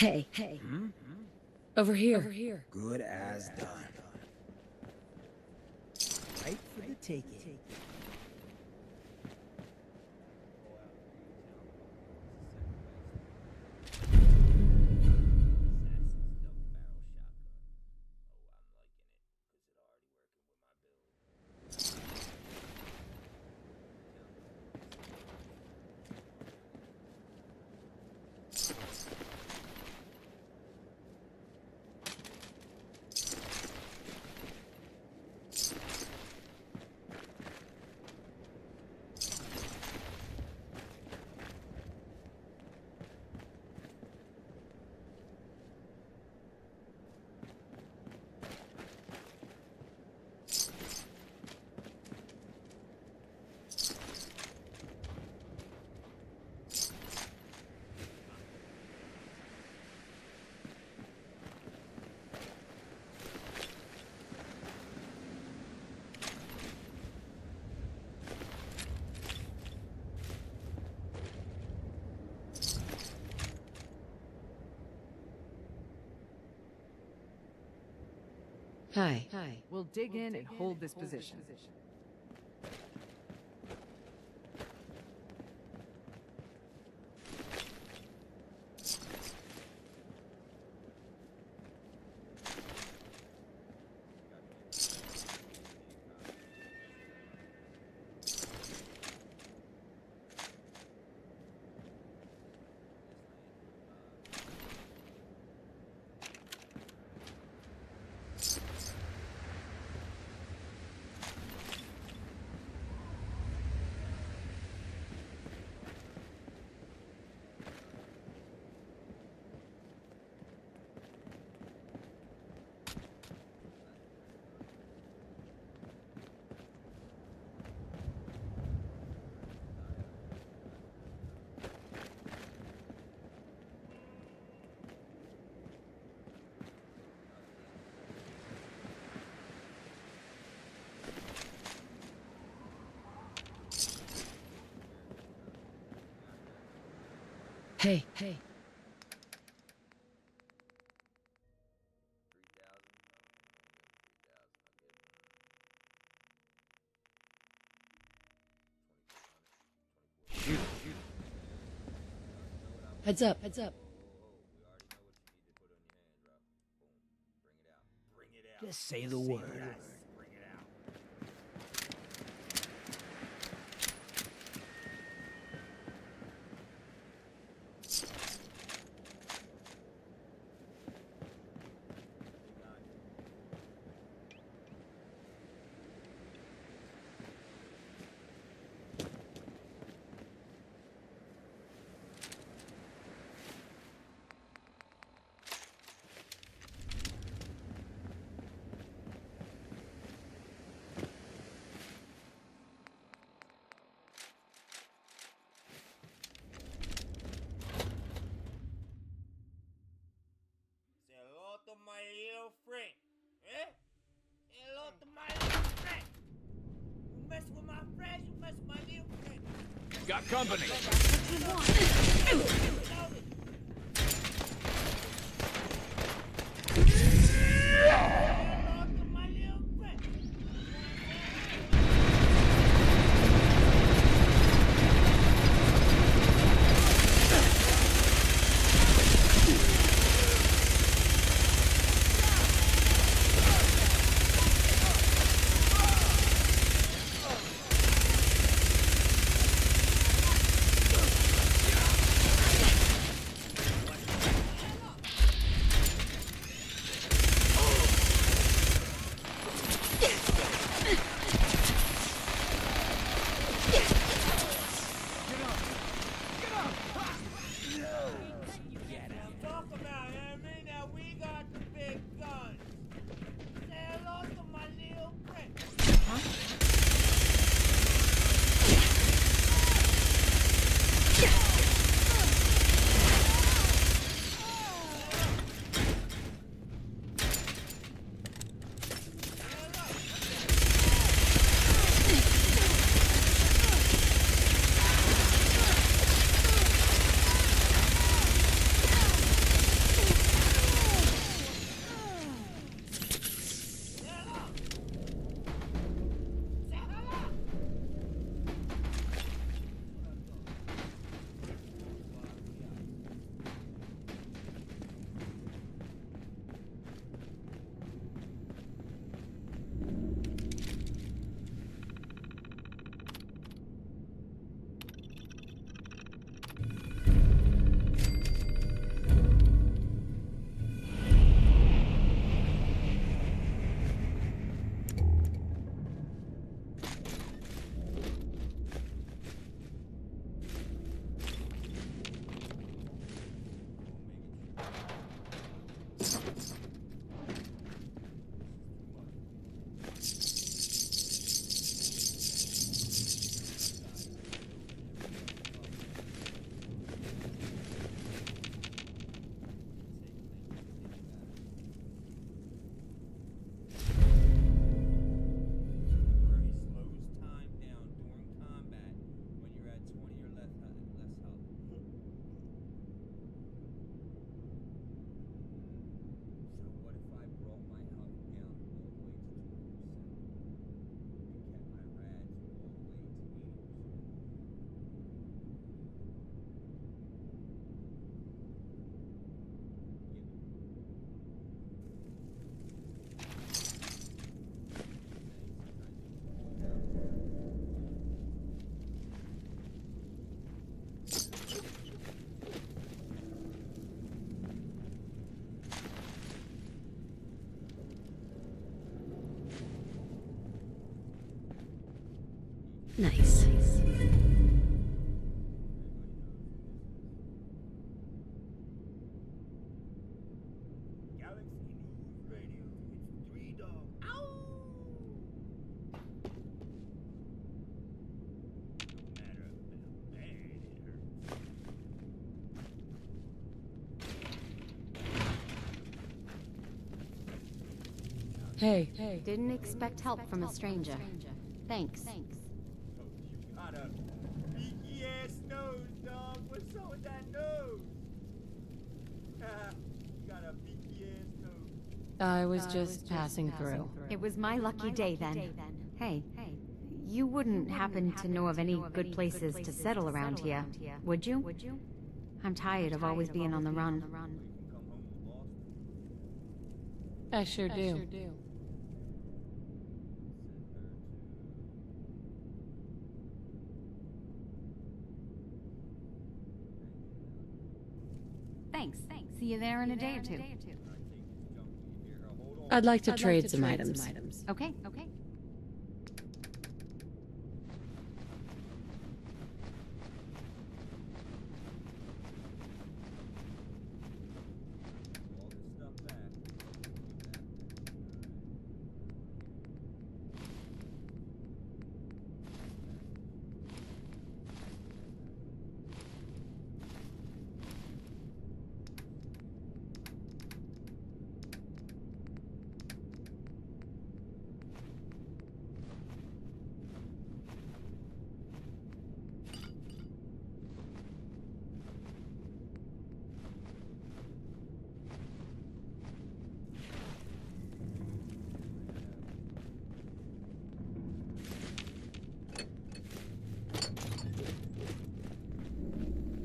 Speaker 15: Hey.
Speaker 22: Over here.
Speaker 6: Good as done. Right for the taking.
Speaker 22: Hi.
Speaker 19: We'll dig in and hold this position.
Speaker 22: Hey. Heads up.
Speaker 6: Just say the word.
Speaker 17: To my little friend. Eh? Say hello to my little friend. You mess with my friends, you mess with my little friend.
Speaker 3: Got company.
Speaker 7: Nice.
Speaker 17: Galaxy News Radio. It's 3 Dog. Ow! No matter how bad it hurts.
Speaker 22: Hey.
Speaker 8: Didn't expect help from a stranger. Thanks.
Speaker 17: Oh, you got a beaky ass nose, dog. What's up with that nose? You got a beaky ass nose.
Speaker 22: I was just passing through.
Speaker 8: It was my lucky day then. Hey, you wouldn't happen to know of any good places to settle around here, would you? I'm tired of always being on the run.
Speaker 22: I sure do.
Speaker 8: Thanks. See you there in a day or two.
Speaker 22: I'd like to trade some items.
Speaker 8: Okay.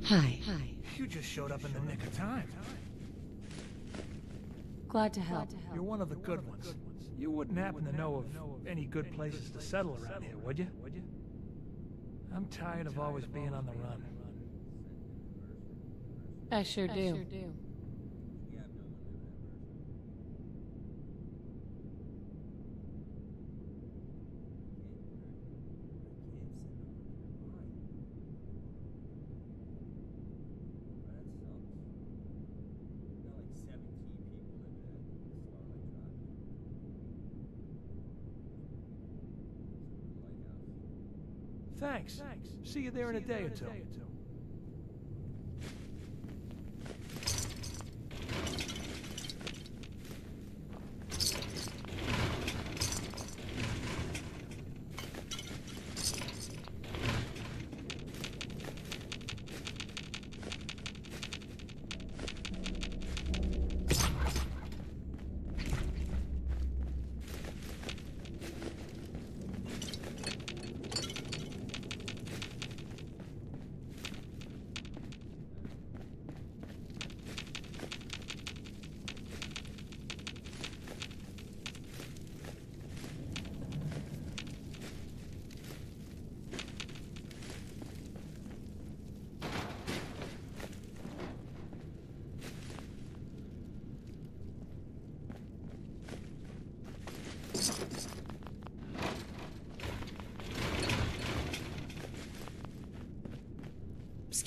Speaker 22: Hi.
Speaker 21: You just showed up in the nick of time.
Speaker 22: Glad to help.
Speaker 21: You're one of the good ones. You wouldn't happen to know of any good places to settle around here, would you? I'm tired of always being on the run.
Speaker 22: I sure do.
Speaker 21: Thanks. See you there in a day or two.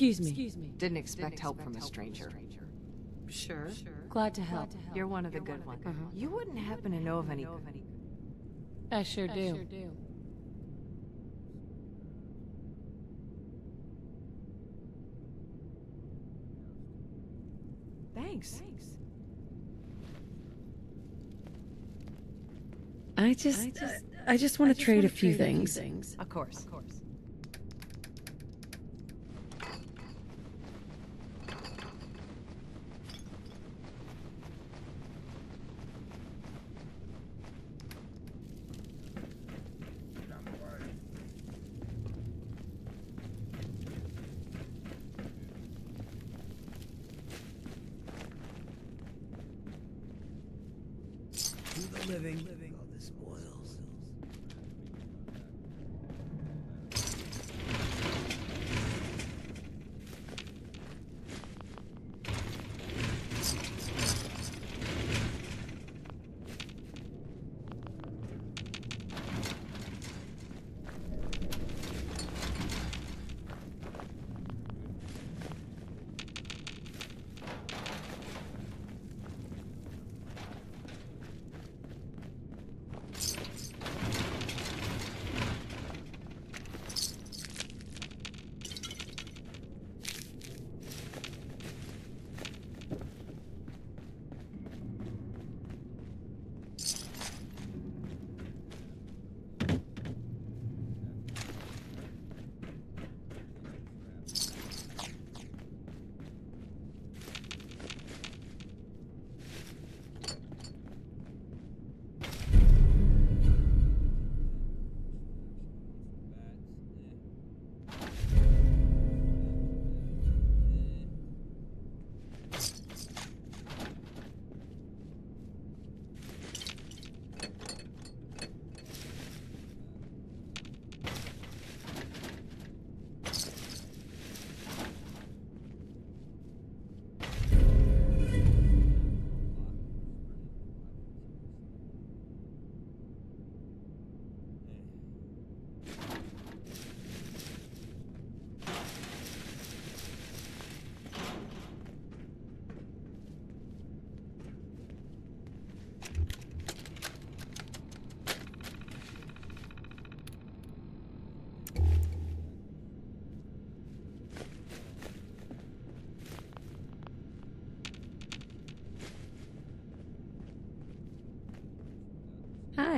Speaker 22: Excuse me.
Speaker 19: Didn't expect help from a stranger.
Speaker 22: Sure.
Speaker 19: Glad to help. You're one of the good ones. You wouldn't happen to know of any...
Speaker 22: I sure do.
Speaker 19: Thanks.
Speaker 22: I just want to trade a few things.
Speaker 19: Of course.
Speaker 6: To the living of the spoils.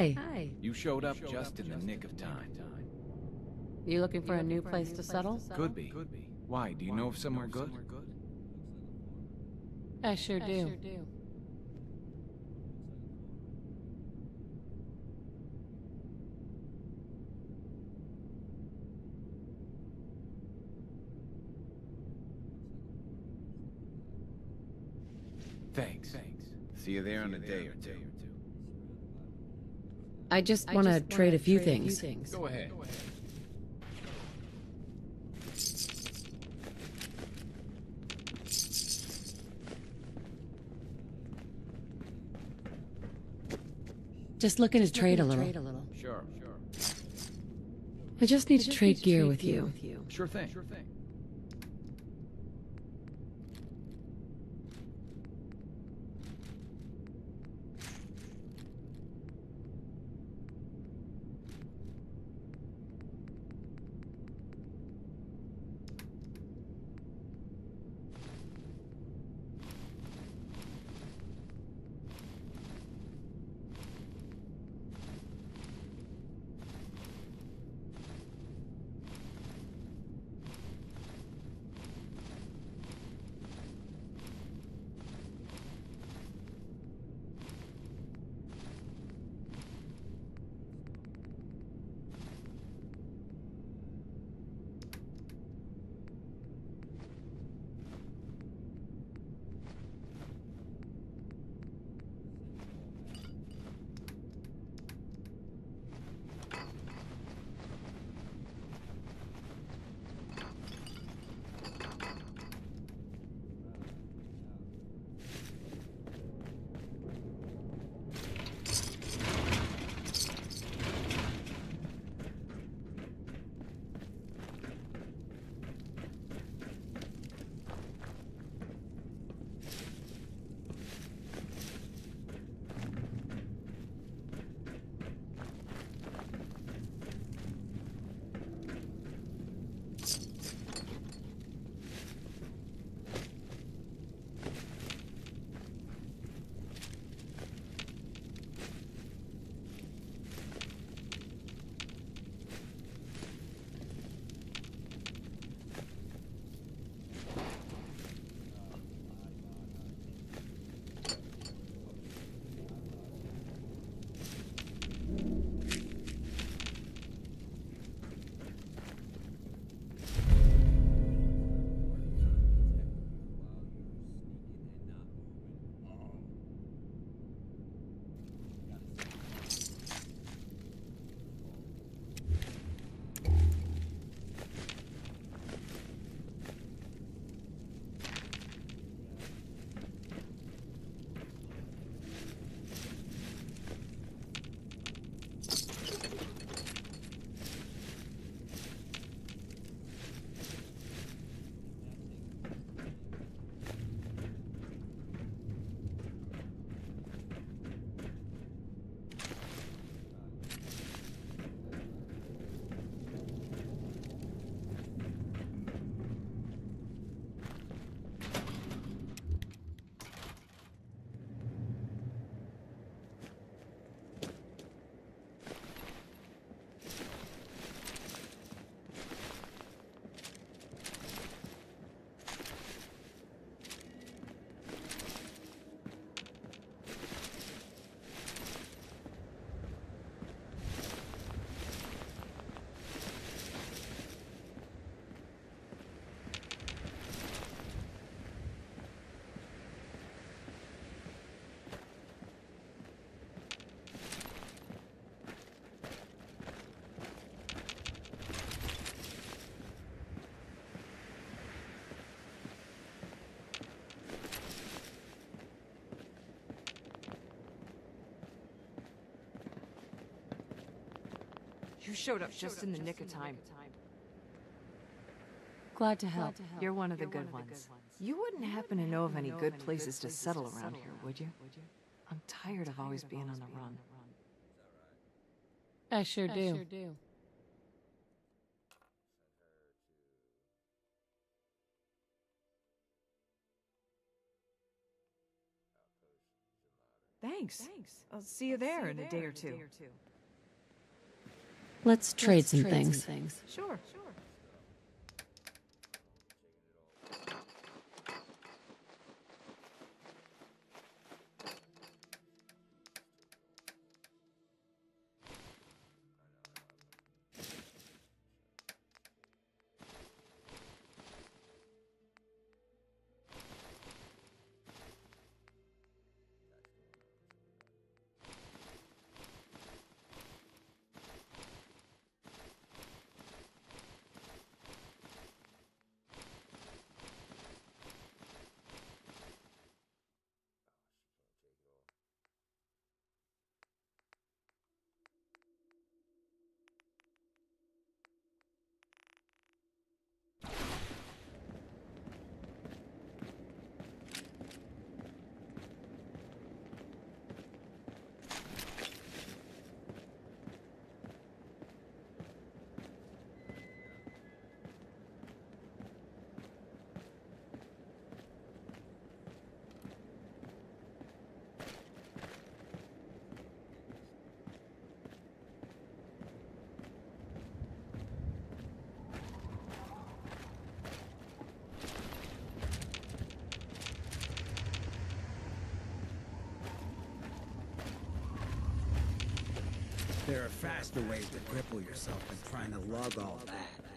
Speaker 22: Hi.
Speaker 15: You showed up just in the nick of time.
Speaker 22: You looking for a new place to settle?
Speaker 15: Could be. Why, do you know of somewhere good?
Speaker 22: I sure do.
Speaker 15: Thanks. See you there in a day or two.
Speaker 22: I just want to trade a few things.
Speaker 15: Go ahead.
Speaker 22: Just looking to trade a little.
Speaker 15: Sure.
Speaker 22: I just need to trade gear with you.
Speaker 15: Sure thing.
Speaker 19: You showed up just in the nick of time.
Speaker 22: Glad to help.
Speaker 19: You're one of the good ones. You wouldn't happen to know of any good places to settle around here, would you? I'm tired of always being on the run.
Speaker 22: I sure do.
Speaker 19: Thanks. I'll see you there in a day or two.
Speaker 22: Let's trade some things.
Speaker 19: Sure.
Speaker 6: There are faster ways to cripple yourself than trying to lug all that.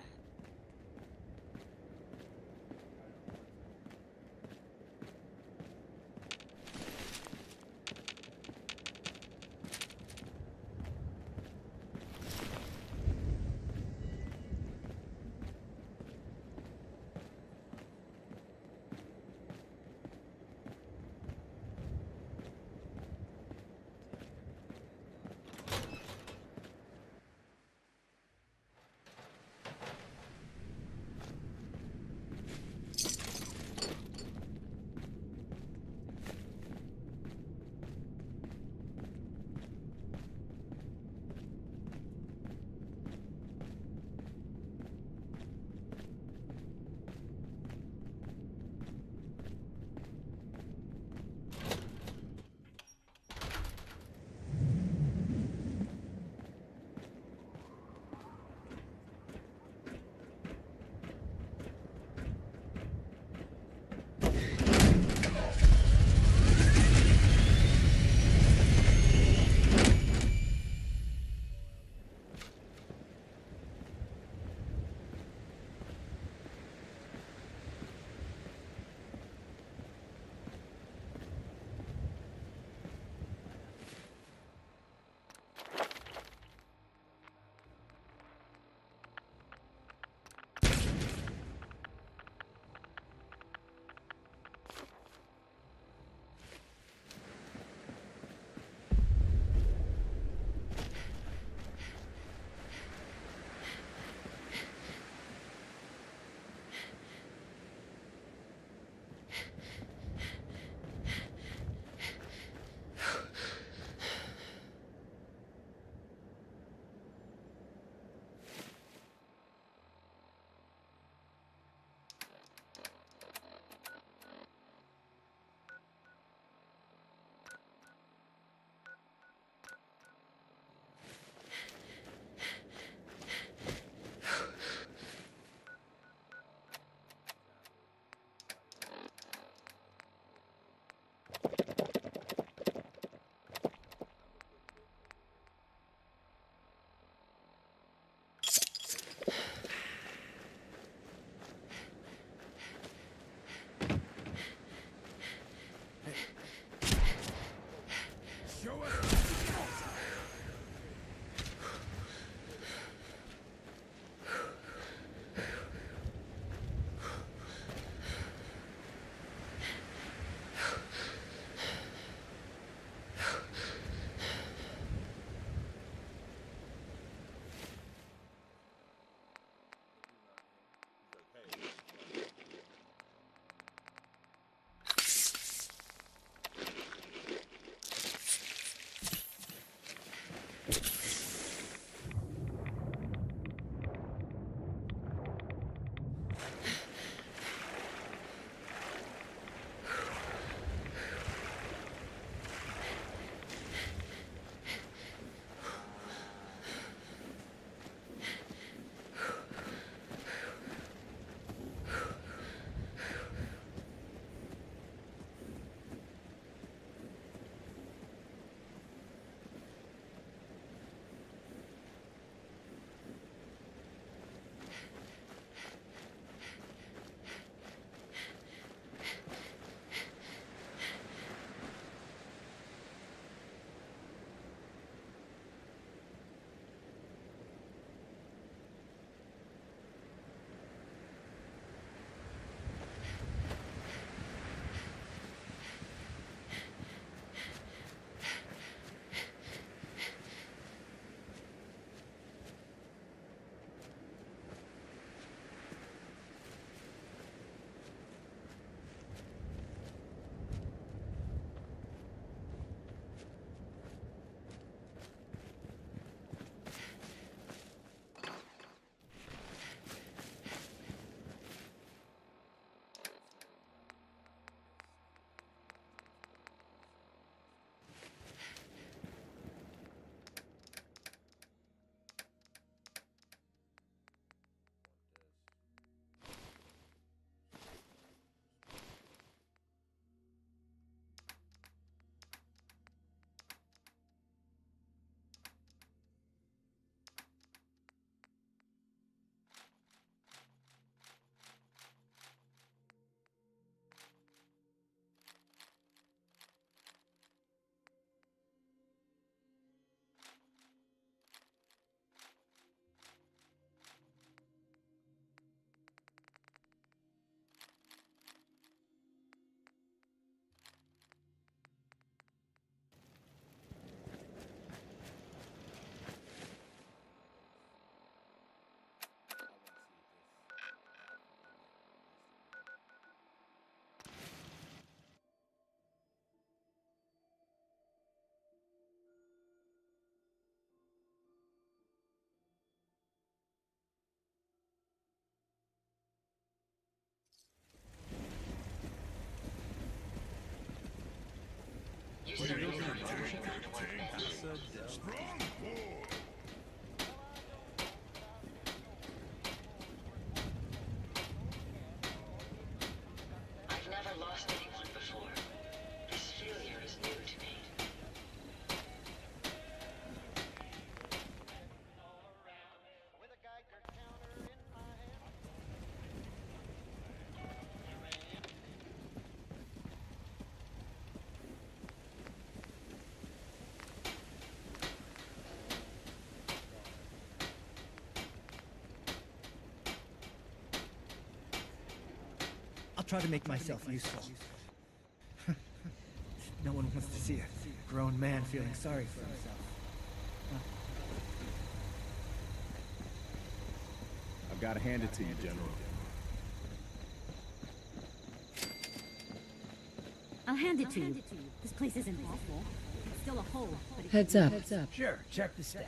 Speaker 9: Strong pull.
Speaker 20: I've never lost anyone before. This failure is new to me.
Speaker 6: I'll try to make myself useful. No one wants to see a grown man feeling sorry for himself.
Speaker 23: I've got to hand it to you, General.
Speaker 24: I'll hand it to you. This place isn't awful. It's still a hole, but
Speaker 7: Heads up.
Speaker 6: Sure, check the stash.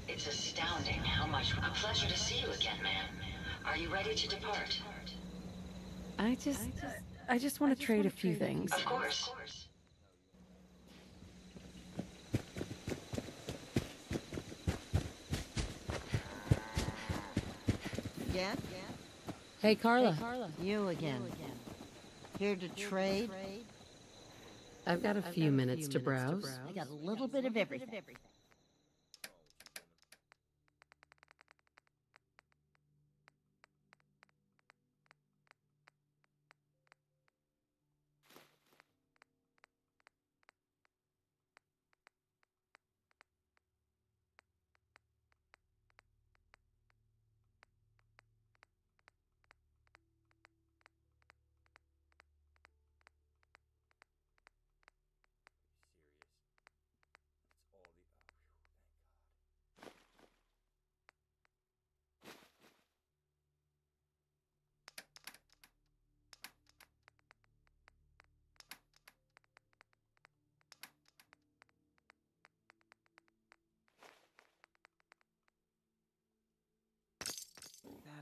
Speaker 20: It's astounding how much... A pleasure to see you again, ma'am. Are you ready to depart?
Speaker 22: I just want to trade a few things.
Speaker 20: Of course.
Speaker 25: Yes?
Speaker 22: Hey, Carla.
Speaker 25: You again. Here to trade?
Speaker 22: I've got a few minutes to browse.
Speaker 25: I got a little bit of everything.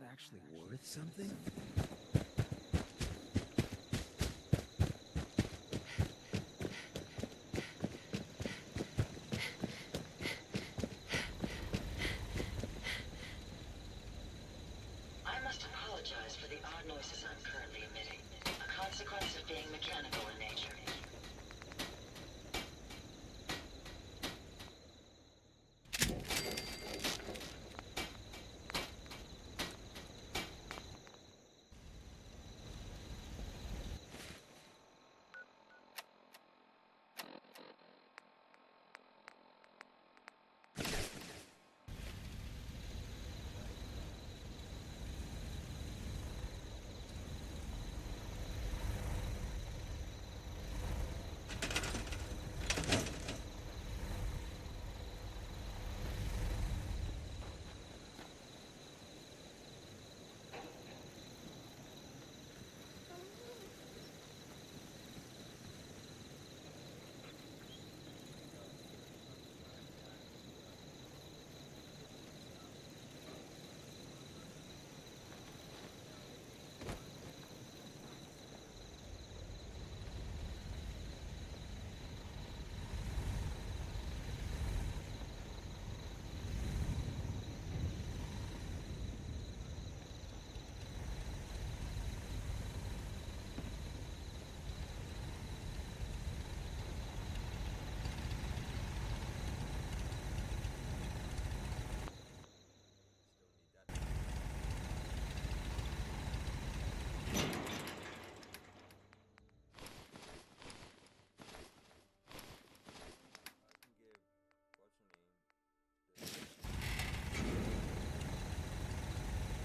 Speaker 6: That actually worth something?
Speaker 20: I must apologize for the odd noises I'm currently emitting, a consequence of being mechanical in nature.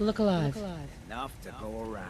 Speaker 22: Look alive.
Speaker 6: Enough to go around.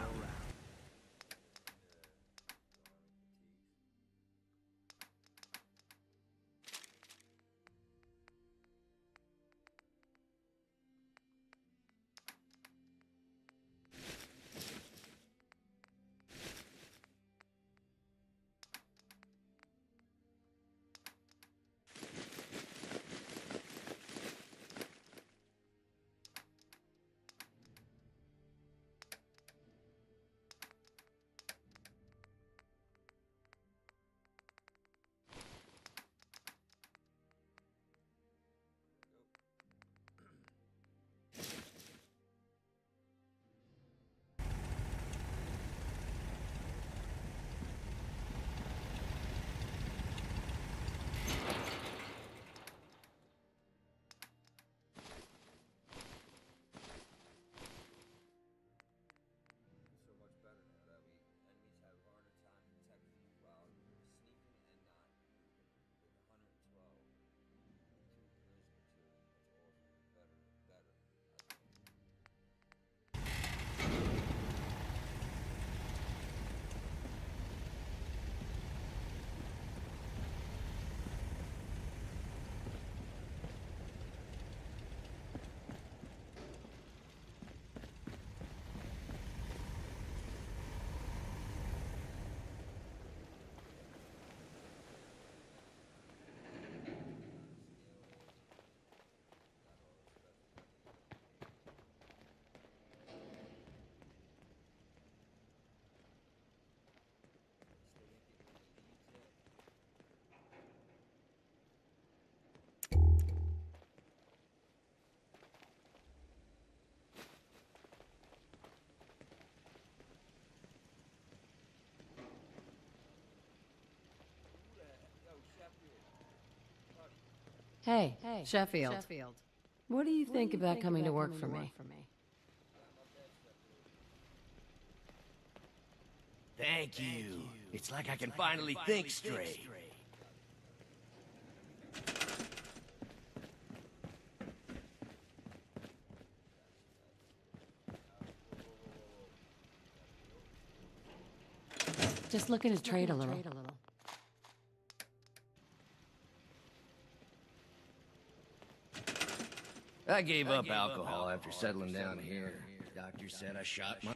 Speaker 22: Hey, Sheffield. What do you think about coming to work for me?
Speaker 9: Thank you. It's like I can finally think straight.
Speaker 22: Just looking to trade a little.
Speaker 9: I gave up alcohol after settling down here. Doctor said I shot my...